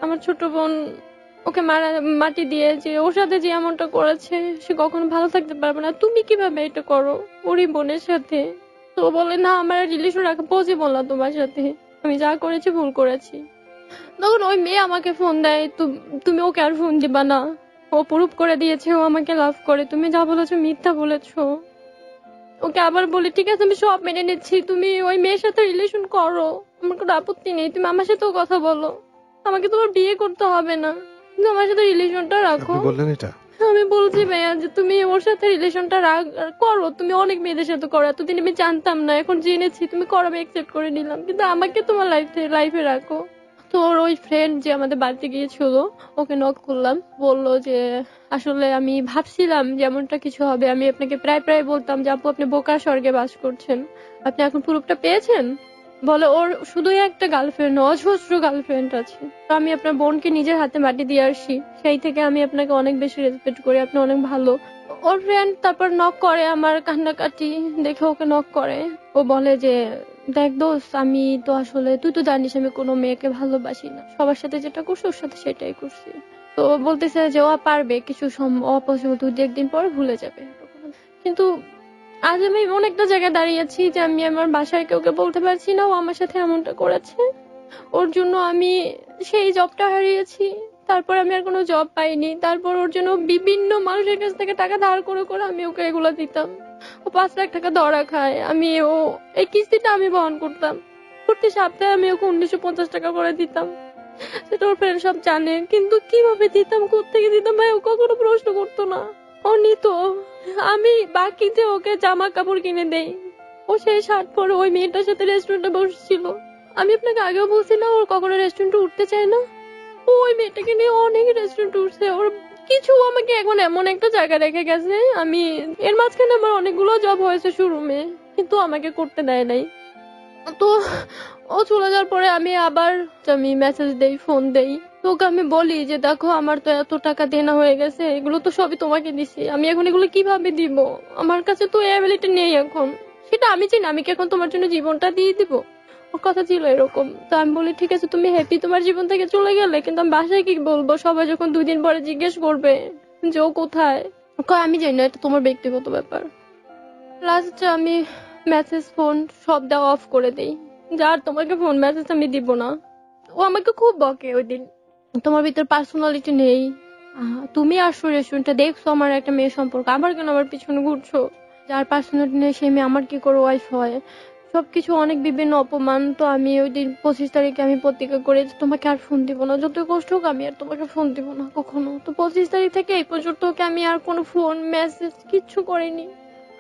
Speaker 2: আমার ছোট বোন ওকে মাটি দিয়ে, যে ওর সাথে যে এমনটা করেছে সে কখনো ভালো থাকতে পারবে না, তুমি কিভাবে এটা করো ওরই বোনের সাথে? তো ও বলে, না আমার রিলেশন রাখা পসিবল না তোমার সাথে, আমি যা করেছি ভুল করেছি। তখন ওই মেয়ে আমাকে ফোন দেয়, তুমি ওকে আর ফোন দিবা না, ও প্রুফ করে দিয়েছে ও আমাকে লাভ করে, তুমি যা বলেছো মিথ্যা বলেছো। ওকে আবার বলি, ঠিক আছে আমি সব মেনে নিচ্ছি, তুমি ওই মেয়ের সাথে রিলেশন করো, আমার কোনো আপত্তি নেই, তুমি আমার সাথেও কথা বলো, আমাকে তোমার বিয়ে করতে হবে না, কিন্তু আমার সাথে রিলেশনটা রাখো।
Speaker 1: আপনি বললেন এটা?
Speaker 2: আমি বলছি ভাইয়া যে তুমি ওর সাথে রিলেশনটা করো, তুমি অনেক মেয়েদের সাথে করো, এতদিন আমি জানতাম না, এখন জেনেছি তুমি করো, আমি একসেপ্ট করে নিলাম, কিন্তু আমাকে তোমার লাইফে রাখো। তো ওর ওই ফ্রেন্ড যে আমাদের বাড়িতে গিয়েছিল, ওকে নক করলাম, বললো যে আসলে আমি ভাবছিলাম যে এমনটা কিছু হবে, আমি আপনাকে প্রায় প্রায় বলতাম যে আপু আপনি বোকার স্বর্গে বাস করছেন, আপনি এখন প্রুফটা পেয়েছেন। বলে, ওর শুধুই একটা গার্লফ্রেন্ড, অজস্র গার্লফ্রেন্ড আছে। তো আমি আপনার বোনকে নিজের হাতে মাটি দিয়ে আসি, সেই থেকে আমি আপনাকে অনেক বেশি রেসপেক্ট করি, আপনি অনেক ভালো। ওর ফ্রেন্ড তারপর নক করে, আমার কান্নাকাটি দেখে ওকে নক করে, ও বলে যে দেখ দোস্ত, আমি তো আসলে তুই তো জানিস আমি কোনো মেয়েকে ভালোবাসি না, সবার সাথে যেটা করছি ওর সাথে সেটাই করছি। তো বলতেছে যে ও পারবে, কিছু অপসিবল, তুই 2-1 দিন পরে ভুলে যাবে। কিন্তু আজ আমি এমন একটা জায়গায় দাঁড়িয়েছি যে আমি আমার বাসায় কাউকে বলতে পারছি না ও আমার সাথে এমনটা করেছে। ওর জন্য আমি সেই জবটা হারিয়েছি, তারপর আমি আর কোনো জব পাইনি, তারপর ওর জন্য বিভিন্ন মানুষের কাছ থেকে টাকা ধার করে করে আমি ওকে এগুলো দিতাম। ও 5 লাখ টাকা ধরা খায়, এই কিস্তিটা আমি বহন করতাম। প্রতি সপ্তাহে আমি ওকে 1950 টাকা করে দিতাম, সেটা ওর ফ্রেন্ড সব জানে। কিন্তু কিভাবে দিতাম, কোত্থেকে দিতাম ভাই ও কখনো প্রশ্ন করতো না, ও নিত। আমি বাকিতে ওকে জামা কাপড় কিনে দেই, ও সেই শার্ট পরে ওই মেয়েটার সাথে রেস্টুরেন্টে বসছিল। আমি আপনাকে আগেও বলছি না ওর কখনো রেস্টুরেন্টে উঠতে চায় না, ও ওই মেয়েটাকে নিয়ে অনেক রেস্টুরেন্টে উঠছে। ওর কিছু আমাকে এখন এমন একটা জায়গায় রেখে গেছে, আমি এর মাঝখানে আমার অনেকগুলো জব হয়েছে শোরুমে, কিন্তু আমাকে করতে দেয় নাই। তো ও চলে যাওয়ার পরে আমি মেসেজ দেই, ফোন দেই, তো ওকে আমি বলি যে দেখো আমার তো এত টাকা দেনা হয়ে গেছে, এগুলো তো সবই তোমাকে দিছি, আমি এখন এগুলো কিভাবে দিব, আমার কাছে তো অ্যাবিলিটি নেই এখন। সেটা আমি চাই না, আমি কি এখন তোমার জন্য জীবনটা দিয়ে দিব? ওর কথা ছিল এরকম। তো আমি বলি ঠিক আছে তুমি হ্যাপি তোমার জীবন থেকে চলে গেলে, কিন্তু আমি বাসায় কি বলবো? সবাই যখন 2 দিন পরে জিজ্ঞেস করবে যে ও কোথায়, ও কয়, আমি জানি না, এটা তোমার ব্যক্তিগত ব্যাপার। লাস্টে আমি মেসেজ ফোন সব দেওয়া অফ করে দেই, যার তোমাকে ফোন মেসেজ আমি দিব না। ও আমাকে খুব বকে ওই দিন, তোমার ভিতর পার্সোনালিটি নেই, তুমি আসো রেস্টুরেন্টে দেখছো আমার একটা মেয়ে সম্পর্ক, আবার কেন আমার পিছনে ঘুরছো? যার পার্সোনালিটি নেই সেই মেয়ে আমার কি করে ওয়াইফ হয়? সবকিছু অনেক বিভিন্ন অপমান। তো আমি ওই দিন 25 তারিখে আমি প্রতিজ্ঞা করে যে তোমাকে আর ফোন দিব না, যতই কষ্ট হোক আমি আর তোমাকে ফোন দিব না কখনো। তো 25 তারিখ থেকে এই পর্যন্ত ওকে আমি আর কোনো ফোন মেসেজ কিচ্ছু করিনি।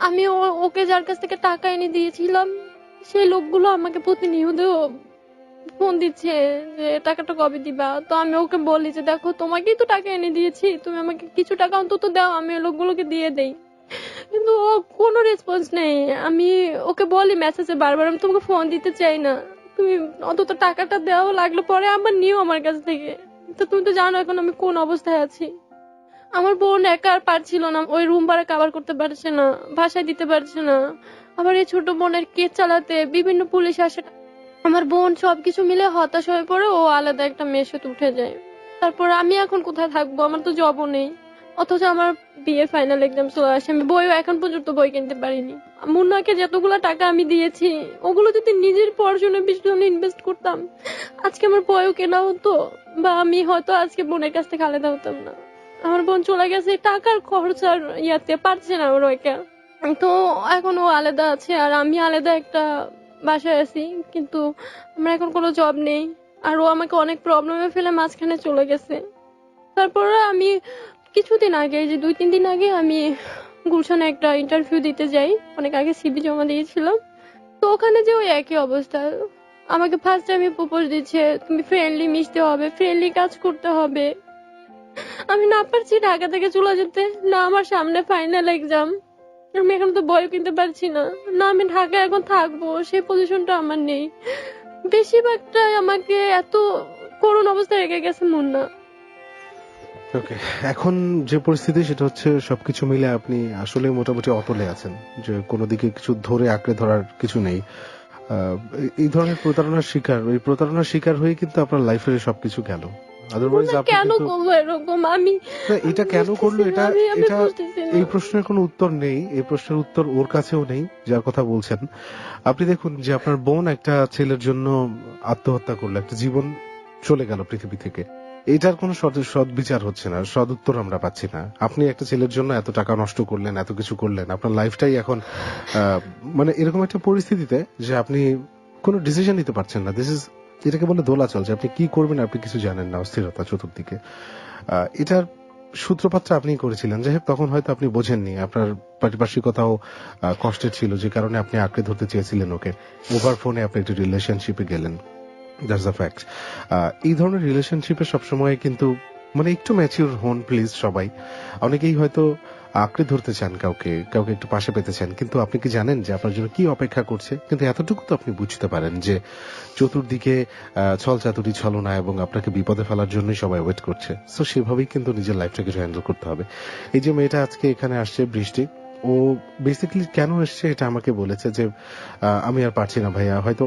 Speaker 2: আমি ওকে যার কাছ থেকে টাকা এনে দিয়েছিলাম সেই লোকগুলো আমাকে প্রতিনিয়ত ফোন দিচ্ছে যে টাকাটা কবে দিবা। তো আমি ওকে বলি যে দেখো তোমাকেই তো টাকা এনে দিয়েছি, তুমি আমাকে কিছু টাকা অন্তত দাও, আমি ওই লোকগুলোকে দিয়ে দেই। কিন্তু ও কোনো রেসপন্স নেই। আমি ওকে বলি মেসেজে বারবার আমি তোমাকে ফোন দিতে চাই না, তুমি অন্তত টাকাটা দাও, লাগলে পরে আবার নিও আমার কাছ থেকে। তো তুমি তো জানো এখন আমি কোন অবস্থায় আছি। আমার বোন একা আর পারছিল না, ওই রুম ভাড়া কভার করতে পারছে না, বাসায় দিতে পারছে না, আবার এই ছোট বোনের কেস চালাতে বিভিন্ন পুলিশ আসে। আমার বোন সবকিছু মিলে হতাশ হয়ে পড়ে, ও আলাদা একটা মেয়ের সাথে উঠে যায়। তারপর আমি এখন কোথায় থাকবো, আমার তো জবও নেই, অথচ আমার বিয়ে ফাইনাল এক্সাম চলে আসে, আমি বইও এখন পর্যন্ত বই কিনতে পারিনি। মুন্নাকে যতগুলো টাকা আমি দিয়েছি ওগুলো যদি নিজের পড়াশোনার পিছনে ইনভেস্ট করতাম আজকে আমার বইও কেনা হতো, বা আমি হয়তো আজকে বোনের কাছ থেকে আলাদা হতাম না। আমার বোন চলে গেছে টাকার খরচার ইয়াতে, পারছে না ওর একা। তো এখন ও আলাদা আছে আর আমি আলাদা একটা বাসায় আছি, কিন্তু আমার এখন কোনো জব নেই। আর ও আমাকে অনেক প্রবলেমে ফেলে মাঝখানে চলে গেছে। তারপরে আমি কিছুদিন আগে, এই যে 2-3 দিন আগে আমি গুলশানে একটা ইন্টারভিউ দিতে যাই, অনেক আগে সিভি জমা দিয়েছিলাম। তো ওখানে যে ওই একই অবস্থা, আমাকে ফার্স্ট টাইমে প্রপোজ দিচ্ছে তুমি ফ্রেন্ডলি মিশতে হবে, ফ্রেন্ডলি কাজ করতে হবে। আমি না পারছি ঢাকা থেকে চলে যেতে, না আমার সামনে ফাইনাল এক্সাম, আমি এখন তো বই কিনতে পারছি না, না আমি ঢাকায় এখন থাকবো সেই পজিশনটা আমার নেই। বেশিরভাগটাই আমাকে এত করুণ অবস্থায় রেখে গেছে মুন্না।
Speaker 1: ওকে, এখন যে পরিস্থিতি সেটা হচ্ছে সবকিছু মিলে আপনি আসলে মোটামুটি অতলে আছেন, যে কোনো দিকে কিছু ধরে আঁকড়ে ধরার কিছু নেই। এই ধরনের প্রতারণার শিকার হয়ে কিন্তু আপনার লাইফের সবকিছু গেল। আদারওয়াইজ
Speaker 2: মুন্না
Speaker 1: আপনি
Speaker 2: কেন
Speaker 1: কিন্তু
Speaker 2: করলো এরকম? আমি
Speaker 1: না, এটা কেন করলো, এটা
Speaker 2: আমি
Speaker 1: এটা
Speaker 2: বুঝতেছি না।
Speaker 1: এই প্রশ্নের কোনো উত্তর নেই, এই প্রশ্নের উত্তর ওর কাছেও নেই যার কথা বলছেন। আপনি দেখুন যে আপনার বোন একটা ছেলের জন্য আত্মহত্যা করলো, একটা জীবন চলে গেল পৃথিবী থেকে, এটার কোনো সৎ বিচার হচ্ছে না, সদ উত্তর আমরা পাচ্ছি না। আপনি একটা ছেলের জন্য এত টাকা নষ্ট করলেন, এত কিছু করলেন, আপনার লাইফটাই এখন মানে এরকম একটা পরিস্থিতিতে যে আপনি কোনো ডিসিশন নিতে পারছেন না। এটাকে বলে দোলাচল, যে আপনি কি করবেন আপনি কিছু জানেন না, অস্থিরতা চতুর্দিকে। এটার সূত্রপাতটা আপনি করেছিলেন, যাই হোক তখন হয়তো আপনি বোঝেননি, আপনার পারিপার্শ্বিকতাও কষ্টের ছিল, যে কারণে আপনি আঁকড়ে ধরতে চেয়েছিলেন ওকে। মোবাইল ফোনে আপনি একটা রিলেশনশিপে গেলেন, দ্যাটস দ্য ফ্যাক্ট। এই ধরনের রিলেশনশিপে সবসময় কিন্তু মানে একটু ম্যাচিউর হন প্লিজ সবাই। অনেকেই হয়তো আঁকড়ে ধরতে চান কাউকে, কাউকে একটু পাশে পেতে চান, কিন্তু আপনি কি জানেন যে আপনার জন্য কি অপেক্ষা করছে? কিন্তু এতটুকু তো আপনি বুঝতে পারেন যে চতুর্দিকে ছলচাতুরি, ছলনা এবং আপনাকে বিপদে ফেলার জন্যই সবাই ওয়েট করছে। সো সেভাবেই কিন্তু নিজের লাইফটাকে হ্যান্ডেল করতে হবে। এই যে মেয়েটা আজকে এখানে আসছে, বৃষ্টি, ও বেসিক্যালি কেন এসছে এটা আমাকে বলেছে যে আমি আর পারছি না ভাইয়া, হয়তো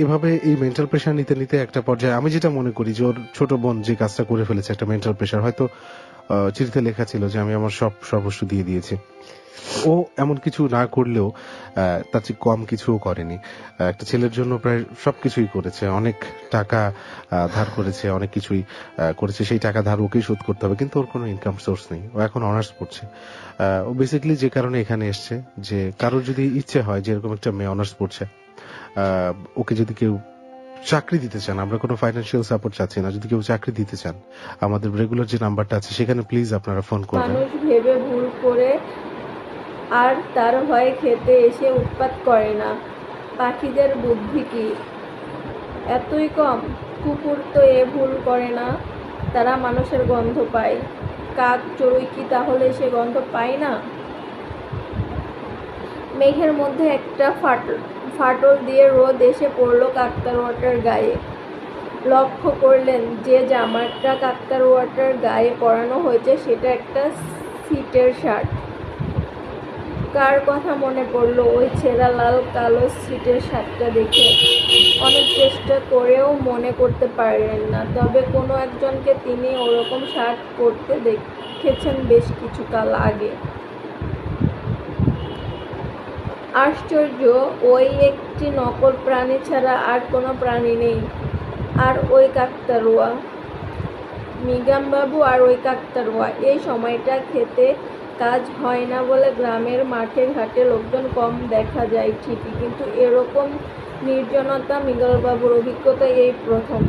Speaker 1: এভাবে এই মেন্টাল প্রেশার নিতে নিতে একটা পর্যায়ে আমি যেটা মনে করি যে ওর ছোট বোন যে কাজটা করে ফেলেছে, একটা মেন্টাল প্রেশার, হয়তো চিঠিতে লেখা ছিল যে আমি আমার সব সর্বস্ব দিয়ে দিয়েছি। ও এমন কিছু না করলেও তার চেয়ে কম কিছুও করেনি। একটা ছেলের জন্য প্রায় সবকিছুই করেছে, অনেক টাকা ধার করেছে, অনেক কিছুই করেছে। সেই টাকা ধার ওকেই শোধ করতে হবে, কিন্তু ওর কোনো ইনকাম সোর্স নেই। ও এখন অনার্স পড়ছে। ও বেসিক্যালি যে কারণে এখানে এসছে, যে কারোর যদি ইচ্ছে হয় যে এরকম একটা মেয়ে অনার্স পড়ছে, ওকে যদি কেউ চাকরি দিতে চান, আমরা কোনো ফাইন্যান্সিয়াল সাপোর্ট চাচ্ছি না, যদি কেউ চাকরি দিতে চান আমাদের রেগুলার যে নাম্বারটা আছে সেখানে প্লিজ আপনারা ফোন করবেন।
Speaker 4: মানুষ ভেবে ভুল করে আর তার ভয়ে খেতে এসে উৎপাত করে না। পাখিদের বুদ্ধি কি এতই কম? কুকুর তো এ ভুল করে না, তারা মানুষের গন্ধ পায়। কাক চড়ুই কি তাহলে সে গন্ধ পায় না? মেঘের মধ্যে একটা ফাটল দিয়ে রোদ এসে পড়ল কাকতাড়ুয়াটার গায়ে। লক্ষ্য করলেন যে জামাটা কাকতাড়ুয়াটার গায়ে পরানো হয়েছে সেটা একটা সিটের শার্ট। কার কথা মনে পড়ল ওই ছেঁড়া লাল কালো সিটের শার্টটা দেখে? অনেক চেষ্টা করেও মনে করতে পারলেন না, তবে কোনো একজনকে তিনি ওরকম শার্ট পরতে দেখেছেন বেশ কিছুকাল আগে। আশ্চর্য, ওই একটি নকল প্রাণী ছাড়া আর কোনো প্রাণী নেই। আর ওই কাকতাড়ুয়া, নিগামবাবু আর ওই কাকতাড়ুয়া। এই সময়টা খেতে কাজ হয় না বলে গ্রামের মাঠে ঘাটে লোকজন কম দেখা যায় ঠিকই, কিন্তু এরকম নির্জনতা মৃগেলবাবুর অভিজ্ঞতায় এই প্রথম।